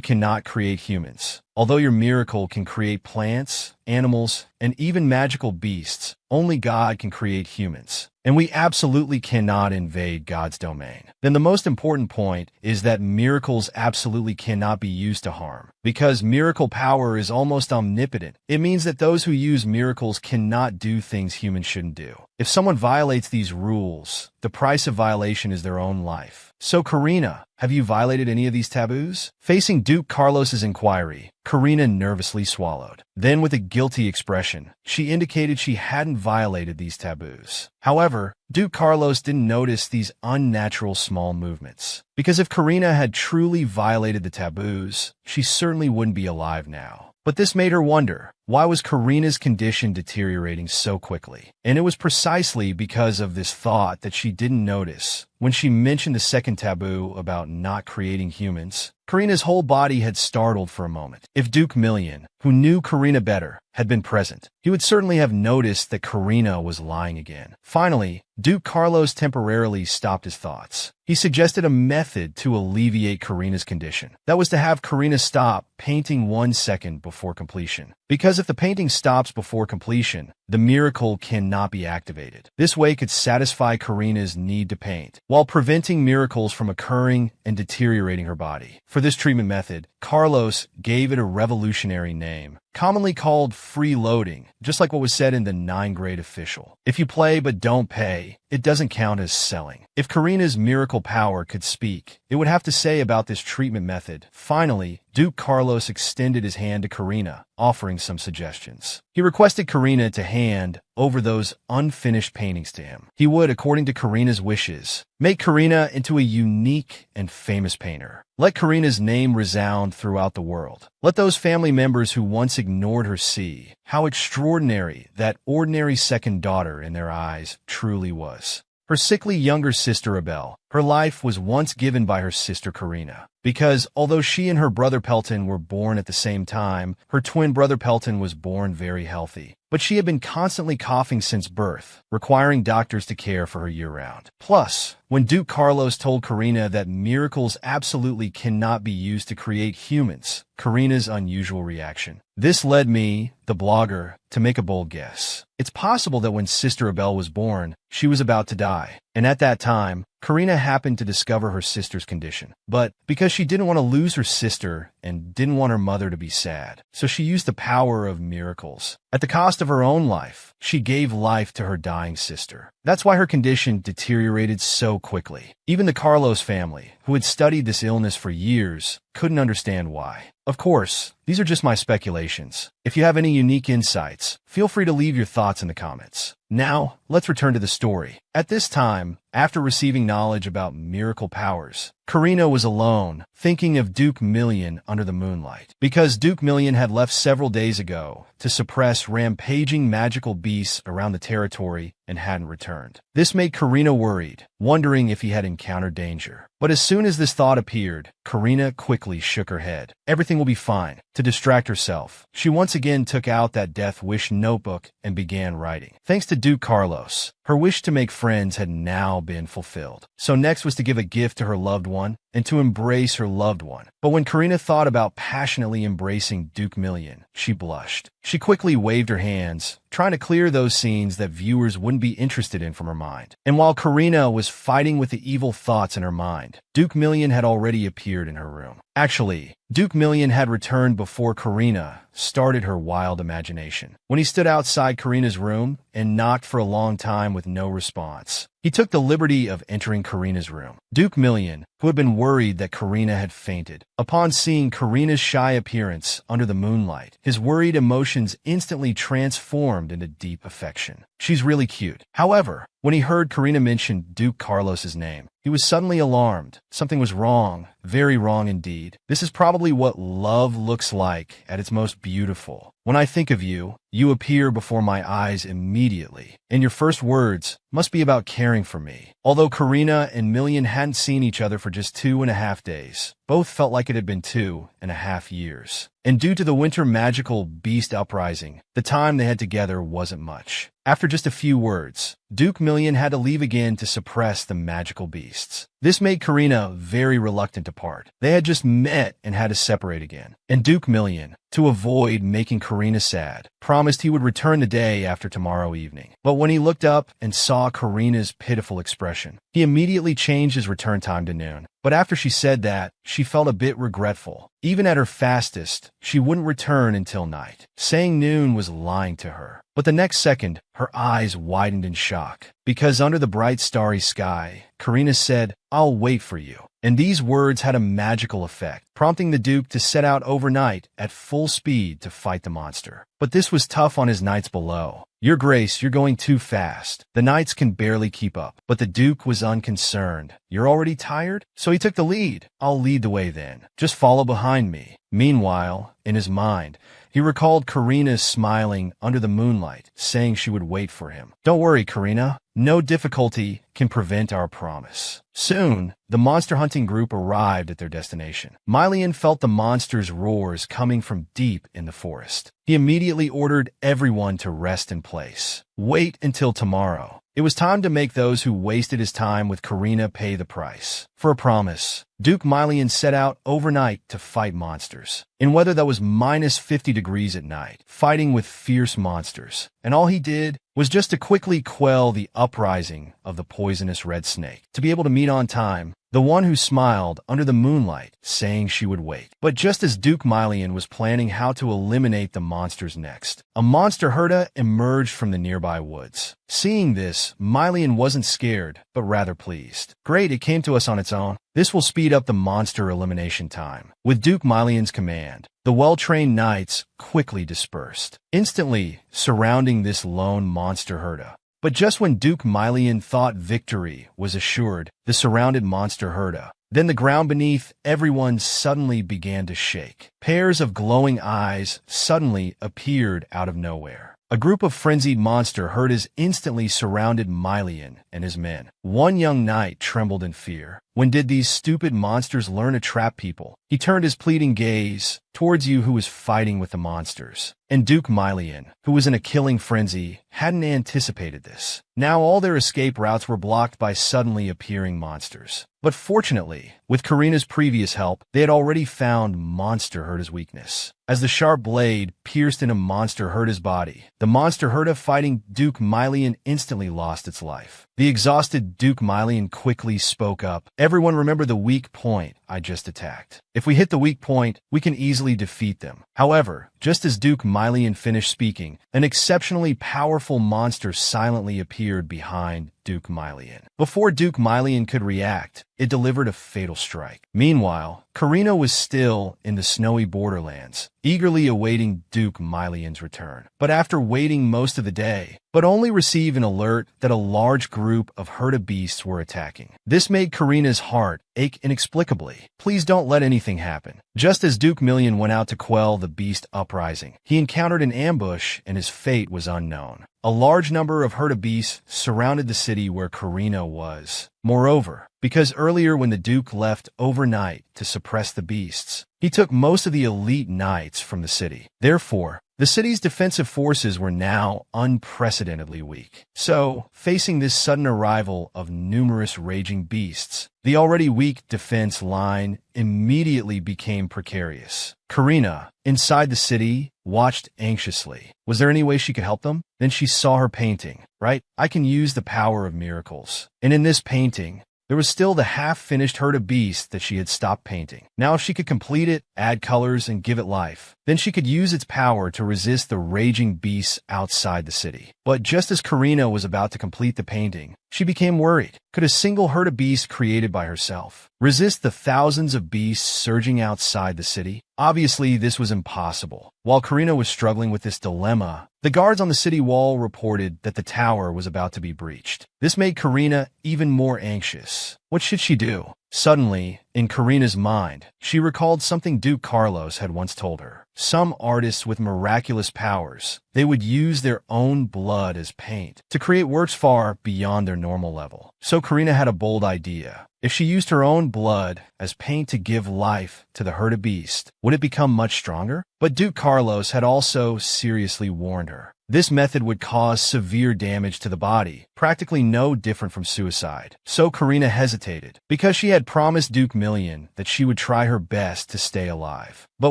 cannot create humans. Although your miracle can create plants, animals, and even magical beasts, only God can create humans. And we absolutely cannot invade God's domain. Then the most important point is that miracles absolutely cannot be used to harm. Because miracle power is almost omnipotent, it means that those who use miracles cannot do things humans shouldn't do. If someone violates these rules, the price of violation is their own life. So Karina, have you violated any of these taboos? Facing Duke Carlos's inquiry, Karina nervously swallowed. Then with a guilty expression, she indicated she hadn't violated these taboos. However, Duke Carlos didn't notice these unnatural small movements. Because if Karina had truly violated the taboos, she certainly wouldn't be alive now. But this made her wonder, why was Karina's condition deteriorating so quickly? And it was precisely because of this thought that she didn't notice. When she mentioned the second taboo about not creating humans, Karina's whole body had startled for a moment. If Duke Million, who knew Karina better, had been present, he would certainly have noticed that Karina was lying again. Finally, Duke Carlos temporarily stopped his thoughts. He suggested a method to alleviate Karina's condition. That was to have Karina stop painting 1 second before completion. Because if the painting stops before completion, the miracle cannot be activated. This way could satisfy Karina's need to paint, while preventing miracles from occurring and deteriorating her body. For this treatment method, Carlos gave it a revolutionary name, commonly called freeloading, just like what was said in the 9th-grade official. If you play but don't pay, it doesn't count as selling. If Karina's miracle power could speak, it would have to say about this treatment method. Finally, Duke Carlos extended his hand to Karina, offering some suggestions. He requested Karina to hand over those unfinished paintings to him. He would, according to Karina's wishes, make Karina into a unique and famous painter. Let Karina's name resound throughout the world. Let those family members who once ignored her see how extraordinary that ordinary second daughter in their eyes truly was. Her sickly younger sister Abel, her life was once given by her sister Karina. Because although she and her brother Pelton were born at the same time, her twin brother Pelton was born very healthy. But she had been constantly coughing since birth, requiring doctors to care for her year-round. Plus, when Duke Carlos told Karina that miracles absolutely cannot be used to create humans, Karina's unusual reaction. This led me, the blogger, to make a bold guess. It's possible that when Sister Abel was born, she was about to die. And at that time, Karina happened to discover her sister's condition. But because she didn't want to lose her sister and didn't want her mother to be sad, so she used the power of miracles. At the cost of her own life, she gave life to her dying sister. That's why her condition deteriorated so quickly. Even the Carlos family, who had studied this illness for years, couldn't understand why. Of course, these are just my speculations. If you have any unique insights, feel free to leave your thoughts in the comments. Now, let's return to the story. At this time, after receiving knowledge about miracle powers, Karina was alone, thinking of Duke Million under the moonlight. Because Duke Million had left several days ago to suppress rampaging magical beasts around the territory and hadn't returned. This made Karina worried, wondering if he had encountered danger. But as soon as this thought appeared, Karina quickly shook her head. Everything will be fine. To distract herself, she once again took out that death wish notebook and began writing. Thanks to Duke Carlos, her wish to make friends had now been fulfilled. So next was to give a gift to her loved one and to embrace her loved one. But when Karina thought about passionately embracing Duke Million, she blushed. She quickly waved her hands, trying to clear those scenes that viewers wouldn't be interested in from her mind. And while Karina was fighting with the evil thoughts in her mind, Duke Million had already appeared in her room. Actually, Duke Million had returned before Karina started her wild imagination. When he stood outside Karina's room and knocked for a long time with no response, he took the liberty of entering Karina's room. Duke Million, who had been worried that Karina had fainted, upon seeing Karina's shy appearance under the moonlight, his worried emotions instantly transformed into deep affection. She's really cute. However, when he heard Karina mention Duke Carlos's name, he was suddenly alarmed. Something was wrong, very wrong indeed. This is probably what love looks like at its most beautiful. When I think of you, you appear before my eyes immediately, and your first words must be about caring for me. Although Karina and Million hadn't seen each other for just 2.5 days, both felt like it had been 2.5 years. And due to the winter magical beast uprising, the time they had together wasn't much. After just a few words, Duke Million had to leave again to suppress the magical beasts. This made Karina very reluctant to part. They had just met and had to separate again. And Duke Million, to avoid making Karina sad, promised he would return the day after tomorrow evening. But when he looked up and saw Karina's pitiful expression, he immediately changed his return time to noon. But after she said that, she felt a bit regretful. Even at her fastest, she wouldn't return until night. Saying noon was lying to her. But the next second, her eyes widened in shock. Because under the bright starry sky, Karina said, "I'll wait for you." And these words had a magical effect, prompting the Duke to set out overnight at full speed to fight the monster. But this was tough on his knights below. "Your Grace, you're going too fast." The knights can barely keep up. But the Duke was unconcerned. "You're already tired?" So he took the lead. "I'll lead the way then. Just follow behind me." Meanwhile, in his mind, he recalled Karina smiling under the moonlight, saying she would wait for him. "Don't worry, Karina. No difficulty can prevent our promise." Soon, the monster hunting group arrived at their destination. Mylian felt the monster's roars coming from deep in the forest. He immediately ordered everyone to rest in place. Wait until tomorrow. It was time to make those who wasted his time with Karina pay the price. For a promise, Duke Mylian set out overnight to fight monsters. In weather that was minus 50 degrees at night, fighting with fierce monsters. And all he did was just to quickly quell the uprising of the poisonous red snake. To be able to meet on time, the one who smiled under the moonlight, saying she would wait. But just as Duke Mylian was planning how to eliminate the monsters next, a monster herda emerged from the nearby woods. Seeing this, Mylian wasn't scared, but rather pleased. Great, it came to us on its own. This will speed up the monster elimination time. With Duke Mylian's command, the well-trained knights quickly dispersed, instantly surrounding this lone monster herda. But just when Duke Mylian thought victory was assured, the surrounded monster herda, then the ground beneath everyone suddenly began to shake. Pairs of glowing eyes suddenly appeared out of nowhere. A group of frenzied monster herdas instantly surrounded Mylian and his men. One young knight trembled in fear. When did these stupid monsters learn to trap people? He turned his pleading gaze towards you who was fighting with the monsters. And Duke Mylian, who was in a killing frenzy, hadn't anticipated this. Now all their escape routes were blocked by suddenly appearing monsters. But fortunately, with Karina's previous help, they had already found Monster Herda's weakness. As the sharp blade pierced into Monster Herda's body, the Monster Herda fighting Duke Mylian instantly lost its life. The exhausted Duke Mylian quickly spoke up. Everyone remember the weak point I just attacked. If we hit the weak point, we can easily defeat them. However, just as Duke Mylian finished speaking, an exceptionally powerful monster silently appeared behind Duke Mylian. Before Duke Mylian could react, it delivered a fatal strike. Meanwhile, Karina was still in the snowy borderlands, eagerly awaiting Duke Mylian's return. But after waiting most of the day, but only receive an alert that a large group of herda beasts were attacking. This made Karina's heart ache inexplicably. Please don't let anything happen. Just as Duke Mylian went out to quell the beast uprising, he encountered an ambush and his fate was unknown. A large number of herda beasts surrounded the city where Karina was. Moreover, because earlier when the Duke left overnight to suppress the beasts, he took most of the elite knights from the city. Therefore, the city's defensive forces were now unprecedentedly weak. So, facing this sudden arrival of numerous raging beasts, the already weak defense line immediately became precarious. Karina, inside the city, watched anxiously. Was there any way she could help them? Then she saw her painting. Right? I can use the power of miracles. And in this painting, there was still the half-finished herda beast that she had stopped painting. Now if she could complete it, add colors, and give it life, then she could use its power to resist the raging beasts outside the city. But just as Karina was about to complete the painting, she became worried. Could a single herda beast created by herself resist the thousands of beasts surging outside the city? Obviously, this was impossible. While Karina was struggling with this dilemma, the guards on the city wall reported that the tower was about to be breached. This made Karina even more anxious. What should she do? Suddenly, in Karina's mind, she recalled something Duke Carlos had once told her. Some artists with miraculous powers, they would use their own blood as paint to create works far beyond their normal level. So Karina had a bold idea. If she used her own blood as paint to give life to the herda beast, would it become much stronger? But Duke Carlos had also seriously warned her. This method would cause severe damage to the body, practically no different from suicide. So Karina hesitated, because she had promised Duke Mylian that she would try her best to stay alive. But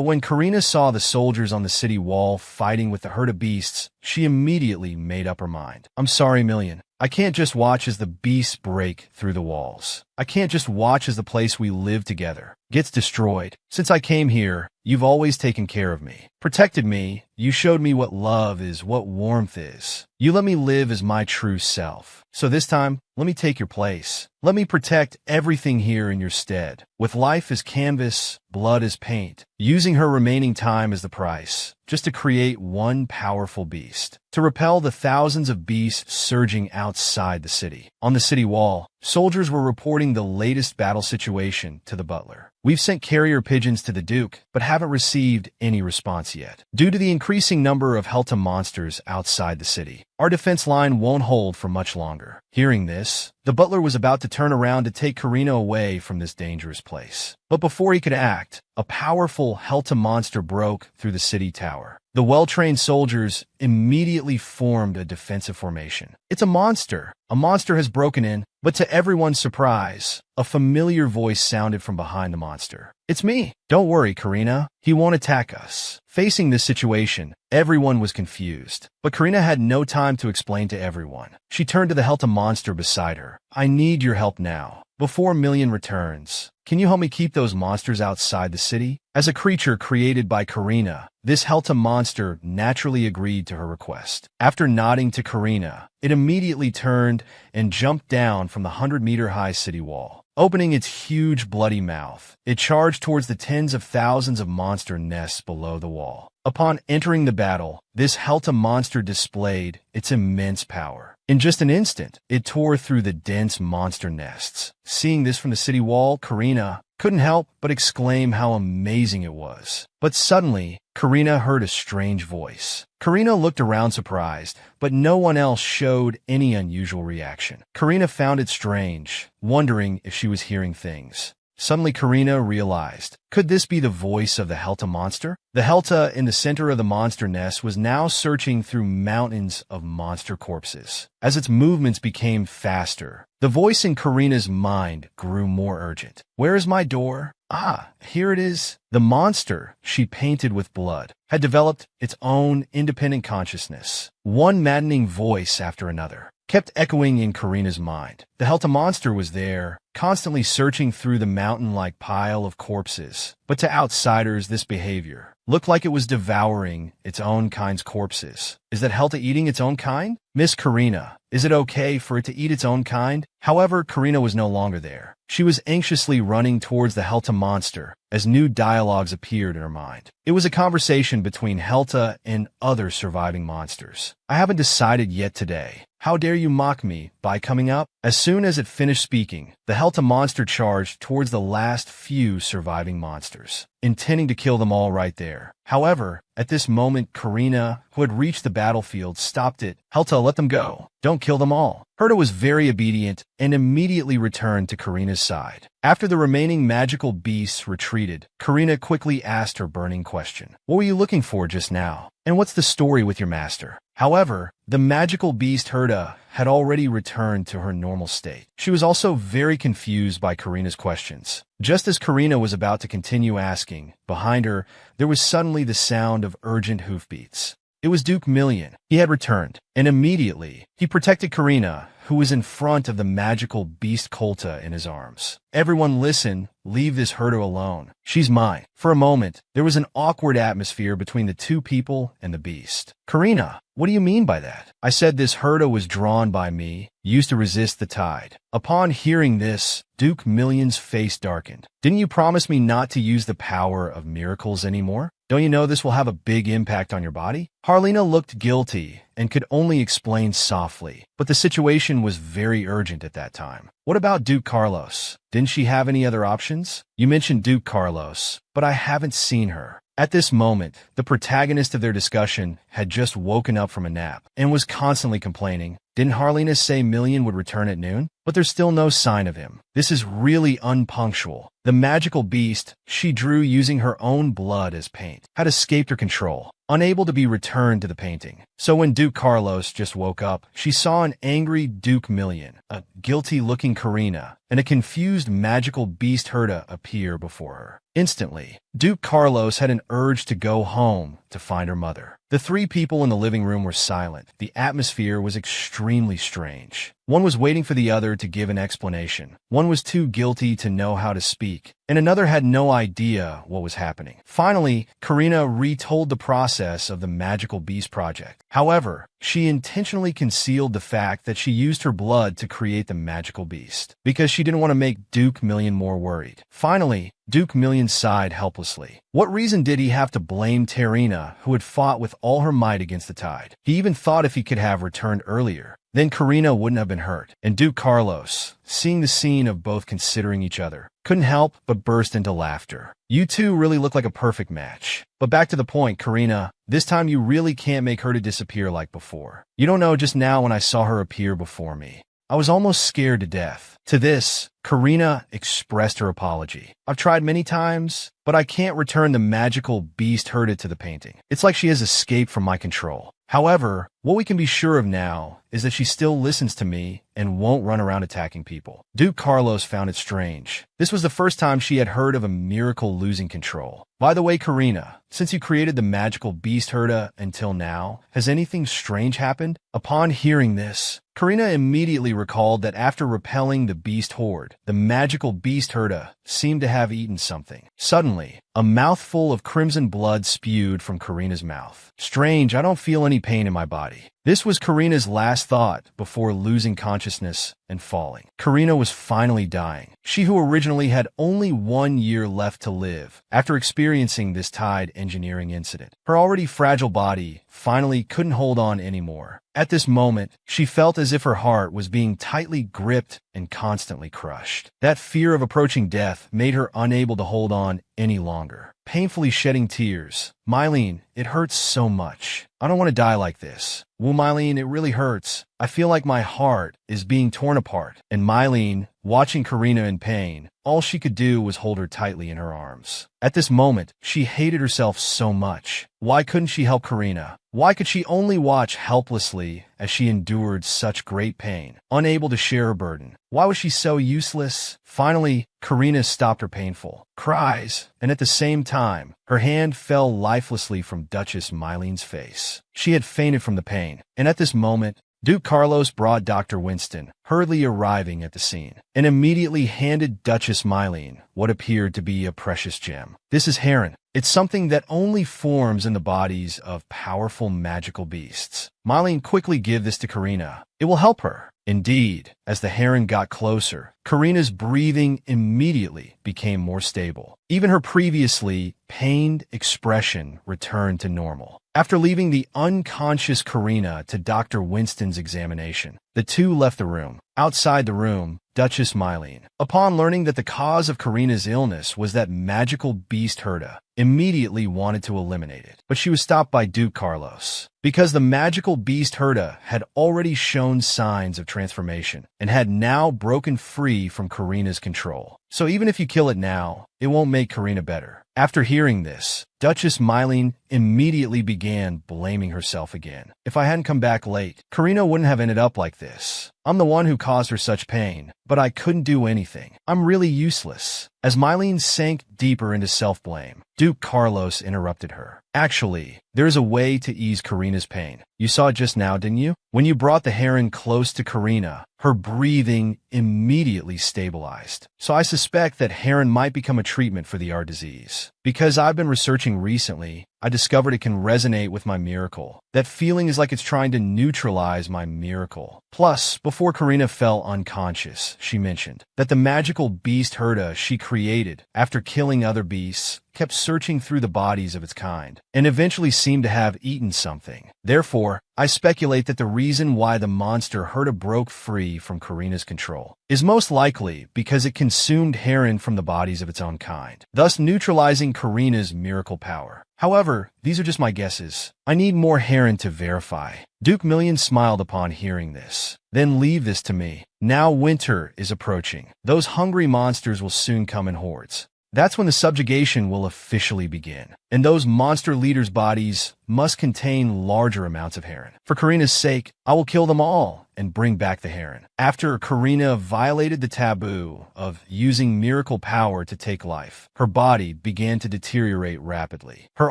when Karina saw the soldiers on the city wall fighting with the herda beasts, she immediately made up her mind. I'm sorry, Mylian. I can't just watch as the beasts break through the walls. I can't just watch as the place we live together gets destroyed. Since I came here, you've always taken care of me, protected me. You showed me what love is, what warmth is. You let me live as my true self. So this time, let me take your place. Let me protect everything here in your stead. With life as canvas, blood as paint, using her remaining time as the price, just to create one powerful beast, to repel the thousands of beasts surging outside the city. On the city wall, soldiers were reporting the latest battle situation to the butler. We've sent carrier pigeons to the Duke, but haven't received any response yet. Due to the increasing number of Helta monsters outside the city, our defense line won't hold for much longer. Hearing this, the butler was about to turn around to take Karina away from this dangerous place. But before he could act, a powerful Helta monster broke through the city tower. The well-trained soldiers immediately formed a defensive formation. It's a monster. A monster has broken in, but to everyone's surprise, a familiar voice sounded from behind the monster. It's me. Don't worry, Karina. He won't attack us. Facing this situation, everyone was confused. But Karina had no time to explain to everyone. She turned to the Helta monster beside her. I need your help now. Before Million returns, can you help me keep those monsters outside the city? As a creature created by Karina, this Helta monster naturally agreed to her request. After nodding to Karina, it immediately turned and jumped down from the 100-meter-high city wall. Opening its huge bloody mouth, it charged towards the tens of thousands of monster nests below the wall. Upon entering the battle, this Helta monster displayed its immense power. In just an instant, it tore through the dense monster nests. Seeing this from the city wall, Karina couldn't help but exclaim how amazing it was. But suddenly, Karina heard a strange voice. Karina looked around surprised, but no one else showed any unusual reaction. Karina found it strange, wondering if she was hearing things. Suddenly, Karina realized, could this be the voice of the Helta monster? The Helta in the center of the monster nest was now searching through mountains of monster corpses. As its movements became faster, the voice in Karina's mind grew more urgent. Where is my door? Ah, here it is. The monster, she painted with blood, had developed its own independent consciousness. One maddening voice after another kept echoing in Karina's mind. The Helta monster was there, constantly searching through the mountain-like pile of corpses. But to outsiders, this behavior looked like it was devouring its own kind's corpses. Is that Helta eating its own kind? Miss Karina, is it okay for it to eat its own kind? However, Karina was no longer there. She was anxiously running towards the Helta monster as new dialogues appeared in her mind. It was a conversation between Helta and other surviving monsters. I haven't decided yet today. How dare you mock me by coming up? As soon as it finished speaking, the Helta monster charged towards the last few surviving monsters, intending to kill them all right there. However, at this moment, Karina, who had reached the battlefield, stopped it. Helta, let them go. Don't kill them all. Herta was very obedient and immediately returned to Karina's side. After the remaining magical beasts retreated, Karina quickly asked her burning question. What were you looking for just now? And what's the story with your master? However, the magical beast Herta had already returned to her normal state. She was also very confused by Karina's questions. Just as Karina was about to continue asking, behind her, there was suddenly the sound of urgent hoofbeats. It was Duke Million. He had returned, and immediately, he protected Karina, who was in front of the magical beast Colta in his arms. Everyone listen, leave this Herta alone. She's mine. For a moment, there was an awkward atmosphere between the two people and the beast. Karina, what do you mean by that? I said this Herta was drawn by me, used to resist the tide. Upon hearing this, Duke Million's face darkened. Didn't you promise me not to use the power of miracles anymore? Don't you know this will have a big impact on your body? Harlina looked guilty and could only explain softly, but the situation was very urgent at that time. What about Duke Carlos? Didn't she have any other options? You mentioned Duke Carlos, but I haven't seen her. At this moment, the protagonist of their discussion had just woken up from a nap and was constantly complaining. Didn't Harlina say Million would return at noon? But there's still no sign of him. This is really unpunctual. The magical beast she drew using her own blood as paint had escaped her control, unable to be returned to the painting. So when Duke Carlos just woke up, she saw an angry Duke Million, a guilty-looking Karina, and a confused magical beast Herta appear before her. Instantly, Duke Carlos had an urge to go home to find her mother. The three people in the living room were silent. The atmosphere was extremely strange. One was waiting for the other to give an explanation. One was too guilty to know how to speak, and another had no idea what was happening. Finally, Karina retold the process of the Magical Beast project. However, she intentionally concealed the fact that she used her blood to create the Magical Beast, because she didn't want to make Duke Million more worried. Finally, Duke Million sighed helplessly. What reason did he have to blame Terina, who had fought with all her might against the tide? He even thought if he could have returned earlier, then Karina wouldn't have been hurt. And Duke Carlos, seeing the scene of both considering each other, couldn't help but burst into laughter. You two really look like a perfect match. But back to the point, Karina, this time you really can't make her to disappear like before. You don't know, just now when I saw her appear before me, I was almost scared to death. To this, Karina expressed her apology. I've tried many times, but I can't return the magical beast Herta to the painting. It's like she has escaped from my control. However, what we can be sure of now is that she still listens to me and won't run around attacking people. Duke Carlos found it strange. This was the first time she had heard of a miracle losing control. By the way, Karina, since you created the magical beast Herta until now, has anything strange happened? Upon hearing this, Karina immediately recalled that after repelling the beast horde, the magical beast Herda seemed to have eaten something. Suddenly, a mouthful of crimson blood spewed from Karina's mouth. Strange, I don't feel any pain in my body. This was Karina's last thought before losing consciousness and falling. Karina was finally dying. She who originally had only 1 year left to live after experiencing this tide engineering incident. Her already fragile body finally couldn't hold on anymore. At this moment, she felt as if her heart was being tightly gripped and constantly crushed. That fear of approaching death made her unable to hold on any longer. Painfully shedding tears, "Mylene, it hurts so much. I don't want to die like this. Well, Mylene, it really hurts. I feel like my heart is being torn apart." And Mylene, watching Karina in pain, all she could do was hold her tightly in her arms. At this moment, she hated herself so much. Why couldn't she help Karina? Why could she only watch helplessly as she endured such great pain, unable to share her burden? Why was she so useless? Finally, Karina stopped her painful cries, and at the same time, her hand fell lifelessly from Duchess Mylene's face. She had fainted from the pain, and at this moment, Duke Carlos brought Dr. Winston, hurriedly arriving at the scene, and immediately handed Duchess Mylene what appeared to be a precious gem. This is heron. It's something that only forms in the bodies of powerful magical beasts. Mylene quickly gave this to Karina. It will help her. Indeed, as the heron got closer, Karina's breathing immediately became more stable. Even her previously pained expression returned to normal. After leaving the unconscious Karina to Dr. Winston's examination, the two left the room. Outside the room, Duchess Mylene, upon learning that the cause of Karina's illness was that magical beast Herda, immediately wanted to eliminate it. But she was stopped by Duke Carlos, because the magical beast Herda had already shown signs of transformation and had now broken free from Karina's control. So even if you kill it now, it won't make Karina better. After hearing this, Duchess Mylene immediately began blaming herself again. If I hadn't come back late, Karina wouldn't have ended up like this. I'm the one who caused her such pain, but I couldn't do anything. I'm really useless. As Mylene sank deeper into self-blame, Duke Carlos interrupted her. Actually, there's a way to ease Karina's pain. You saw it just now, didn't you? When you brought the heron close to Karina, her breathing immediately stabilized. So I suspect that heron might become a treatment for the art disease. Because I've been researching recently, I discovered it can resonate with my miracle. That feeling is like it's trying to neutralize my miracle. Plus, before Karina fell unconscious, she mentioned that the magical beast Herda she created after killing other beasts kept searching through the bodies of its kind, and eventually seemed to have eaten something. Therefore, I speculate that the reason why the monster Herda broke free from Karina's control is most likely because it consumed heron from the bodies of its own kind, thus neutralizing Karina's miracle power. However, these are just my guesses. I need more heron to verify. Duke Million smiled upon hearing this. Then leave this to me. Now winter is approaching. Those hungry monsters will soon come in hordes. That's when the subjugation will officially begin, and those monster leaders' bodies must contain larger amounts of heron. For Karina's sake, I will kill them all and bring back the heron. After Karina violated the taboo of using miracle power to take life, her body began to deteriorate rapidly. Her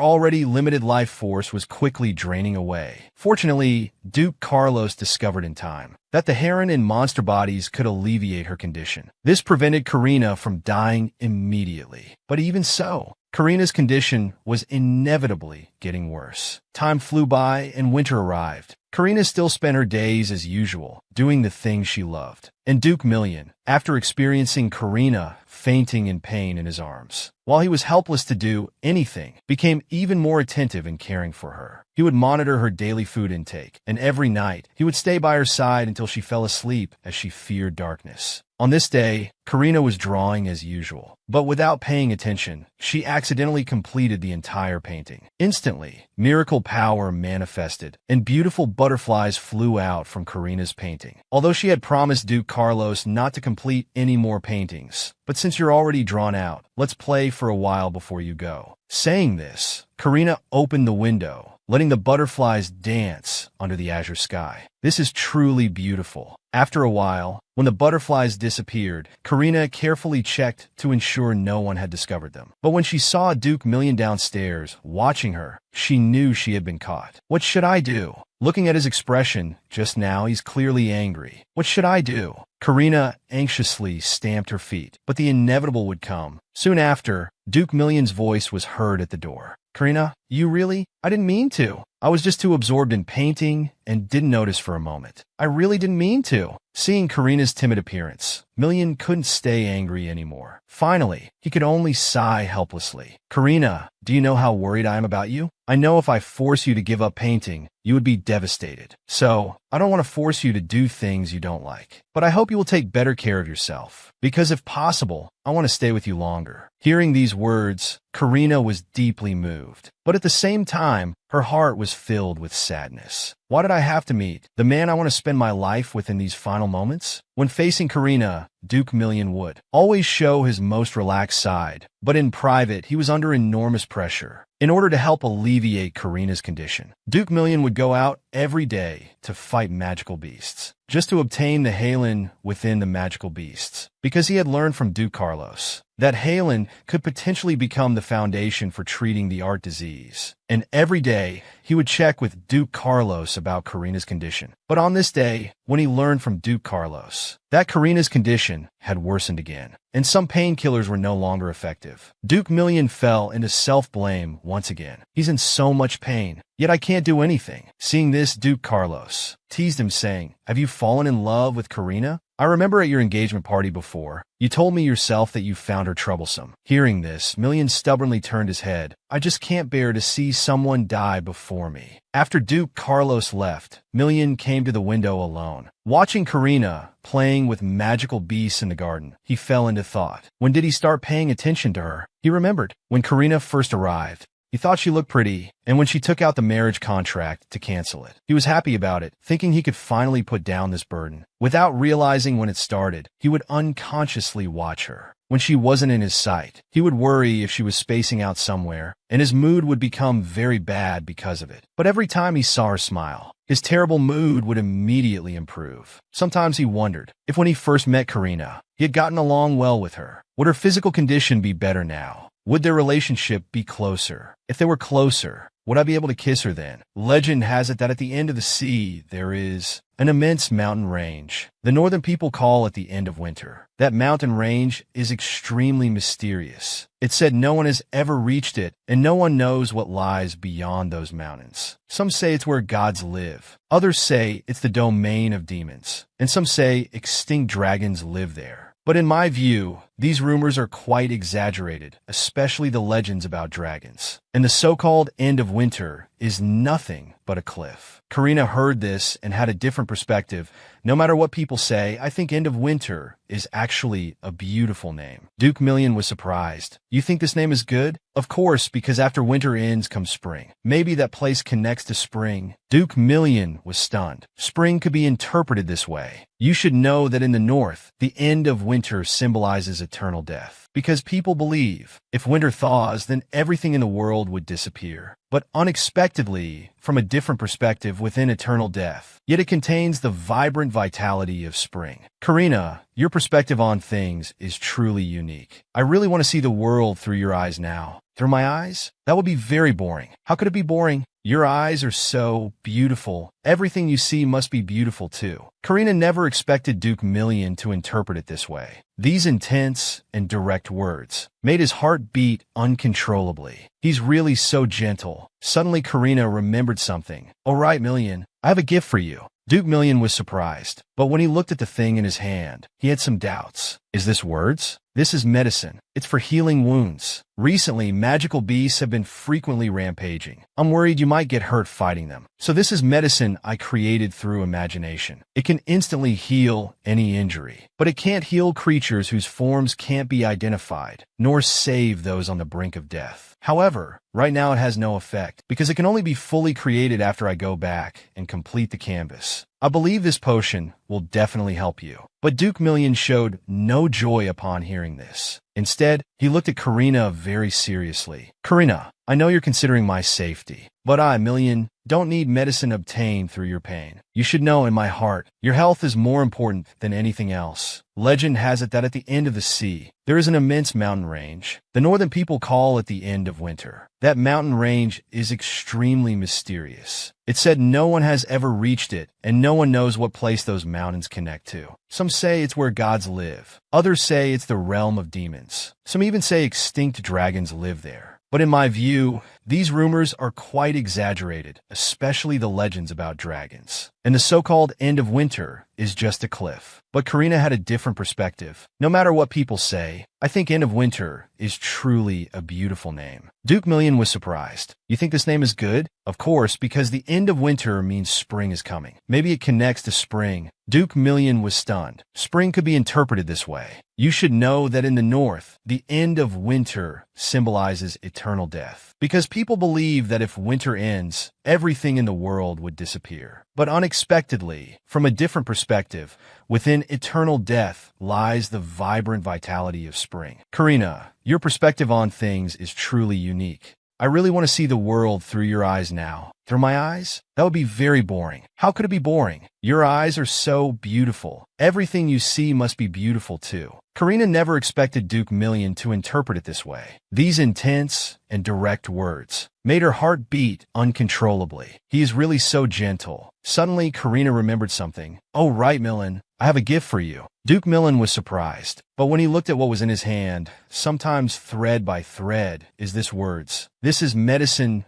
already limited life force was quickly draining away. Fortunately, Duke Carlos discovered in time that the heron in monster bodies could alleviate her condition. This prevented Karina from dying immediately. But even so, Karina's condition was inevitably getting worse. Time flew by and winter arrived. Karina still spent her days as usual, doing the things she loved. And Duke Million, after experiencing Karina fainting in pain in his arms, while he was helpless to do anything, became even more attentive in caring for her. He would monitor her daily food intake, and every night he would stay by her side until she fell asleep as she feared darkness. On this day, Karina was drawing as usual, but without paying attention, she accidentally completed the entire painting. Instantly, miracle power manifested, and beautiful butterflies flew out from Karina's painting. Although she had promised Duke Carlos not to complete any more paintings, but since you're already drawn out, let's play for a while before you go. Saying this, Karina opened the window, letting the butterflies dance under the azure sky. This is truly beautiful. After a while, when the butterflies disappeared, Karina carefully checked to ensure no one had discovered them. But when she saw Duke Million downstairs, watching her, she knew she had been caught. What should I do? Looking at his expression, just now he's clearly angry. What should I do? Karina anxiously stamped her feet, but the inevitable would come. Soon after, Duke Million's voice was heard at the door. Karina, you really? I didn't mean to. I was just too absorbed in painting and didn't notice for a moment. I really didn't mean to. Seeing Karina's timid appearance, Million couldn't stay angry anymore. Finally, he could only sigh helplessly. Karina, do you know how worried I am about you? I know if I force you to give up painting, you would be devastated. So, I don't want to force you to do things you don't like. But I hope you will take better care of yourself. Because if possible, I want to stay with you longer. Hearing these words, Karina was deeply moved. But at the same time, her heart was filled with sadness. Why did I have to meet the man I want to spend my life with in these final moments? When facing Karina, Duke Million would always show his most relaxed side, but in private, he was under enormous pressure. In order to help alleviate Karina's condition, Duke Million would go out every day to fight magical beasts, just to obtain the Halen within the magical beasts, because he had learned from Duke Carlos that Halen could potentially become the foundation for treating the art disease. And every day, he would check with Duke Carlos about Karina's condition. But on this day, when he learned from Duke Carlos that Karina's condition had worsened again, and some painkillers were no longer effective, Duke Million fell into self-blame once again. He's in so much pain, yet I can't do anything. Seeing this, Duke Carlos teased him, saying, "Have you fallen in love with Karina? I remember at your engagement party before, you told me yourself that you found her troublesome." Hearing this, Million stubbornly turned his head. "I just can't bear to see someone die before me." After Duke Carlos left, Million came to the window alone. Watching Karina playing with magical beasts in the garden, he fell into thought. When did he start paying attention to her? He remembered when Karina first arrived. He thought she looked pretty, and when she took out the marriage contract to cancel it, he was happy about it, thinking he could finally put down this burden. Without realizing when it started, he would unconsciously watch her. When she wasn't in his sight, he would worry if she was spacing out somewhere, and his mood would become very bad because of it. But every time he saw her smile, his terrible mood would immediately improve. Sometimes he wondered if when he first met Karina, he had gotten along well with her. Would her physical condition be better now? Would their relationship be closer? If they were closer, would I be able to kiss her then? Legend has it that at the end of the sea, there is an immense mountain range. The northern people call it the end of winter. That mountain range is extremely mysterious. It's said no one has ever reached it, and no one knows what lies beyond those mountains. Some say it's where gods live. Others say it's the domain of demons. And some say extinct dragons live there. But in my view, these rumors are quite exaggerated, especially the legends about dragons. And the so-called end of winter is nothing but a cliff. Karina heard this and had a different perspective. No matter what people say, I think end of winter is actually a beautiful name. Duke Million was surprised. You think this name is good? Of course, because after winter ends comes spring. Maybe that place connects to spring. Duke Million was stunned. Spring could be interpreted this way. You should know that in the north, the end of winter symbolizes eternal death. Because people believe if winter thaws, then everything in the world would disappear. But unexpectedly, from a different perspective within eternal death, yet it contains the vibrant vitality of spring. Karina, your perspective on things is truly unique. I really want to see the world through your eyes now. Through my eyes? That would be very boring. How could it be boring? Your eyes are so beautiful. Everything you see must be beautiful too. Karina never expected Duke Million to interpret it this way. These intense and direct words made his heart beat uncontrollably. He's really so gentle. Suddenly Karina remembered something. "All right, Million, I have a gift for you." Duke Million was surprised, but when he looked at the thing in his hand, he had some doubts. Is this words? This is medicine. It's for healing wounds. Recently, magical beasts have been frequently rampaging. I'm worried you might get hurt fighting them. So this is medicine I created through imagination. It can instantly heal any injury, but it can't heal creatures whose forms can't be identified, nor save those on the brink of death. However, right now it has no effect, because it can only be fully created after I go back and complete the canvas. I believe this potion will definitely help you. But Duke Million showed no joy upon hearing this. Instead, he looked at Karina very seriously. Karina, I know you're considering my safety, but I, Million, don't need medicine obtained through your pain. You should know in my heart, your health is more important than anything else. Legend has it that at the end of the sea, there is an immense mountain range. The northern people call it the end of winter. That mountain range is extremely mysterious. It's said no one has ever reached it, and no one knows what place those mountains connect to. Some say it's where gods live. Others say it's the realm of demons. Some even say extinct dragons live there. But in my view, these rumors are quite exaggerated, especially the legends about dragons. And the so-called end of winter is just a cliff. But Karina had a different perspective. No matter what people say, I think end of winter is truly a beautiful name. Duke Million was surprised. You think this name is good? Of course, because the end of winter means spring is coming. Maybe it connects to spring. Duke Million was stunned. Spring could be interpreted this way. You should know that in the North, the end of winter symbolizes eternal death. Because people believe that if winter ends, everything in the world would disappear. But unexpectedly, from a different perspective, within eternal death lies the vibrant vitality of spring. Karina, your perspective on things is truly unique. I really want to see the world through your eyes now. Through my eyes? That would be very boring. How could it be boring? Your eyes are so beautiful. Everything you see must be beautiful too. Karina never expected Duke Million to interpret it this way. These intense and direct words made her heart beat uncontrollably. He is really so gentle. Suddenly, Karina remembered something. Oh, right, Million. I have a gift for you. Duke Million was surprised, but when he looked at what was in his hand, sometimes thread by thread, is this words. This is medicine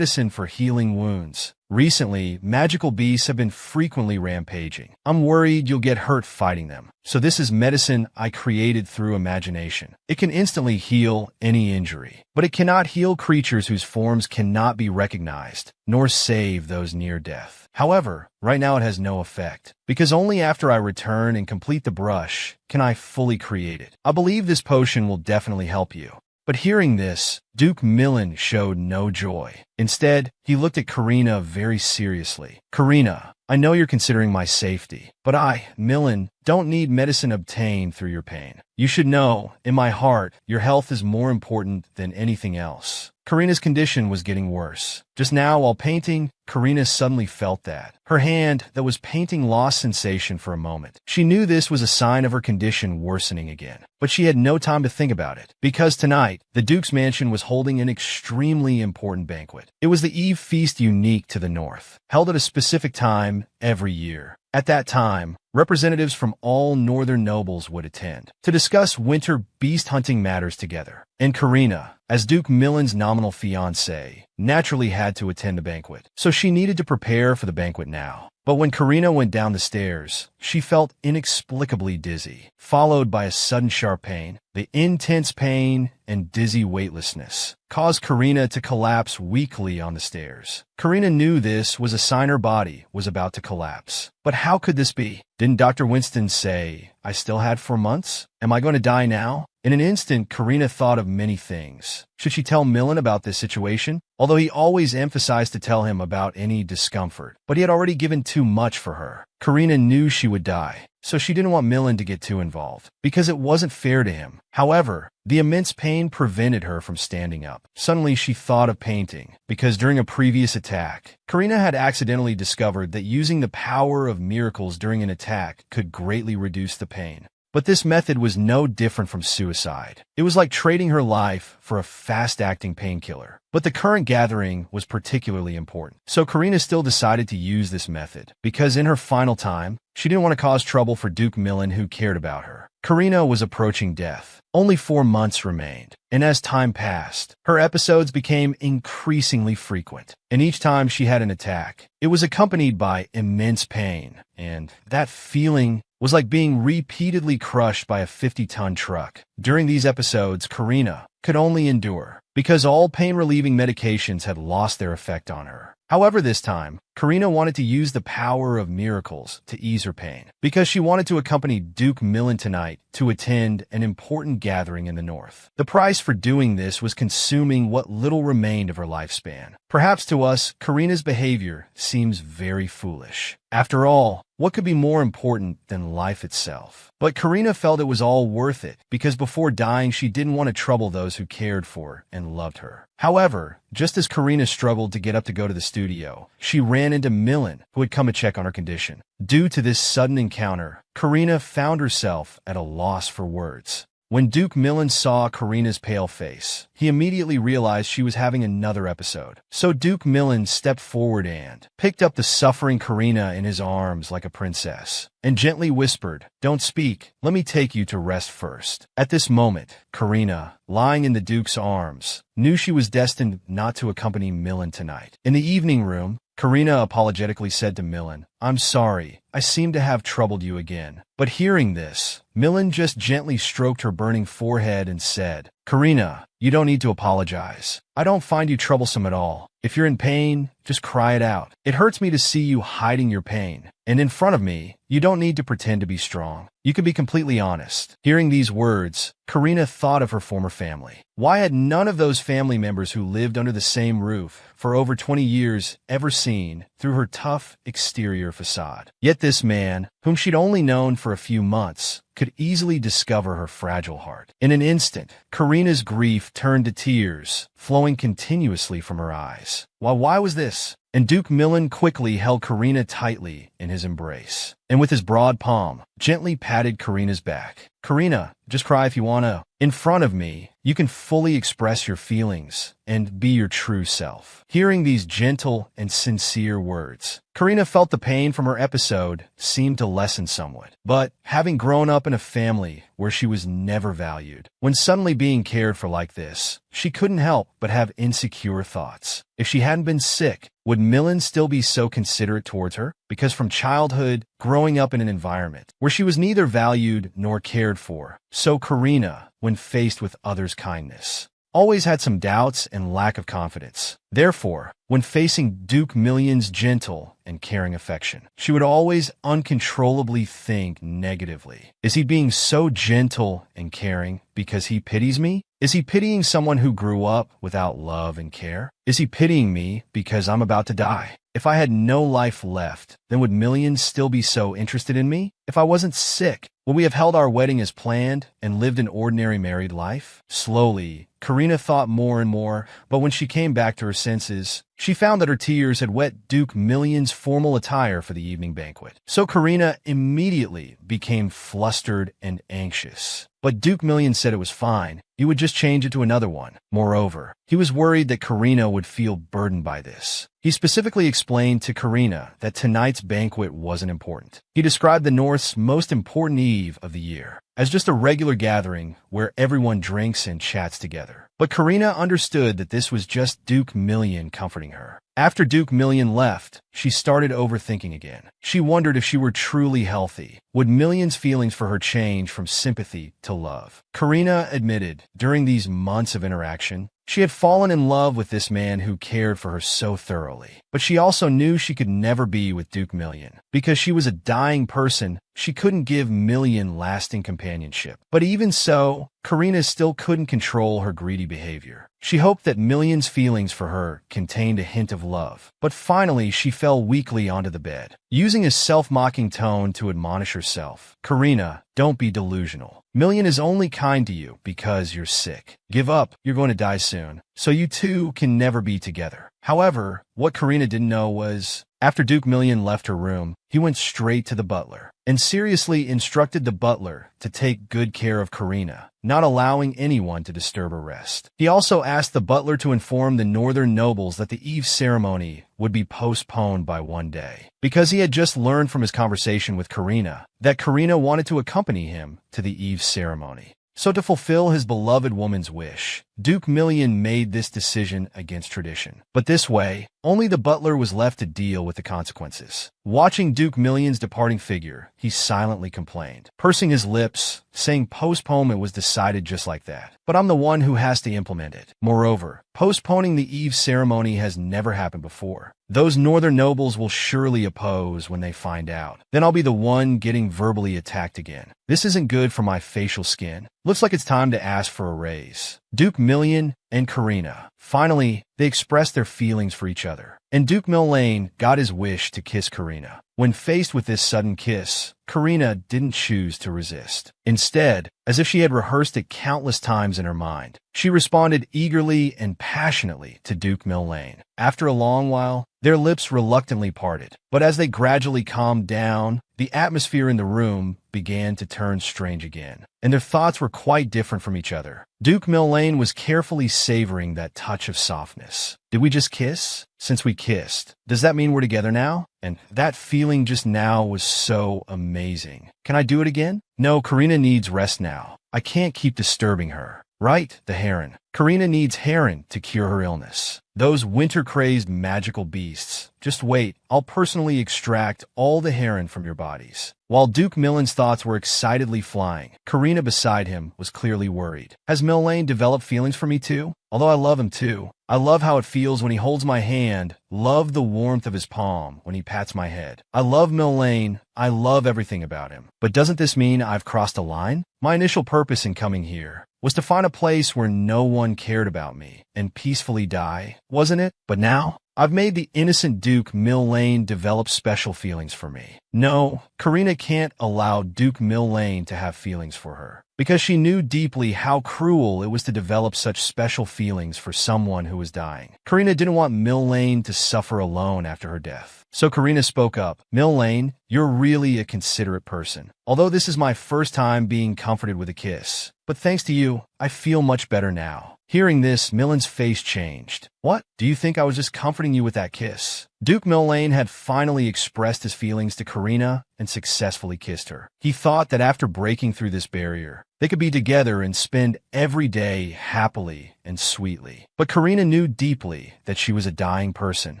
for healing wounds. Recently, magical beasts have been frequently rampaging. I'm worried you'll get hurt fighting them. So this is medicine I created through imagination. It can instantly heal any injury, but it cannot heal creatures whose forms cannot be recognized, nor save those near death. However, right now it has no effect, because only after I return and complete the brush can I fully create it. I believe this potion will definitely help you. But hearing this, Duke Million showed no joy. Instead, he looked at Karina very seriously. Karina, I know you're considering my safety, but I, Million, don't need medicine obtained through your pain. You should know, in my heart, your health is more important than anything else. Karina's condition was getting worse. Just now, while painting, Karina suddenly felt that. Her hand that was painting lost sensation for a moment. She knew this was a sign of her condition worsening again. But she had no time to think about it, because tonight, the Duke's mansion was holding an extremely important banquet. It was the Eve feast unique to the North, held at a specific time every year. At that time, representatives from all northern nobles would attend to discuss winter beast hunting matters together. And Karina, as Duke Million's nominal fiancée, naturally had to attend the banquet. So she needed to prepare for the banquet now. But when Karina went down the stairs, she felt inexplicably dizzy, followed by a sudden sharp pain. The intense pain and dizzy weightlessness caused Karina to collapse weakly on the stairs. Karina knew this was a sign her body was about to collapse. But how could this be? Didn't Dr. Winston say, I still had 4 months? Am I going to die now? In an instant, Karina thought of many things. Should she tell Million about this situation? Although he always emphasized to tell him about any discomfort, but he had already given too much for her. Karina knew she would die, so she didn't want Million to get too involved, because it wasn't fair to him. However, the immense pain prevented her from standing up. Suddenly, she thought of painting, because during a previous attack, Karina had accidentally discovered that using the power of miracles during an attack could greatly reduce the pain. But this method was no different from suicide. It was like trading her life for a fast-acting painkiller. But the current gathering was particularly important. So Karina still decided to use this method, because in her final time, she didn't want to cause trouble for Duke Million, who cared about her. Karina was approaching death. Only 4 months remained, and as time passed, her episodes became increasingly frequent. And each time she had an attack, it was accompanied by immense pain, and that feeling was like being repeatedly crushed by a 50-ton truck. During these episodes, Karina could only endure, because all pain-relieving medications had lost their effect on her. However, this time, Karina wanted to use the power of miracles to ease her pain, because she wanted to accompany Duke Milan tonight to attend an important gathering in the north. The price for doing this was consuming what little remained of her lifespan. Perhaps to us, Karina's behavior seems very foolish. After all, what could be more important than life itself? But Karina felt it was all worth it, because before dying she didn't want to trouble those who cared for and loved her. However, just as Karina struggled to get up to go to the studio, she ran into Milan, who had come to check on her condition. Due to this sudden encounter, Karina found herself at a loss for words. When Duke Milan saw Karina's pale face, he immediately realized she was having another episode. So Duke Milan stepped forward and picked up the suffering Karina in his arms like a princess, and gently whispered, "Don't speak, let me take you to rest first." At this moment, Karina, lying in the Duke's arms, knew she was destined not to accompany Milan tonight. In the evening room, Karina apologetically said to Milan, "I'm sorry, I seem to have troubled you again." But hearing this, Milan just gently stroked her burning forehead and said, "Karina, you don't need to apologize. I don't find you troublesome at all. If you're in pain, just cry it out. It hurts me to see you hiding your pain. And in front of me, you don't need to pretend to be strong. You can be completely honest." Hearing these words, Karina thought of her former family. Why had none of those family members who lived under the same roof for over 20 years ever seen through her tough exterior facade? Yet this man, whom she'd only known for a few months, could easily discover her fragile heart. In an instant, Karina's grief turned to tears, flowing continuously from her eyes. Why was this? And Duke Milan quickly held Karina tightly in his embrace, and with his broad palm, gently patted Karina's back. "Karina, just cry if you wanna. In front of me, you can fully express your feelings and be your true self." Hearing these gentle and sincere words, Karina felt the pain from her episode seemed to lessen somewhat. But having grown up in a family where she was never valued, when suddenly being cared for like this, she couldn't help but have insecure thoughts. If she hadn't been sick, would Milan still be so considerate towards her? Because from childhood, growing up in an environment where she was neither valued nor cared for, so Karina, when faced with others' kindness, always had some doubts and lack of confidence. Therefore, when facing Duke Milan's gentle and caring affection, she would always uncontrollably think negatively. Is he being so gentle and caring because he pities me? Is he pitying someone who grew up without love and care? Is he pitying me because I'm about to die? If I had no life left, then would Milan still be so interested in me? If I wasn't sick, would we have held our wedding as planned and lived an ordinary married life? Slowly, Karina thought more and more, but when she came back to her senses, she found that her tears had wet Duke Milan's formal attire for the evening banquet. So Karina immediately became flustered and anxious. But Duke Milan said it was fine. He would just change it to another one. Moreover, he was worried that Karina would feel burdened by this. He specifically explained to Karina that tonight's banquet wasn't important. He described the North's most important eve of the year as just a regular gathering where everyone drinks and chats together. But Karina understood that this was just Duke Milan comforting her. After Duke Milan left, she started overthinking again. She wondered if she were truly healthy. Would Milan's feelings for her change from sympathy to love? Karina admitted, during these months of interaction, she had fallen in love with this man who cared for her so thoroughly. But she also knew she could never be with Duke Milan. Because she was a dying person, she couldn't give Milan lasting companionship. But even so, Karina still couldn't control her greedy behavior. She hoped that Milan's feelings for her contained a hint of love. But finally, she fell weakly onto the bed, using a self-mocking tone to admonish herself. "Karina, don't be delusional. Milan is only kind to you because you're sick. Give up, you're going to die soon. So you two can never be together." However, what Karina didn't know was, after Duke Milan left her room, he went straight to the butler and seriously instructed the butler to take good care of Karina, not allowing anyone to disturb her rest. He also asked the butler to inform the northern nobles that the eve ceremony would be postponed by one day, because he had just learned from his conversation with Karina that Karina wanted to accompany him to the eve ceremony. So to fulfill his beloved woman's wish, Duke Milan made this decision against tradition. But this way, Only the butler was left to deal with the consequences. Watching Duke Million's departing figure, he silently complained, pursing his lips, saying postponement was decided just like that. But I'm the one who has to implement it. Moreover, postponing the eve ceremony has never happened before. Those northern nobles will surely oppose when they find out. Then I'll be the one getting verbally attacked again. This isn't good for my facial skin. Looks like it's time to ask for a raise. Duke Million and Karina. Finally, they expressed their feelings for each other, and Duke Millane got his wish to kiss Karina. When faced with this sudden kiss, Karina didn't choose to resist. Instead, as if she had rehearsed it countless times in her mind, she responded eagerly and passionately to Duke Millane. After a long while, their lips reluctantly parted, but as they gradually calmed down, the atmosphere in the room began to turn strange again, and their thoughts were quite different from each other. Duke Millane was carefully savoring that touch of softness. Did we just kiss? Since we kissed, does that mean we're together now? And that feeling just now was so amazing. Can I do it again? No, Karina needs rest now. I can't keep disturbing her. Right, the heron. Karina needs heron to cure her illness. Those winter-crazed magical beasts. Just wait, I'll personally extract all the heron from your bodies. While Duke Millen's thoughts were excitedly flying, Karina beside him was clearly worried. Has Millane developed feelings for me too? Although I love him too. I love how it feels when he holds my hand, love the warmth of his palm when he pats my head. I love Millane, I love everything about him. But doesn't this mean I've crossed a line? My initial purpose in coming here was to find a place where no one cared about me and peacefully die, wasn't it? But now, I've made the innocent Duke Millane develop special feelings for me. No, Karina can't allow Duke Millane to have feelings for her, because she knew deeply how cruel it was to develop such special feelings for someone who was dying. Karina didn't want Millane to suffer alone after her death. So Karina spoke up. Millane, you're really a considerate person. Although this is my first time being comforted with a kiss, but thanks to you, I feel much better now. Hearing this, Millen's face changed. What? Do you think I was just comforting you with that kiss? Duke Millane had finally expressed his feelings to Karina and successfully kissed her. He thought that after breaking through this barrier, they could be together and spend every day happily and sweetly. But Karina knew deeply that she was a dying person.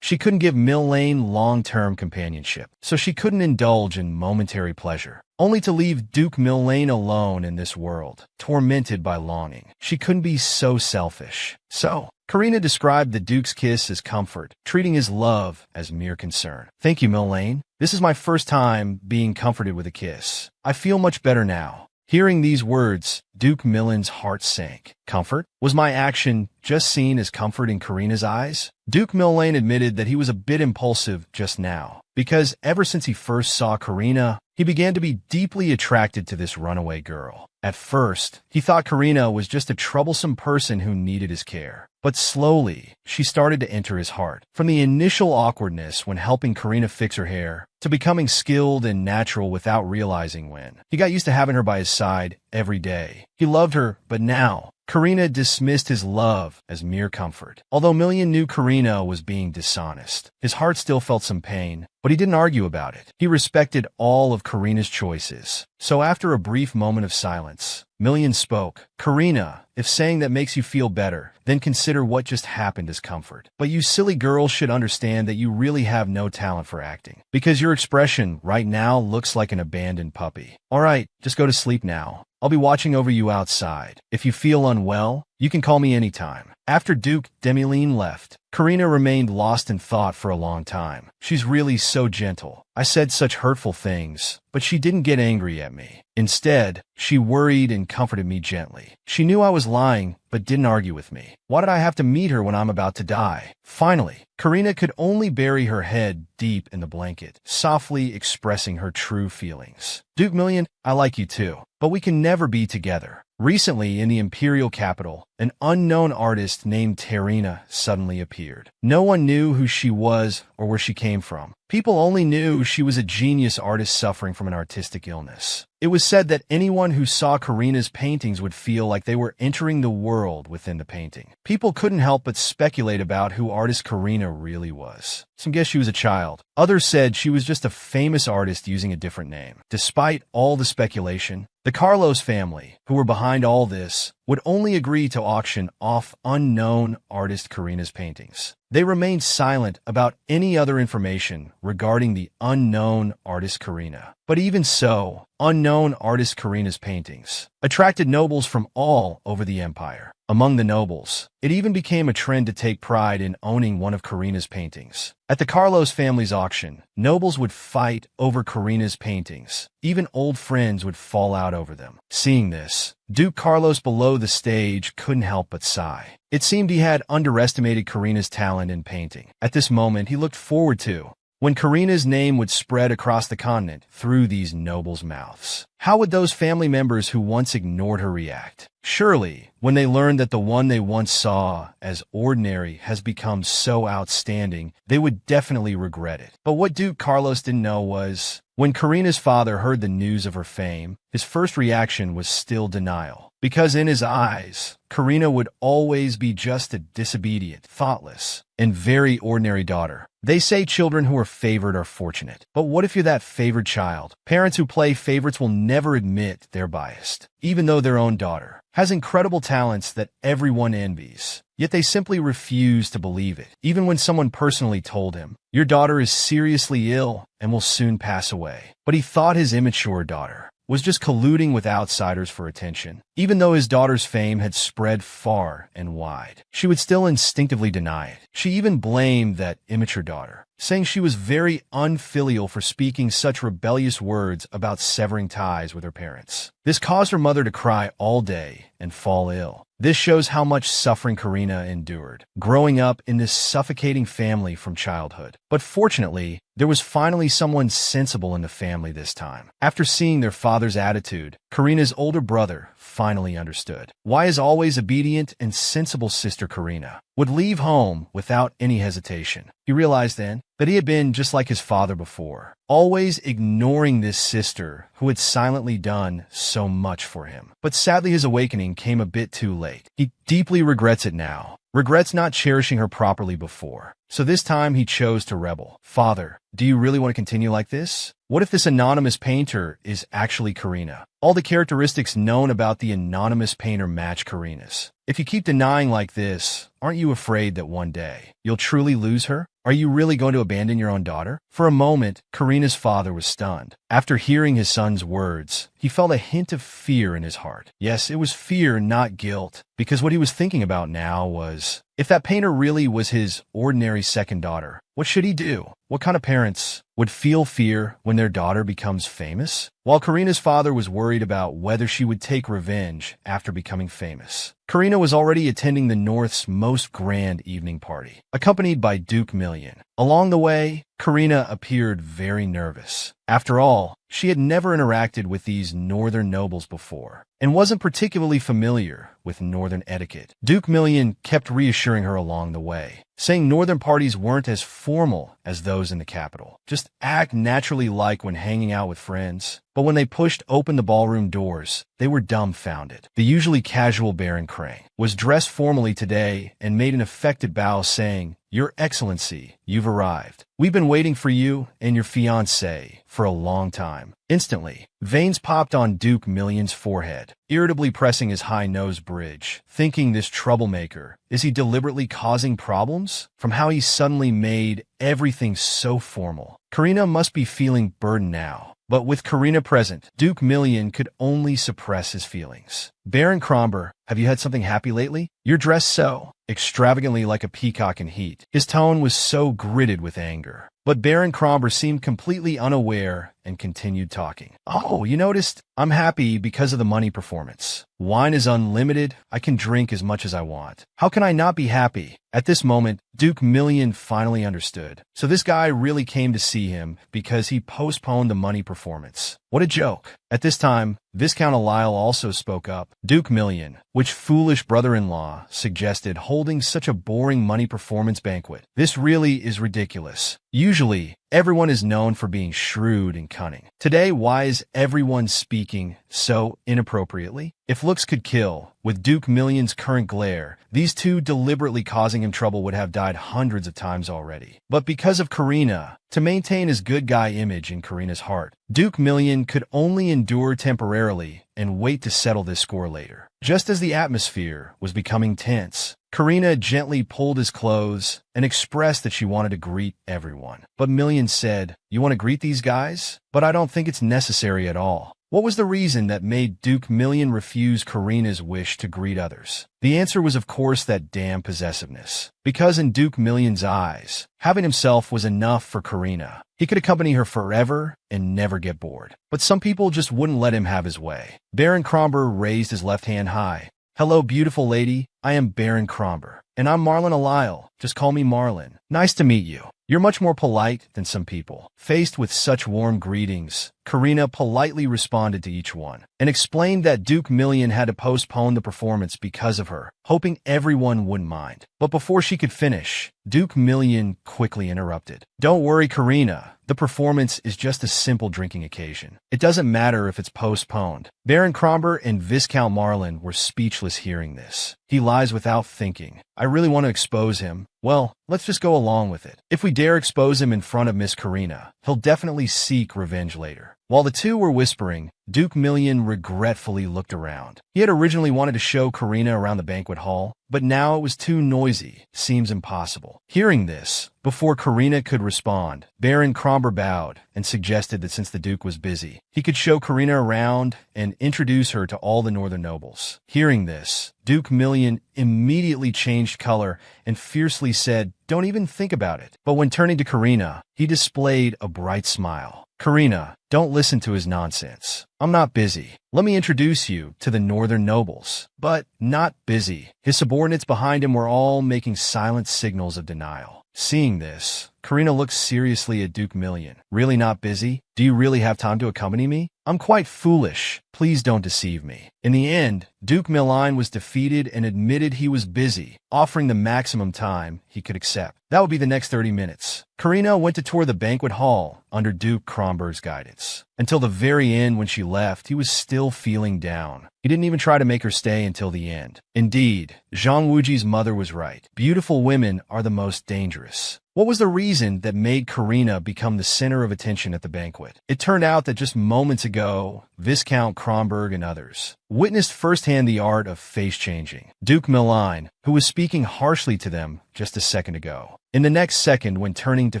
She couldn't give Millane long-term companionship, so she couldn't indulge in momentary pleasure, only to leave Duke Millane alone in this world, tormented by longing. She couldn't be so selfish. So, Karina described the Duke's kiss as comfort, treating his love as mere concern. Thank you, Millane. This is my first time being comforted with a kiss. I feel much better now. Hearing these words, Duke Millen's heart sank. Comfort? Was my action just seen as comfort in Karina's eyes? Duke Millane admitted that he was a bit impulsive just now, because ever since he first saw Karina, he began to be deeply attracted to this runaway girl. At first, he thought Karina was just a troublesome person who needed his care. But slowly, she started to enter his heart. From the initial awkwardness when helping Karina fix her hair, to becoming skilled and natural without realizing when. He got used to having her by his side every day. He loved her, but now, Karina dismissed his love as mere comfort. Although Million knew Karina was being dishonest, his heart still felt some pain, but he didn't argue about it. He respected all of Karina's choices. So after a brief moment of silence, Million spoke. Karina, if saying that makes you feel better, then consider what just happened as comfort. But you silly girls should understand that you really have no talent for acting, because your expression right now looks like an abandoned puppy. All right, just go to sleep now. I'll be watching over you outside. If you feel unwell, you can call me anytime. After Duke Demiline left, Karina remained lost in thought for a long time. She's really so gentle. I said such hurtful things, but she didn't get angry at me. Instead, she worried and comforted me gently. She knew I was lying, but didn't argue with me. Why did I have to meet her when I'm about to die? Finally, Karina could only bury her head deep in the blanket, softly expressing her true feelings. Duke Million, I like you too, but we can never be together. Recently, in the imperial capital, an unknown artist named Terina suddenly appeared. No one knew who she was or where she came from. People only knew she was a genius artist suffering from an artistic illness. It was said that anyone who saw Karina's paintings would feel like they were entering the world within the painting. People couldn't help but speculate about who artist Karina really was. Some guessed she was a child. Others said she was just a famous artist using a different name. Despite all the speculation, the Carlos family, who were behind all this, would only agree to auction off unknown artist Karina's paintings. They remained silent about any other information regarding the unknown artist Karina. But even so, unknown artist Karina's paintings attracted nobles from all over the empire. Among the nobles, it even became a trend to take pride in owning one of Karina's paintings. At the Carlos family's auction, nobles would fight over Karina's paintings. Even old friends would fall out over them. Seeing this, Duke Carlos below the stage couldn't help but sigh. It seemed he had underestimated Karina's talent in painting. At this moment, he looked forward to when Karina's name would spread across the continent through these nobles' mouths. How would those family members who once ignored her react? Surely, when they learned that the one they once saw as ordinary has become so outstanding, they would definitely regret it. But what Duke Carlos didn't know was, when Karina's father heard the news of her fame, his first reaction was still denial. Because in his eyes, Karina would always be just a disobedient, thoughtless, and very ordinary daughter. They say children who are favored are fortunate. But what if you're that favored child? Parents who play favorites will never admit they're biased, even though their own daughter has incredible talents that everyone envies. Yet they simply refuse to believe it, even when someone personally told him, "Your daughter is seriously ill and will soon pass away." But he thought his immature daughter was just colluding with outsiders for attention. Even though his daughter's fame had spread far and wide, she would still instinctively deny it. She even blamed that immature daughter, saying she was very unfilial for speaking such rebellious words about severing ties with her parents. This caused her mother to cry all day and fall ill. This shows how much suffering Karina endured, growing up in this suffocating family from childhood. But fortunately, there was finally someone sensible in the family this time. After seeing their father's attitude, Karina's older brother finally understood why his always obedient and sensible sister Karina would leave home without any hesitation. He realized then that he had been just like his father before, always ignoring this sister who had silently done so much for him. But sadly, his awakening came a bit too late. He deeply regrets it now, regrets not cherishing her properly before. So this time he chose to rebel. "Father, do you really want to continue like this? What if this anonymous painter is actually Karina? All the characteristics known about the anonymous painter match Karina's. If you keep denying like this, aren't you afraid that one day you'll truly lose her? Are you really going to abandon your own daughter?" For a moment, Karina's father was stunned. After hearing his son's words, he felt a hint of fear in his heart. Yes, it was fear, not guilt, because what he was thinking about now was, if that painter really was his ordinary second daughter, what should he do? What kind of parents would feel fear when their daughter becomes famous? While Karina's father was worried about whether she would take revenge after becoming famous, Karina was already attending the North's most grand evening party, accompanied by Duke Million. Along the way, Karina appeared very nervous. After all, she had never interacted with these northern nobles before, and wasn't particularly familiar with northern etiquette. Duke Million kept reassuring her along the way, saying northern parties weren't as formal as those in the capital. Just act naturally like when hanging out with friends. But when they pushed open the ballroom doors, they were dumbfounded. The usually casual Baron Crane was dressed formally today and made an affected bow saying, "Your Excellency, you've arrived. We've been waiting for you and your fiancée for a long time." Instantly, veins popped on Duke Million's forehead, irritably pressing his high nose bridge, thinking this troublemaker, is he deliberately causing problems? From how he suddenly made everything so formal. Karina must be feeling burdened now. But with Karina present, Duke Million could only suppress his feelings. "Baron Cromber, have you had something happy lately? You're dressed so extravagantly like a peacock in heat." His tone was so gritted with anger. But Baron Cromber seemed completely unaware and continued talking. "Oh, you noticed? I'm happy because of the money performance. Wine is unlimited. I can drink as much as I want. How can I not be happy?" At this moment, Duke Million finally understood. So this guy really came to see him because he postponed the money performance. What a joke. At this time, Viscount Lyle also spoke up. "Duke Million, which foolish brother-in-law suggested holding such a boring money performance banquet? This really is ridiculous. Usually, everyone is known for being shrewd and cunning. Today, why is everyone speaking so inappropriately? If looks could kill, with Duke Million's current glare, these two deliberately causing him trouble would have died hundreds of times already. But because of Karina, to maintain his good guy image in Karina's heart, Duke Million could only endure temporarily and wait to settle this score later. Just as the atmosphere was becoming tense, Karina gently pulled his clothes and expressed that she wanted to greet everyone. But Million said, "You want to greet these guys? But I don't think it's necessary at all." What was the reason that made Duke Million refuse Karina's wish to greet others? The answer was, of course, that damn possessiveness. Because in Duke Million's eyes, having himself was enough for Karina. He could accompany her forever and never get bored. But some people just wouldn't let him have his way. Baron Kromber raised his left hand high. "Hello, beautiful lady. I am Baron Kromber. And I'm Marlon Alile. Just call me Marlon. Nice to meet you. You're much more polite than some people." Faced with such warm greetings, Karina politely responded to each one and explained that Duke Million had to postpone the performance because of her, hoping everyone wouldn't mind. But before she could finish, Duke Million quickly interrupted. "Don't worry, Karina. The performance is just a simple drinking occasion. It doesn't matter if it's postponed." Baron Kromber and Viscount Marlin were speechless hearing this. He lies without thinking. I really want to expose him. Well, let's just go along with it. If we dare expose him in front of Miss Karina, he'll definitely seek revenge later. While the two were whispering, Duke Million regretfully looked around. He had originally wanted to show Karina around the banquet hall, but now it was too noisy. Seems impossible. Hearing this, before Karina could respond, Baron Kromber bowed and suggested that since the Duke was busy, he could show Karina around and introduce her to all the northern nobles. Hearing this, Duke Million immediately changed color and fiercely said, "Don't even think about it." But when turning to Karina, he displayed a bright smile. "Karina, don't listen to his nonsense. I'm not busy. Let me introduce you to the northern nobles." But not busy. His subordinates behind him were all making silent signals of denial. Seeing this, Karina looked seriously at Duke Million. "Really not busy? Do you really have time to accompany me? I'm quite foolish. Please don't deceive me." In the end, Duke Million was defeated and admitted he was busy, offering the maximum time he could accept. That would be the next 30 minutes. Karina went to tour the banquet hall under Duke Kromber's guidance. Until the very end, when she left, he was still feeling down. He didn't even try to make her stay until the end. Indeed, Zhang Wuji's mother was right. Beautiful women are the most dangerous. What was the reason that made Karina become the center of attention at the banquet? It turned out that just moments ago, Viscount Kromberg and others witnessed firsthand the art of face-changing. Duke Million, who was speaking harshly to them just a second ago, in the next second when turning to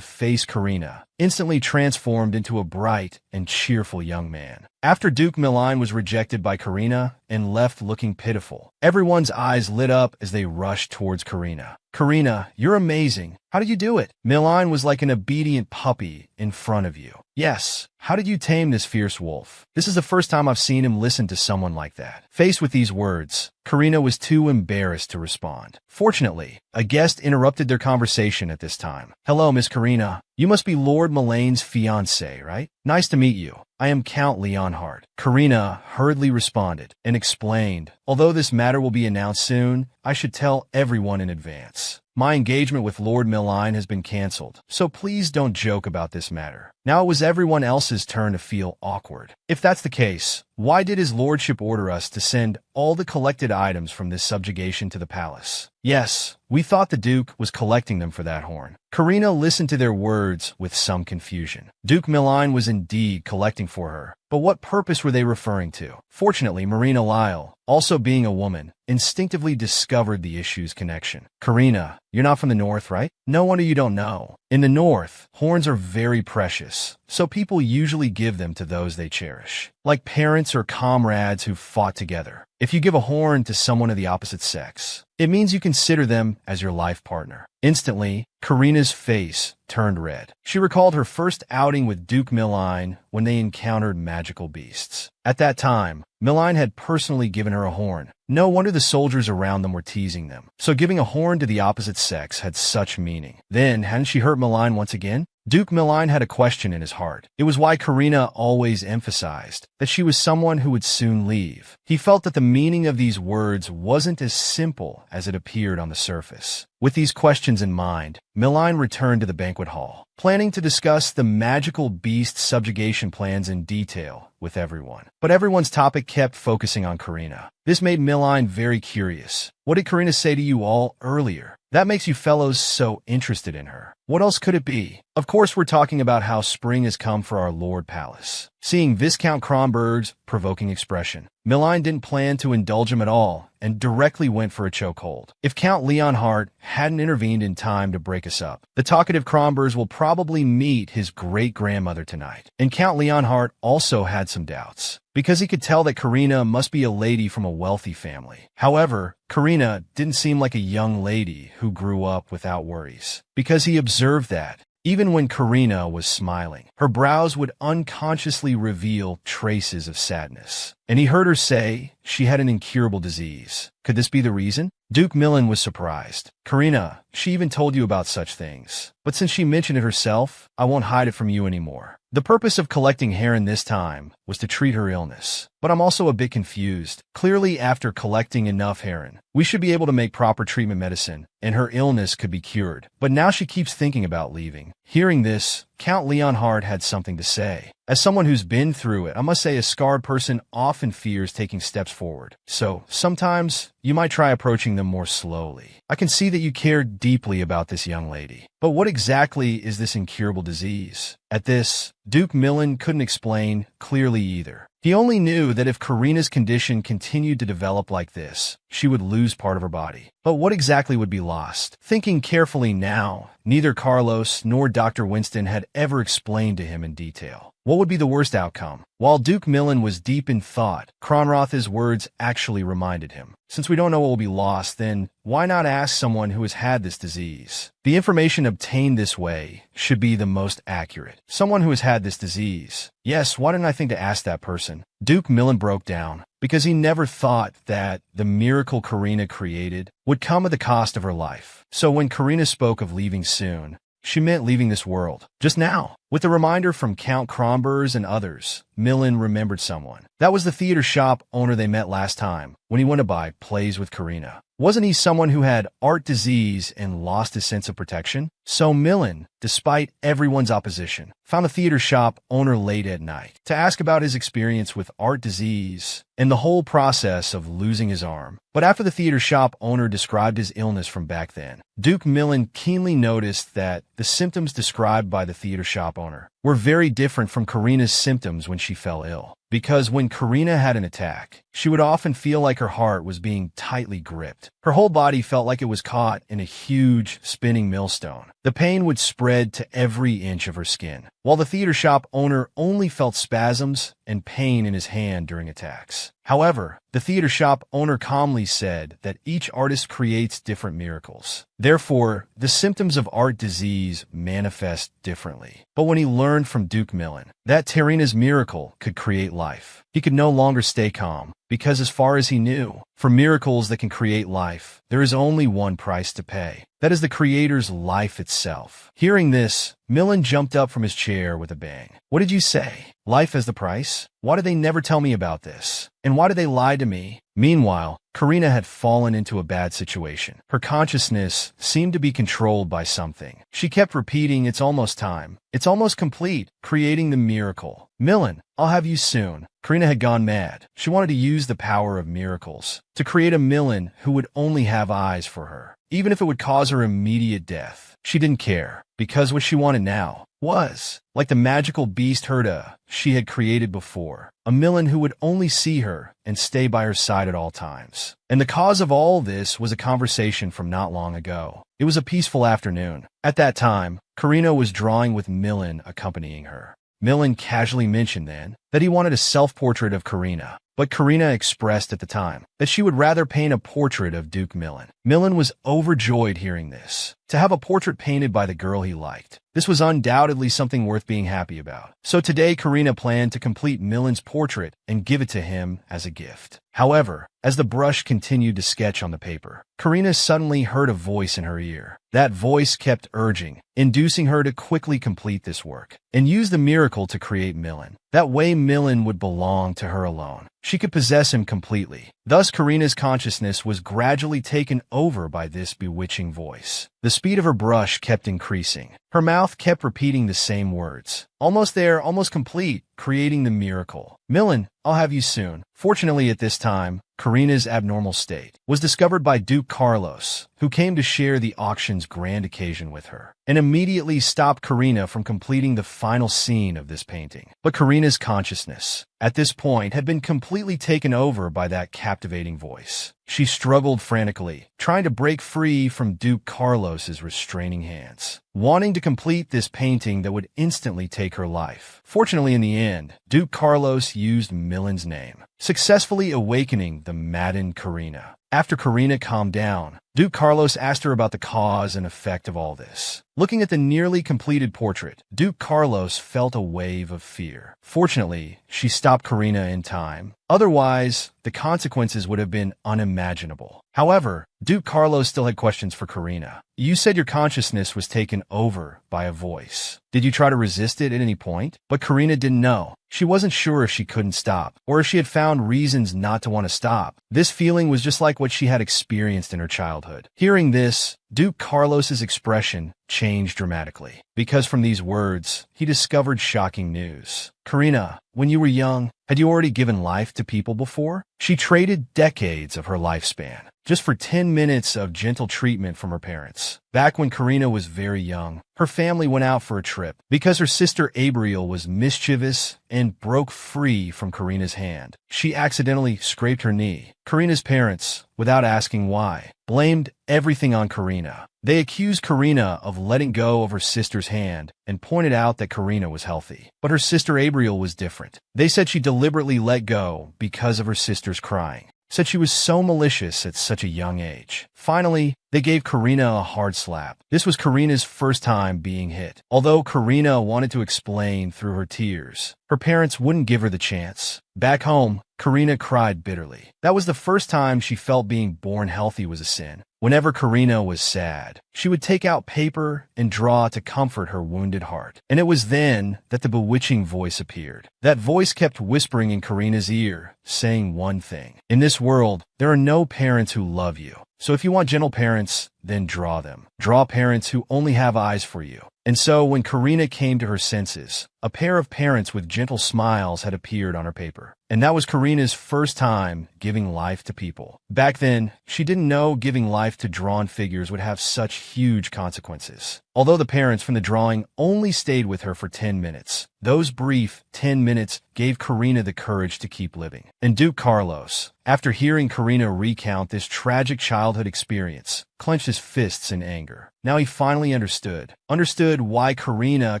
face Karina, instantly transformed into a bright and cheerful young man. After Duke Million was rejected by Karina and left looking pitiful, everyone's eyes lit up as they rushed towards Karina. "Karina, you're amazing. How did you do it?" Million was like an obedient puppy in front of you. "Yes. How did you tame this fierce wolf?" This is the first time I've seen him listen to someone like that. Faced with these words, Karina was too embarrassed to respond. Fortunately, a guest interrupted their conversation at this time. "Hello, Miss Karina. You must be Lord Million's fiancée, right? Nice to meet you. I am Count Leonhard." Karina hurriedly responded and explained, "Although this matter will be announced soon, I should tell everyone in advance. My engagement with Lord Million has been cancelled, so please don't joke about this matter." Now it was everyone else's turn to feel awkward. If that's the case, why did his lordship order us to send all the collected items from this subjugation to the palace? Yes, we thought the Duke was collecting them for that horn. Karina listened to their words with some confusion. Duke Million was indeed collecting for her, but what purpose were they referring to? Fortunately, Marina Lyle, also being a woman, instinctively discovered the issue's connection. "Karina, you're not from the north, right? No wonder you don't know. In the north, horns are very precious, so people usually give them to those they cherish, like parents or comrades who fought together. If you give a horn to someone of the opposite sex, it means you consider them as your life partner." Instantly, Karina's face turned red. She recalled her first outing with Duke Million when they encountered magical beasts. At that time, Million had personally given her a horn. No wonder the soldiers around them were teasing them. So giving a horn to the opposite sex had such meaning. Then, hadn't she hurt Million once again? Duke Million had a question in his heart. It was why Karina always emphasized that she was someone who would soon leave. He felt that the meaning of these words wasn't as simple as it appeared on the surface. With these questions in mind, Milline returned to the banquet hall, planning to discuss the magical beast subjugation plans in detail with everyone. But everyone's topic kept focusing on Karina. This made Milline very curious. What did Karina say to you all earlier that makes you fellows so interested in her? What else could it be? Of course, we're talking about how spring has come for our Lord Palace. Seeing Viscount Kronberg's provoking expression, Milline didn't plan to indulge him at all and directly went for a chokehold. If Count Leonhardt hadn't intervened in time to break us up, the talkative Kronbergs will probably meet his great-grandmother tonight. And Count Leonhardt also had some doubts, because he could tell that Karina must be a lady from a wealthy family. However, Karina didn't seem like a young lady who grew up without worries, because he observed that even when Karina was smiling, her brows would unconsciously reveal traces of sadness. And he heard her say she had an incurable disease. Could this be the reason? Duke Millen was surprised. Karina, she even told you about such things. But since she mentioned it herself, I won't hide it from you anymore. The purpose of collecting heron this time was to treat her illness. But I'm also a bit confused. Clearly, after collecting enough heron, we should be able to make proper treatment medicine, and her illness could be cured. But now she keeps thinking about leaving. Hearing this, Count Leonhardt had something to say. As someone who's been through it, I must say a scarred person often fears taking steps forward. So, sometimes, you might try approaching them more slowly. I can see that you care deeply about this young lady. But what exactly is this incurable disease? At this, Duke Millen couldn't explain clearly either. He only knew that if Karina's condition continued to develop like this, she would lose part of her body. But what exactly would be lost? Thinking carefully now, neither Carlos nor Dr. Winston had ever explained to him in detail. What would be the worst outcome? While Duke Millen was deep in thought, Kronroth's words actually reminded him. Since we don't know what will be lost, then why not ask someone who has had this disease? The information obtained this way should be the most accurate. Someone who has had this disease. Yes, why didn't I think to ask that person? Duke Millen broke down, because he never thought that the miracle Karina created would come at the cost of her life. So when Karina spoke of leaving soon, she meant leaving this world. Just now, with a reminder from Count Kronbergs and others, Millen remembered someone. That was the theater shop owner they met last time, when he went to buy plays with Karina. Wasn't he someone who had art disease and lost his sense of protection? So Millen, despite everyone's opposition, found the theater shop owner late at night to ask about his experience with art disease and the whole process of losing his arm. But after the theater shop owner described his illness from back then, Duke Millen keenly noticed that the symptoms described by the theater shop owner were very different from Karina's symptoms when she fell ill. Because when Karina had an attack, she would often feel like her heart was being tightly gripped. Her whole body felt like it was caught in a huge, spinning millstone. The pain would spread to every inch of her skin, while the theater shop owner only felt spasms and pain in his hand during attacks. However, the theater shop owner calmly said that each artist creates different miracles. Therefore, the symptoms of art disease manifest differently. But when he learned from Duke Millen that Tarina's miracle could create life, he could no longer stay calm, because as far as he knew, for miracles that can create life, there is only one price to pay. That is the Creator's life itself. Hearing this, Millen jumped up from his chair with a bang. What did you say? Life as the price? Why did they never tell me about this? And why did they lie to me? Meanwhile, Karina had fallen into a bad situation. Her consciousness seemed to be controlled by something. She kept repeating, "It's almost time. It's almost complete," creating the miracle. Millen, I'll have you soon. Karina had gone mad. She wanted to use the power of miracles to create a Millen who would only have eyes for her, even if it would cause her immediate death. She didn't care, because what she wanted now was, like the magical beast Herta she had created before, a Millen who would only see her and stay by her side at all times. And the cause of all this was a conversation from not long ago. It was a peaceful afternoon. At that time, Karina was drawing with Millen accompanying her. Millen casually mentioned then that he wanted a self-portrait of Karina, but Karina expressed at the time that she would rather paint a portrait of Duke Millen. Millen was overjoyed hearing this. To have a portrait painted by the girl he liked. This was undoubtedly something worth being happy about. So today Karina planned to complete Millen's portrait and give it to him as a gift. However, as the brush continued to sketch on the paper, Karina suddenly heard a voice in her ear. That voice kept urging, inducing her to quickly complete this work and use the miracle to create Milan. That way Milan would belong to her alone. She could possess him completely. Thus, Karina's consciousness was gradually taken over by this bewitching voice. The speed of her brush kept increasing. Her mouth kept repeating the same words. Almost there, almost complete, creating the miracle. Milan, I'll have you soon. Fortunately, at this time, Karina's abnormal state was discovered by Duke Carlos, who came to share the auction's grand occasion with her, and immediately stopped Karina from completing the final scene of this painting. But Karina's consciousness, at this point, had been completely taken over by that captivating voice. She struggled frantically, trying to break free from Duke Carlos's restraining hands, wanting to complete this painting that would instantly take her life. Fortunately, in the end, Duke Carlos used Milan's name, successfully awakening the maddened Karina. After Karina calmed down, Duke Carlos asked her about the cause and effect of all this. Looking at the nearly completed portrait, Duke Carlos felt a wave of fear. Fortunately, she stopped Karina in time. Otherwise, the consequences would have been unimaginable. However, Duke Carlos still had questions for Karina. You said your consciousness was taken over by a voice. Did you try to resist it at any point? But Karina didn't know. She wasn't sure if she couldn't stop, or if she had found reasons not to want to stop. This feeling was just like what she had experienced in her childhood. Hearing this, Duke Carlos's expression changed dramatically, because from these words, he discovered shocking news. Karina, when you were young, had you already given life to people before? She traded decades of her lifespan just for 10 minutes of gentle treatment from her parents. Back when Karina was very young, her family went out for a trip because her sister Abriel was mischievous and broke free from Karina's hand. She accidentally scraped her knee. Karina's parents, without asking why, blamed everything on Karina. They accused Karina of letting go of her sister's hand and pointed out that Karina was healthy. But her sister Abriel was different. They said she deliberately let go because of her sister's crying. Said she was so malicious at such a young age. Finally, they gave Karina a hard slap. This was Karina's first time being hit. Although Karina wanted to explain through her tears, her parents wouldn't give her the chance. Back home, Karina cried bitterly. That was the first time she felt being born healthy was a sin. Whenever Karina was sad, she would take out paper and draw to comfort her wounded heart. And it was then that the bewitching voice appeared. That voice kept whispering in Karina's ear, saying one thing. In this world, there are no parents who love you. So if you want gentle parents, then draw them. Draw parents who only have eyes for you. And so when Karina came to her senses, a pair of parents with gentle smiles had appeared on her paper. And that was Karina's first time giving life to people. Back then, she didn't know giving life to drawn figures would have such huge consequences. Although the parents from the drawing only stayed with her for 10 minutes, those brief 10 minutes gave Karina the courage to keep living. And Duke Carlos, after hearing Karina recount this tragic childhood experience, clenched his fists in anger. Now he finally understood why Karina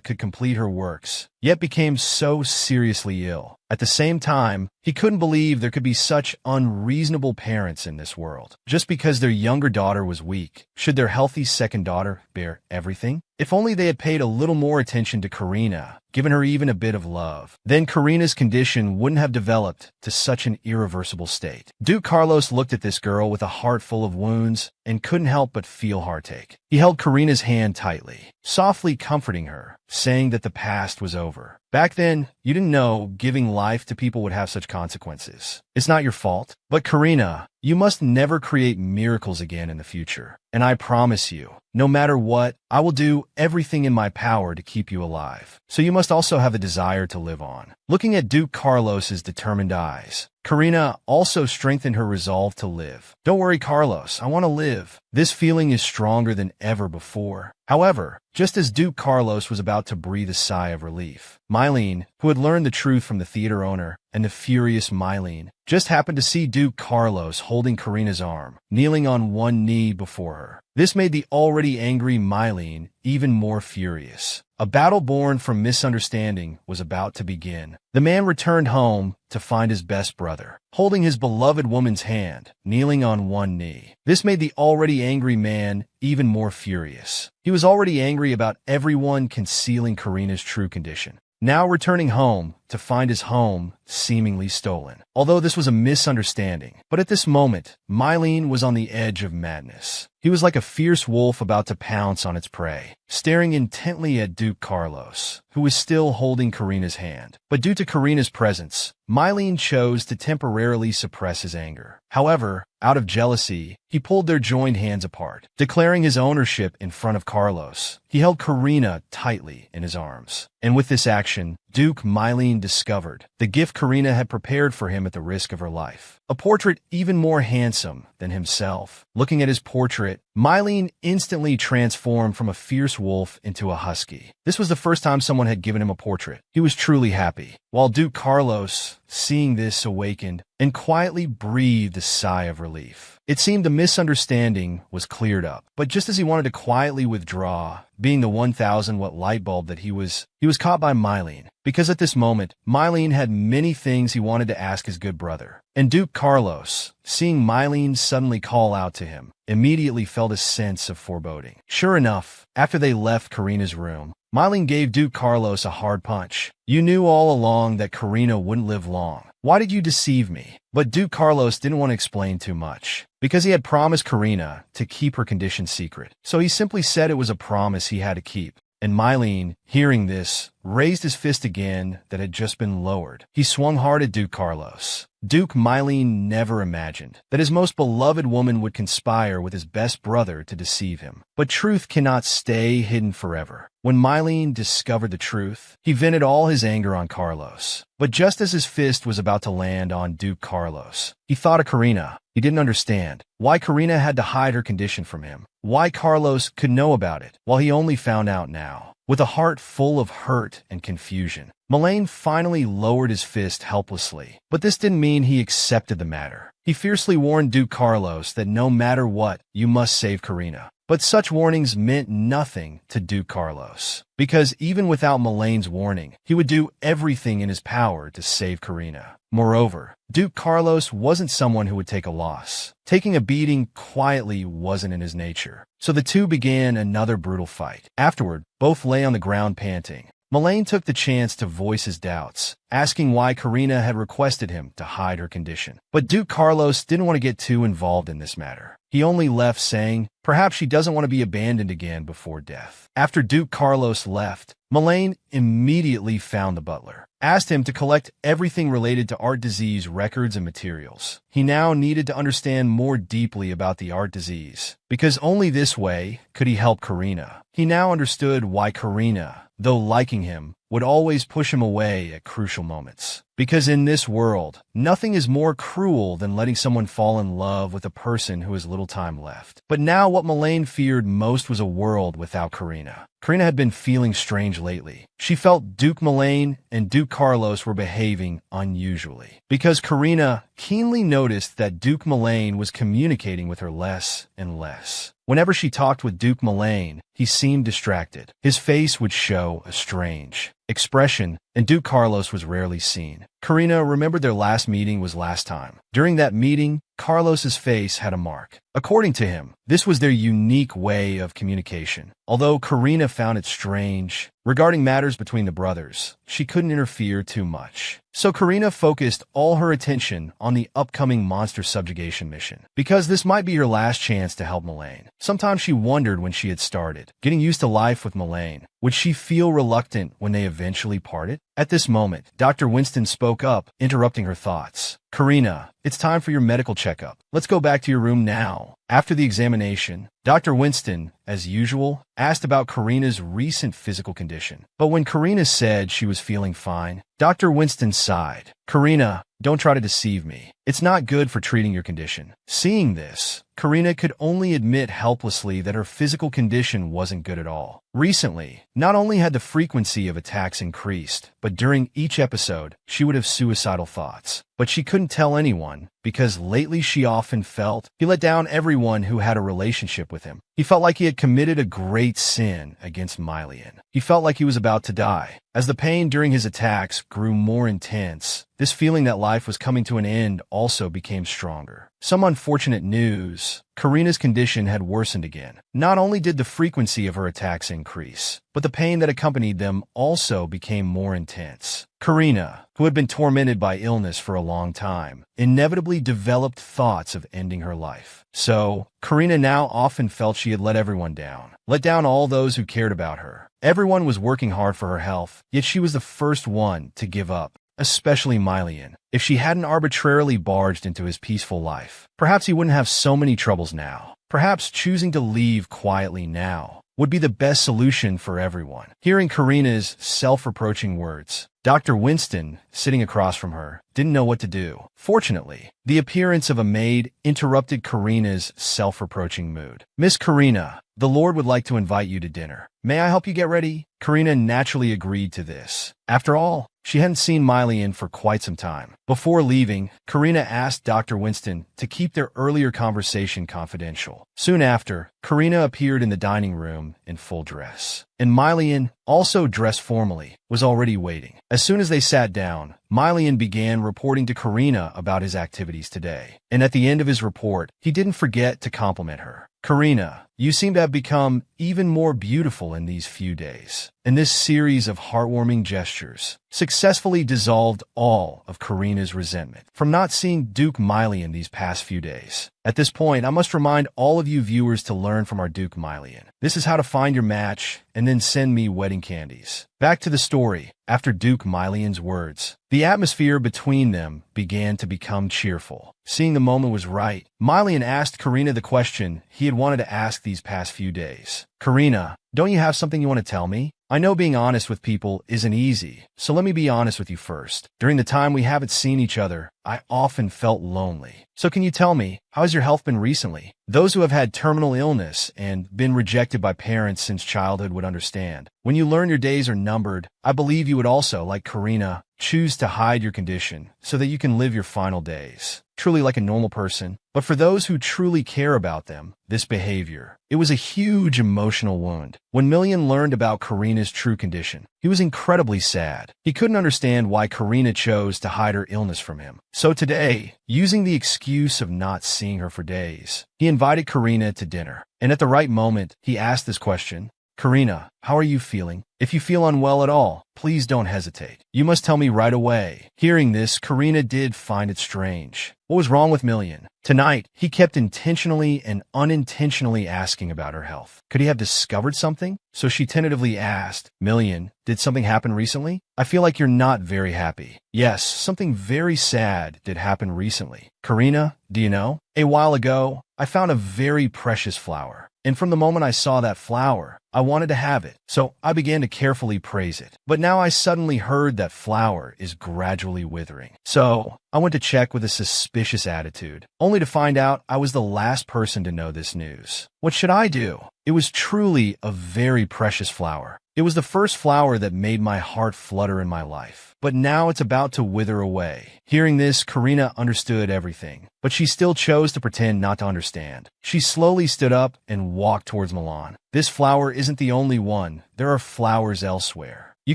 could complete her works, yet became so seriously ill. At the same time, he couldn't believe there could be such unreasonable parents in this world. Just because their younger daughter was weak, should their healthy second daughter bear everything? If only they had paid a little more attention to Karina, given her even a bit of love, then Karina's condition wouldn't have developed to such an irreversible state. Duke Carlos looked at this girl with a heart full of wounds and couldn't help but feel heartache. He held Karina's hand tightly, softly comforting her, saying that the past was over. Back then, you didn't know giving life to people would have such consequences. It's not your fault. But Karina, you must never create miracles again in the future. And I promise you, no matter what, I will do everything in my power to keep you alive. So you must also have a desire to live on. Looking at Duke Carlos's determined eyes, Karina also strengthened her resolve to live. Don't worry, Carlos, I want to live. This feeling is stronger than ever before. However, just as Duke Carlos was about to breathe a sigh of relief, Mylene, who had learned the truth from the theater owner, and the furious Mylene, just happened to see Duke Carlos holding Karina's arm, kneeling on one knee before her. This made the already angry Mylene even more furious. A battle born from misunderstanding was about to begin. The man returned home to find his best brother, holding his beloved woman's hand, kneeling on one knee. This made the already angry man even more furious. He was already angry about everyone concealing Karina's true condition. Now returning home, to find his home seemingly stolen. Although this was a misunderstanding, but at this moment, Mylene was on the edge of madness. He was like a fierce wolf about to pounce on its prey, staring intently at Duke Carlos, who was still holding Karina's hand. But due to Karina's presence, Mylene chose to temporarily suppress his anger. However, out of jealousy, he pulled their joined hands apart, declaring his ownership in front of Carlos. He held Karina tightly in his arms. And with this action, Duke Mylene discovered the gift Karina had prepared for him at the risk of her life. A portrait even more handsome than himself. Looking at his portrait, Mylene instantly transformed from a fierce wolf into a husky. This was the first time someone had given him a portrait. He was truly happy, while Duke Carlos, seeing this, awakened and quietly breathed a sigh of relief. It seemed the misunderstanding was cleared up, but just as he wanted to quietly withdraw, being the 1,000-watt light bulb that he was caught by Mylene. Because at this moment, Mylene had many things he wanted to ask his good brother. And Duke Carlos, seeing Mylene suddenly call out to him, immediately felt a sense of foreboding. Sure enough, after they left Karina's room, Mylene gave Duke Carlos a hard punch. "You knew all along that Karina wouldn't live long. Why did you deceive me?" But Duke Carlos didn't want to explain too much, because he had promised Karina to keep her condition secret. So he simply said it was a promise he had to keep. And Mylene, hearing this, raised his fist again that had just been lowered. He swung hard at Duke Carlos. Duke Mylene never imagined that his most beloved woman would conspire with his best brother to deceive him. But truth cannot stay hidden forever. When Mylene discovered the truth, he vented all his anger on Carlos. But just as his fist was about to land on Duke Carlos, he thought of Karina. He didn't understand why Karina had to hide her condition from him, why Carlos could know about it, while he only found out now. With a heart full of hurt and confusion, Mylene finally lowered his fist helplessly. But this didn't mean he accepted the matter. He fiercely warned Duke Carlos that no matter what, you must save Karina. But such warnings meant nothing to Duke Carlos, because even without Mylene's warning, he would do everything in his power to save Karina. Moreover, Duke Carlos wasn't someone who would take a loss. Taking a beating quietly wasn't in his nature. So the two began another brutal fight. Afterward, both lay on the ground panting. Mylene took the chance to voice his doubts, asking why Karina had requested him to hide her condition. But Duke Carlos didn't want to get too involved in this matter. He only left saying, perhaps she doesn't want to be abandoned again before death. After Duke Carlos left, Mylene immediately found the butler, asked him to collect everything related to art disease records and materials. He now needed to understand more deeply about the art disease, because only this way could he help Karina. He now understood why Karina, though liking him, would always push him away at crucial moments. Because in this world, nothing is more cruel than letting someone fall in love with a person who has little time left. But now what Mylene feared most was a world without Karina. Karina had been feeling strange lately. She felt Duke Mylene and Duke Carlos were behaving unusually. Because Karina keenly noticed that Duke Mylene was communicating with her less and less. Whenever she talked with Duke Mylene, he seemed distracted. His face would show a strange expression, and Duke Carlos was rarely seen. Karina remembered their last meeting was last time. During that meeting, Carlos's face had a mark. According to him, this was their unique way of communication. Although Karina found it strange, regarding matters between the brothers, she couldn't interfere too much. So Karina focused all her attention on the upcoming monster subjugation mission, because this might be her last chance to help Mylene. Sometimes she wondered when she had started, getting used to life with Mylene. Would she feel reluctant when they eventually parted? At this moment, Dr. Winston spoke up, interrupting her thoughts. Karina, it's time for your medical checkup. Let's go back to your room now. After the examination, Dr. Winston, as usual, asked about Karina's recent physical condition. But when Karina said she was feeling fine, Dr. Winston sighed. Karina, don't try to deceive me. It's not good for treating your condition. Seeing this, Karina could only admit helplessly that her physical condition wasn't good at all. Recently, not only had the frequency of attacks increased, but during each episode, she would have suicidal thoughts. But she couldn't tell anyone because lately she often felt he let down everyone who had a relationship with him. He felt like he had committed a great sin against Mylian. He felt like he was about to die. As the pain during his attacks grew more intense, this feeling that life was coming to an end also became stronger. Some unfortunate news. Karina's condition had worsened again. Not only did the frequency of her attacks increase, but the pain that accompanied them also became more intense. Karina, who had been tormented by illness for a long time, inevitably developed thoughts of ending her life. So, Karina now often felt she had let everyone down, let down all those who cared about her. Everyone was working hard for her health, yet she was the first one to give up, especially Mylian. If she hadn't arbitrarily barged into his peaceful life, perhaps he wouldn't have so many troubles now. Perhaps choosing to leave quietly now would be the best solution for everyone. Hearing Karina's self-reproaching words, Dr. Winston, sitting across from her, didn't know what to do. Fortunately, the appearance of a maid interrupted Karina's self-reproaching mood. "Miss Karina, the Lord would like to invite you to dinner. May I help you get ready?" Karina naturally agreed to this. After all, she hadn't seen Mylian for quite some time. Before leaving, Karina asked Dr. Winston to keep their earlier conversation confidential. Soon after, Karina appeared in the dining room in full dress, and Mylian, also dressed formally, was already waiting. As soon as they sat down, Mylian began reporting to Karina about his activities today, and at the end of his report, he didn't forget to compliment her. "Karina, you seem to have become even more beautiful in these few days." And this series of heartwarming gestures successfully dissolved all of Karina's resentment from not seeing Duke Mylian these past few days. At this point, I must remind all of you viewers to learn from our Duke Mylian. This is how to find your match and then send me wedding candies. Back to the story. After Duke Mylian's words, the atmosphere between them began to become cheerful. Seeing the moment was right, Mylian asked Karina the question he had wanted to ask these past few days. "Karina, don't you have something you want to tell me? I know being honest with people isn't easy, so let me be honest with you first. During the time we haven't seen each other, I often felt lonely. So can you tell me, how has your health been recently?" Those who have had terminal illness and been rejected by parents since childhood would understand. When you learn your days are numbered, I believe you would also, like Karina, choose to hide your condition so that you can live your final days truly like a normal person. But for those who truly care about them, this behavior, it was a huge emotional wound. When Mylian learned about Karina's true condition, he was incredibly sad. He couldn't understand why Karina chose to hide her illness from him. So today, using the excuse of not seeing her for days, he invited Karina to dinner. And at the right moment, he asked this question: "Karina, how are you feeling? If you feel unwell at all, please don't hesitate. You must tell me right away." Hearing this, Karina did find it strange. What was wrong with Mylian? Tonight, he kept intentionally and unintentionally asking about her health. Could he have discovered something? So she tentatively asked, "Mylian, did something happen recently? I feel like you're not very happy." "Yes, something very sad did happen recently." "Karina, do you know? A while ago, I found a very precious flower. And from the moment I saw that flower, I wanted to have it, so I began to carefully praise it. But now I suddenly heard that flower is gradually withering. So I went to check with a suspicious attitude, only to find out I was the last person to know this news. What should I do? It was truly a very precious flower. It was the first flower that made my heart flutter in my life. But now it's about to wither away." Hearing this, Karina understood everything, but she still chose to pretend not to understand. She slowly stood up and walked towards Milan. "This flower isn't the only one. There are flowers elsewhere. You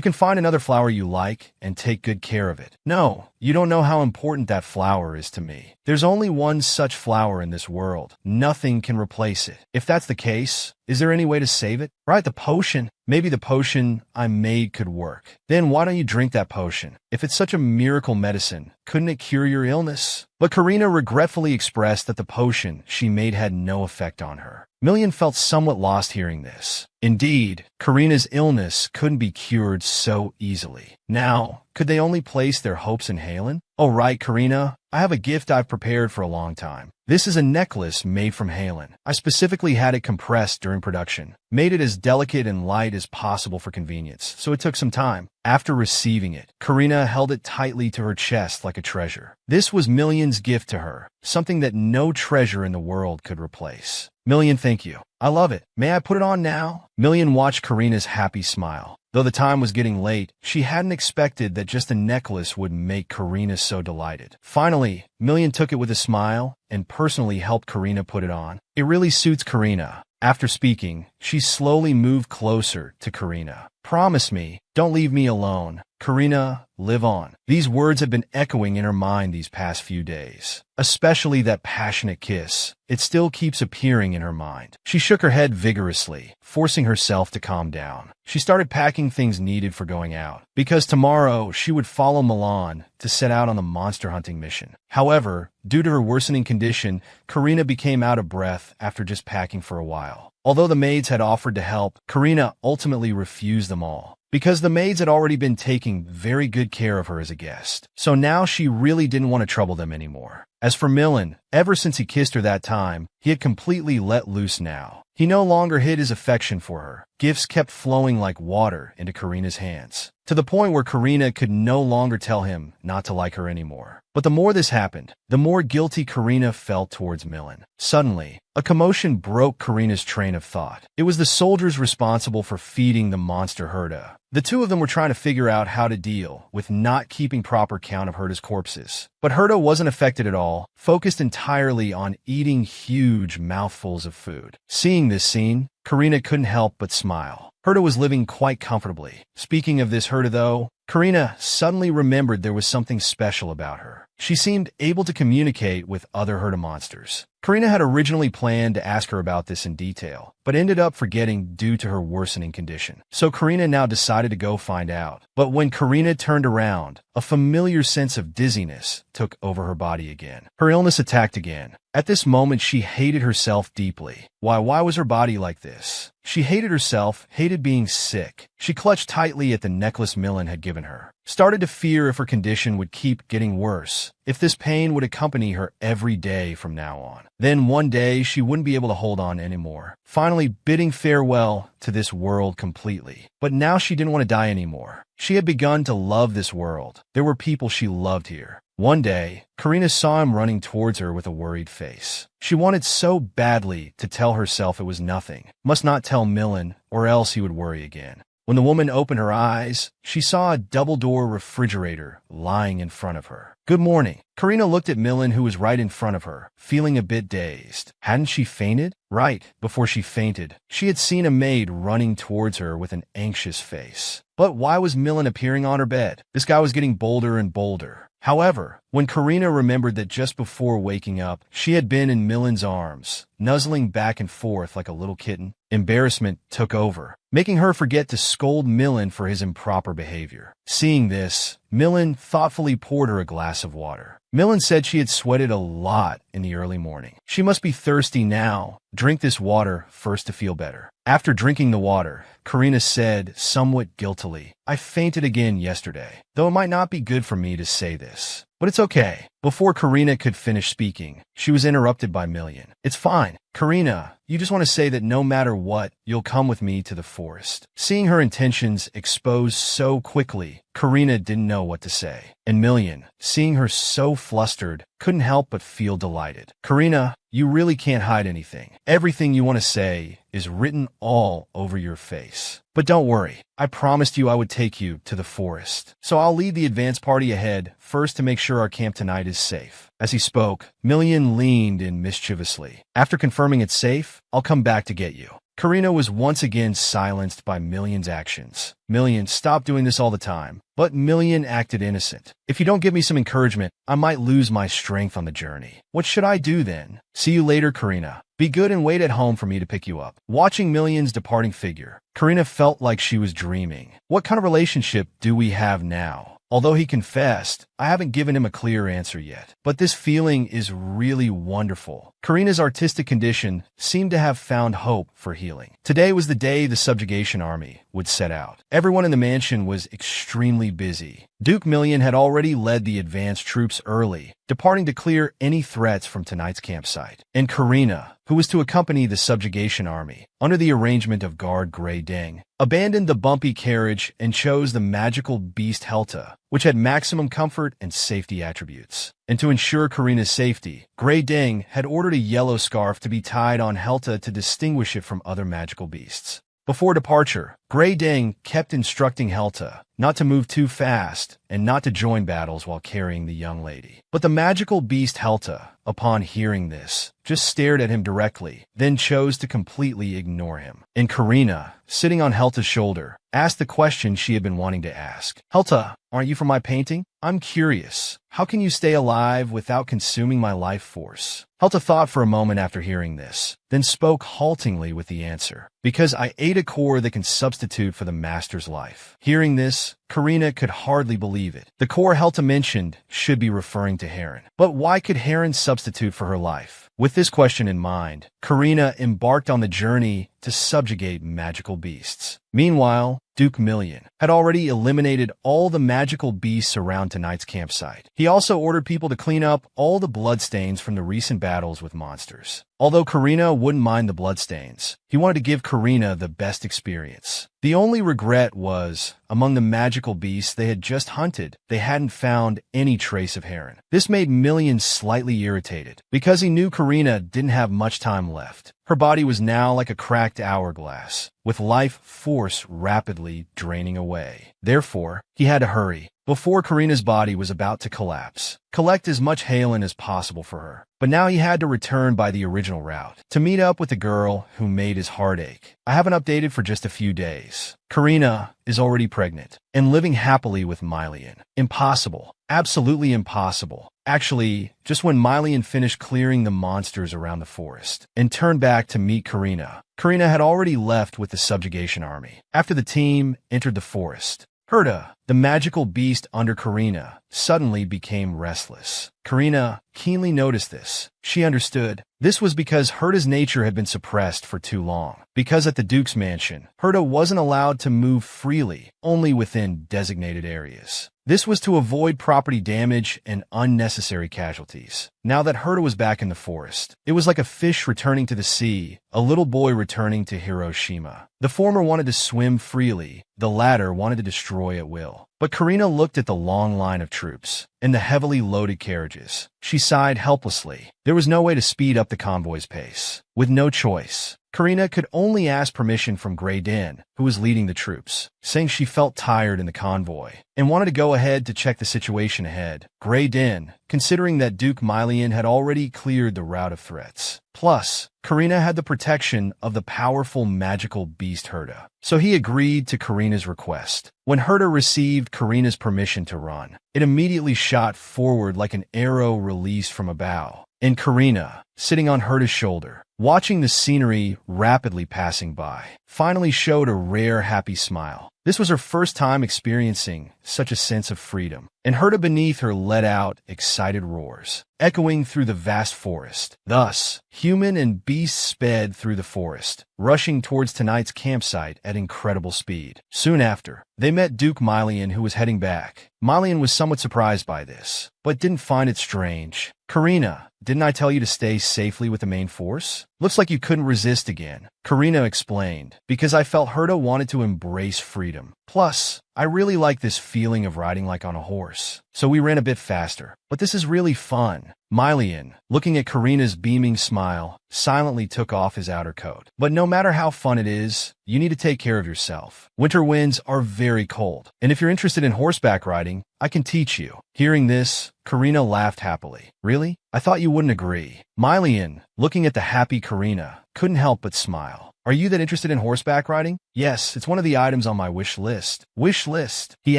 can find another flower you like and take good care of it. No, you don't know how important that flower is to me. There's only one such flower in this world. Nothing can replace it. If that's the case, is there any way to save it? Right, the potion. Maybe the potion I made could work. Then why don't you drink that potion? If it's such a miracle medicine, couldn't it cure your illness?" But Karina regretfully expressed that the potion she made had no effect on her. Mylian felt somewhat lost hearing this. Indeed, Karina's illness couldn't be cured so easily. Now, could they only place their hopes in Halen? "Oh right, Karina, I have a gift I've prepared for a long time. This is a necklace made from Halen. I specifically had it compressed during production, made it as delicate and light as possible for convenience, so it took some time." After receiving it, Karina held it tightly to her chest like a treasure. This was Mylian's gift to her, something that no treasure in the world could replace. "Mylian, thank you. I love it. May I put it on now? Million watched Karina's happy smile. Though the time was getting late, she hadn't expected that just a necklace would make Karina so delighted. Finally, Million took it with a smile and personally helped Karina put it on. It really suits Karina. After speaking, she slowly moved closer to Karina. Promise me, don't leave me alone. Karina, live on. These words have been echoing in her mind these past few days. Especially that passionate kiss. It still keeps appearing in her mind. She shook her head vigorously, forcing herself to calm down. She started packing things needed for going out, because tomorrow she would follow Milan to set out on the monster hunting mission. However, due to her worsening condition, Karina became out of breath after just packing for a while. Although the maids had offered to help, Karina ultimately refused them all, because the maids had already been taking very good care of her as a guest. So now she really didn't want to trouble them anymore. As for Milan, ever since he kissed her that time, he had completely let loose now. He no longer hid his affection for her. Gifts kept flowing like water into Karina's hands, to the point where Karina could no longer tell him not to like her anymore. But the more this happened, the more guilty Karina felt towards Milan. Suddenly, a commotion broke Karina's train of thought. It was the soldiers responsible for feeding the monster Herta. The two of them were trying to figure out how to deal with not keeping proper count of Herta's corpses. But Herta wasn't affected at all, focused entirely on eating huge mouthfuls of food. Seeing this scene, Karina couldn't help but smile. Herta was living quite comfortably. Speaking of this Herta though, Karina suddenly remembered there was something special about her. She seemed able to communicate with other Herta monsters. Karina had originally planned to ask her about this in detail, but ended up forgetting due to her worsening condition. So Karina now decided to go find out. But when Karina turned around, a familiar sense of dizziness took over her body again. Her illness attacked again. At this moment, she hated herself deeply. Why was her body like this? She hated herself, hated being sick. She clutched tightly at the necklace Milan had given her. Started to fear if her condition would keep getting worse, if this pain would accompany her every day from now on. Then one day she wouldn't be able to hold on anymore, finally bidding farewell to this world completely. But now she didn't want to die anymore. She had begun to love this world. There were people she loved here. One day, Karina saw him running towards her with a worried face. She wanted so badly to tell herself it was nothing, must not tell Milan, or else he would worry again. When the woman opened her eyes, she saw a double-door refrigerator lying in front of her. Good morning. Karina looked at Milan, who was right in front of her, feeling a bit dazed. Hadn't she fainted? Right before she fainted, she had seen a maid running towards her with an anxious face. But why was Milan appearing on her bed? This guy was getting bolder and bolder. However, when Karina remembered that just before waking up, she had been in Milan's arms, nuzzling back and forth like a little kitten, embarrassment took over, making her forget to scold Milan for his improper behavior. Seeing this, Milan thoughtfully poured her a glass of water. Milan said she had sweated a lot in the early morning. She must be thirsty now. Drink this water first to feel better. After drinking the water, Karina said, somewhat guiltily, I fainted again yesterday, though it might not be good for me to say this. But it's okay. Before Karina could finish speaking, she was interrupted by Million. It's fine. Karina, you just want to say that no matter what, you'll come with me to the forest. Seeing her intentions exposed so quickly, Karina didn't know what to say. And Million, seeing her so flustered, couldn't help but feel delighted. Karina, you really can't hide anything. Everything you want to say is written all over your face. But don't worry, I promised you I would take you to the forest. So I'll lead the advance party ahead, first to make sure our camp tonight is safe. As he spoke, Million leaned in mischievously. After confirming it's safe, I'll come back to get you. Karina was once again silenced by Million's actions. Million, stop doing this all the time. But Million acted innocent. If you don't give me some encouragement, I might lose my strength on the journey. What should I do then? See you later, Karina. Be good and wait at home for me to pick you up. Watching Million's departing figure, Karina felt like she was dreaming. What kind of relationship do we have now? Although he confessed, I haven't given him a clear answer yet. But this feeling is really wonderful. Karina's artistic condition seemed to have found hope for healing. Today was the day the subjugation army would set out. Everyone in the mansion was extremely busy. Duke Million had already led the advanced troops early, departing to clear any threats from tonight's campsite. And Karina, who who was to accompany the subjugation army, under the arrangement of guard Grey Ding, abandoned the bumpy carriage and chose the magical beast Helta, which had maximum comfort and safety attributes. And to ensure Karina's safety, Grey Ding had ordered a yellow scarf to be tied on Helta to distinguish it from other magical beasts. Before departure, Grey Ding kept instructing Helta not to move too fast and not to join battles while carrying the young lady. But the magical beast Helta, upon hearing this, just stared at him directly, then chose to completely ignore him. And Karina, sitting on Helta's shoulder, asked the question she had been wanting to ask. "Helta, aren't you from my painting? I'm curious. How can you stay alive without consuming my life force?" Helta thought for a moment after hearing this, then spoke haltingly with the answer. "Because I ate a core that can substitute for the master's life." Hearing this, Karina could hardly believe it. The core Helta mentioned should be referring to Heron. But why could Heron substitute for her life? With this question in mind, Karina embarked on the journey to subjugate magical beasts. Meanwhile, Duke Million had already eliminated all the magical beasts around tonight's campsite. He also ordered people to clean up all the bloodstains from the recent battles with monsters. Although Karina wouldn't mind the bloodstains, he wanted to give Karina the best experience. The only regret was, among the magical beasts they had just hunted, they hadn't found any trace of Heron. This made Million slightly irritated, because he knew Karina didn't have much time left. Her body was now like a cracked hourglass, with life force rapidly draining away. Therefore, he had to hurry, before Karina's body was about to collapse. Collect as much Halen as possible for her. But now he had to return by the original route, to meet up with the girl who made his heart ache. I haven't updated for just a few days. Karina is already pregnant, and living happily with Mylian. Impossible. Absolutely impossible. Actually, just when Mylian finished clearing the monsters around the forest and turned back to meet Karina, Karina had already left with the subjugation army. After the team entered the forest, Herta, the magical beast under Karina, suddenly became restless. Karina keenly noticed this. She understood. This was because Herta's nature had been suppressed for too long. Because at the Duke's mansion, Herta wasn't allowed to move freely, only within designated areas. This was to avoid property damage and unnecessary casualties. Now that Herta was back in the forest, it was like a fish returning to the sea, a little boy returning to Hiroshima. The former wanted to swim freely, the latter wanted to destroy at will. But Karina looked at the long line of troops and the heavily loaded carriages. She sighed helplessly. There was no way to speed up the convoy's pace. With no choice, Karina could only ask permission from Grey Din, who was leading the troops, saying she felt tired in the convoy and wanted to go ahead to check the situation ahead. Grey Din, considering that Duke Mylian had already cleared the route of threats. Plus, Karina had the protection of the powerful magical beast Herta, so he agreed to Karina's request. When Herta received Karina's permission to run, it immediately shot forward like an arrow released from a bow. And Karina, sitting on Herta's shoulder, watching the scenery rapidly passing by, finally showed a rare happy smile. This was her first time experiencing such a sense of freedom, and Herta beneath her let out excited roars, echoing through the vast forest. Thus, human and beast sped through the forest, rushing towards tonight's campsite at incredible speed. Soon after, they met Duke Mylian, who was heading back. Mylian was somewhat surprised by this, but didn't find it strange. "Karina, didn't I tell you to stay safely with the main force? Looks like you couldn't resist again." Karina explained, "Because I felt Herta wanted to embrace freedom. Plus, I really like this feeling of riding like on a horse. So we ran a bit faster. But this is really fun." Mylian, looking at Karina's beaming smile, silently took off his outer coat. "But no matter how fun it is, you need to take care of yourself. Winter winds are very cold, and if you're interested in horseback riding, I can teach you." Hearing this, Karina laughed happily. "Really? I thought you wouldn't agree." Mylian, looking at the happy Karina, couldn't help but smile. "Are you that interested in horseback riding?" "Yes, it's one of the items on my wish list." "Wish list?" he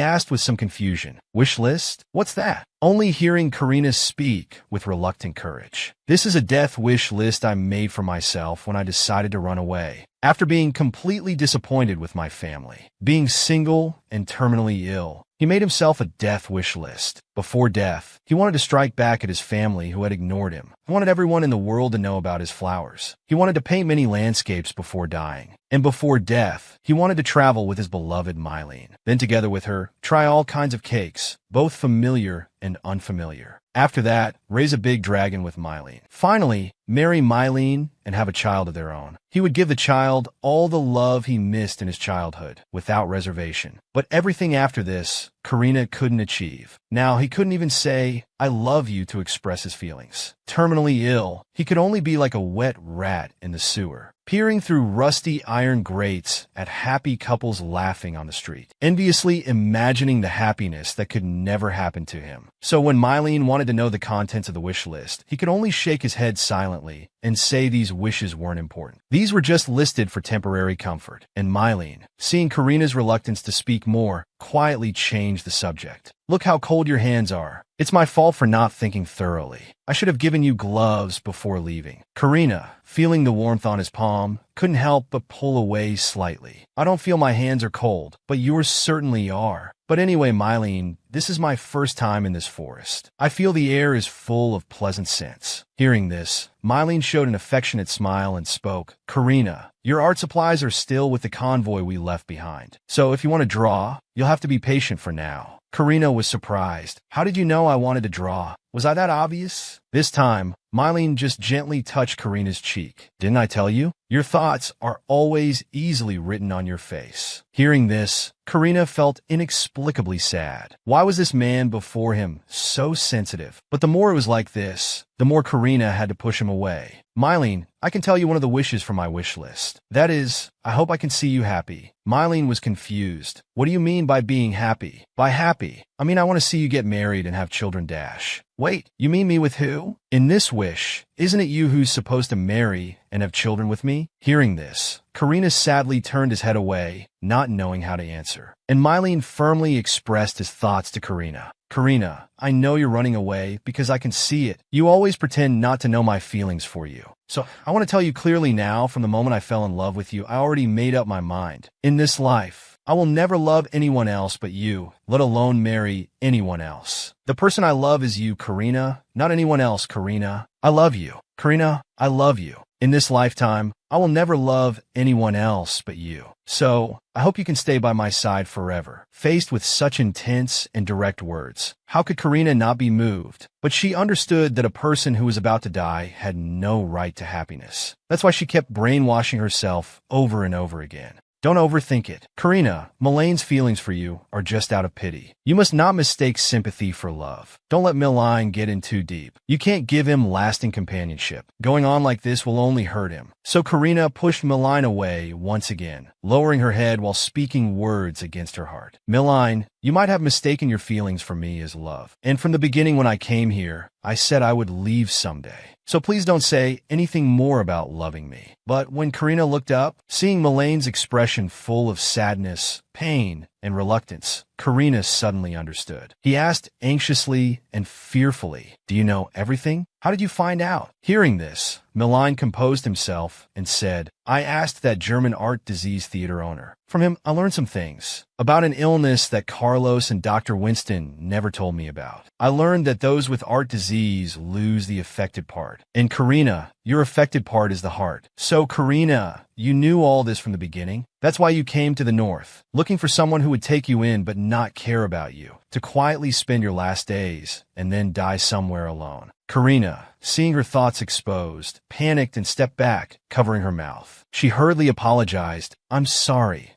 asked with some confusion. "Wish list? What's that?" Only hearing Karina speak with reluctant courage. "This is a death wish list I made for myself when I decided to run away. After being completely disappointed with my family, being single and terminally ill, he made himself a death wish list. Before death, he wanted to strike back at his family who had ignored him. He wanted everyone in the world to know about his flowers. He wanted to paint many landscapes before dying. And before death, he wanted to travel with his beloved Mylene. Then together with her, try all kinds of cakes, both familiar and unfamiliar. After that, raise a big dragon with Mylene. Finally, marry Mylene and have a child of their own. He would give the child all the love he missed in his childhood, without reservation. But everything after this, Karina couldn't achieve. Now, he couldn't even say, "I love you," to express his feelings. Terminally ill, he could only be like a wet rat in the sewer, peering through rusty iron grates at happy couples laughing on the street, enviously imagining the happiness that could never happen to him. So when Mylene wanted to know the contents of the wish list, he could only shake his head silently and say these wishes weren't important. These were just listed for temporary comfort. And Mylene, seeing Karina's reluctance to speak more, quietly changed the subject. "Look how cold your hands are. It's my fault for not thinking thoroughly. I should have given you gloves before leaving." Karina, feeling the warmth on his palm, couldn't help but pull away slightly. "I don't feel my hands are cold, but yours certainly are. But anyway, Mylene, this is my first time in this forest. I feel the air is full of pleasant scents." Hearing this, Mylene showed an affectionate smile and spoke, "Karina, your art supplies are still with the convoy we left behind. So if you want to draw, you'll have to be patient for now." Karina was surprised. "How did you know I wanted to draw? Was I that obvious?" This time, Mylene just gently touched Karina's cheek. "Didn't I tell you? Your thoughts are always easily written on your face." Hearing this, Karina felt inexplicably sad. Why was this man before him so sensitive? But the more it was like this, the more Karina had to push him away. "Mylene, I can tell you one of the wishes from my wish list. That is, I hope I can see you happy." Mylene was confused. "What do you mean by being happy?" "By happy, I mean I want to see you get married and have children dash." "Wait, you mean me with who?" "In this wish, isn't it you who's supposed to marry and have children with me?" Hearing this, Karina sadly turned his head away, not knowing how to answer. And Mylene firmly expressed his thoughts to Karina. "Karina, I know you're running away because I can see it. You always pretend not to know my feelings for you. So I want to tell you clearly now, from the moment I fell in love with you, I already made up my mind. In this life, I will never love anyone else but you, let alone marry anyone else. The person I love is you, Karina, not anyone else, Karina. I love you. Karina, I love you. In this lifetime, I will never love anyone else but you. So, I hope you can stay by my side forever." Faced with such intense and direct words, how could Karina not be moved? But she understood that a person who was about to die had no right to happiness. That's why she kept brainwashing herself over and over again. Don't overthink it. Karina, Mylene's feelings for you are just out of pity. You must not mistake sympathy for love. Don't let Mylene get in too deep. You can't give him lasting companionship. Going on like this will only hurt him. So Karina pushed Mylene away once again, lowering her head while speaking words against her heart. "Mylene, you might have mistaken your feelings for me as love. And from the beginning when I came here, I said I would leave someday. So please don't say anything more about loving me." But when Karina looked up, seeing Mylene's expression full of sadness, pain, and reluctance, Karina suddenly understood. He asked anxiously and fearfully, "Do you know everything? How did you find out?" Hearing this, Mylene composed himself and said, "I asked that German art disease theater owner. From him, I learned some things about an illness that Carlos and Dr. Winston never told me about. I learned that those with art disease lose the affected part. And Karina, your affected part is the heart. So Karina, you knew all this from the beginning. That's why you came to the north, looking for someone who would take you in but not care about you, to quietly spend your last days and then die somewhere alone." Karina, seeing her thoughts exposed, panicked and stepped back, covering her mouth. She hurriedly apologized. I'm sorry.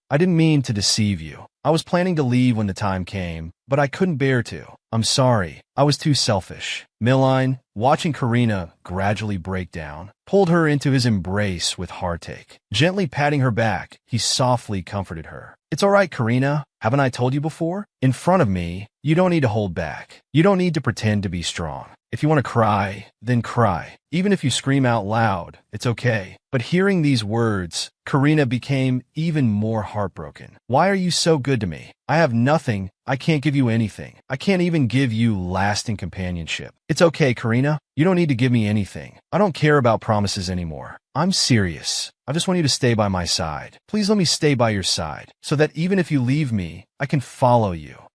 I didn't mean to deceive you. I was planning to leave when the time came, but I couldn't bear to. I'm sorry. I was too selfish." Mylene, watching Karina gradually break down, pulled her into his embrace with heartache. Gently patting her back, he softly comforted her. "It's all right, Karina. Haven't I told you before? In front of me, you don't need to hold back. You don't need to pretend to be strong. If you want to cry, then cry. Even if you scream out loud, it's okay." But hearing these words, Karina became even more heartbroken. "Why are you so good to me? I have nothing. I can't give you anything. I can't even give you lasting companionship." "It's okay, Karina. You don't need to give me anything. I don't care about promises anymore. I'm serious. I just want you to stay by my side. Please let me stay by your side, so that even if you leave me, I can follow you."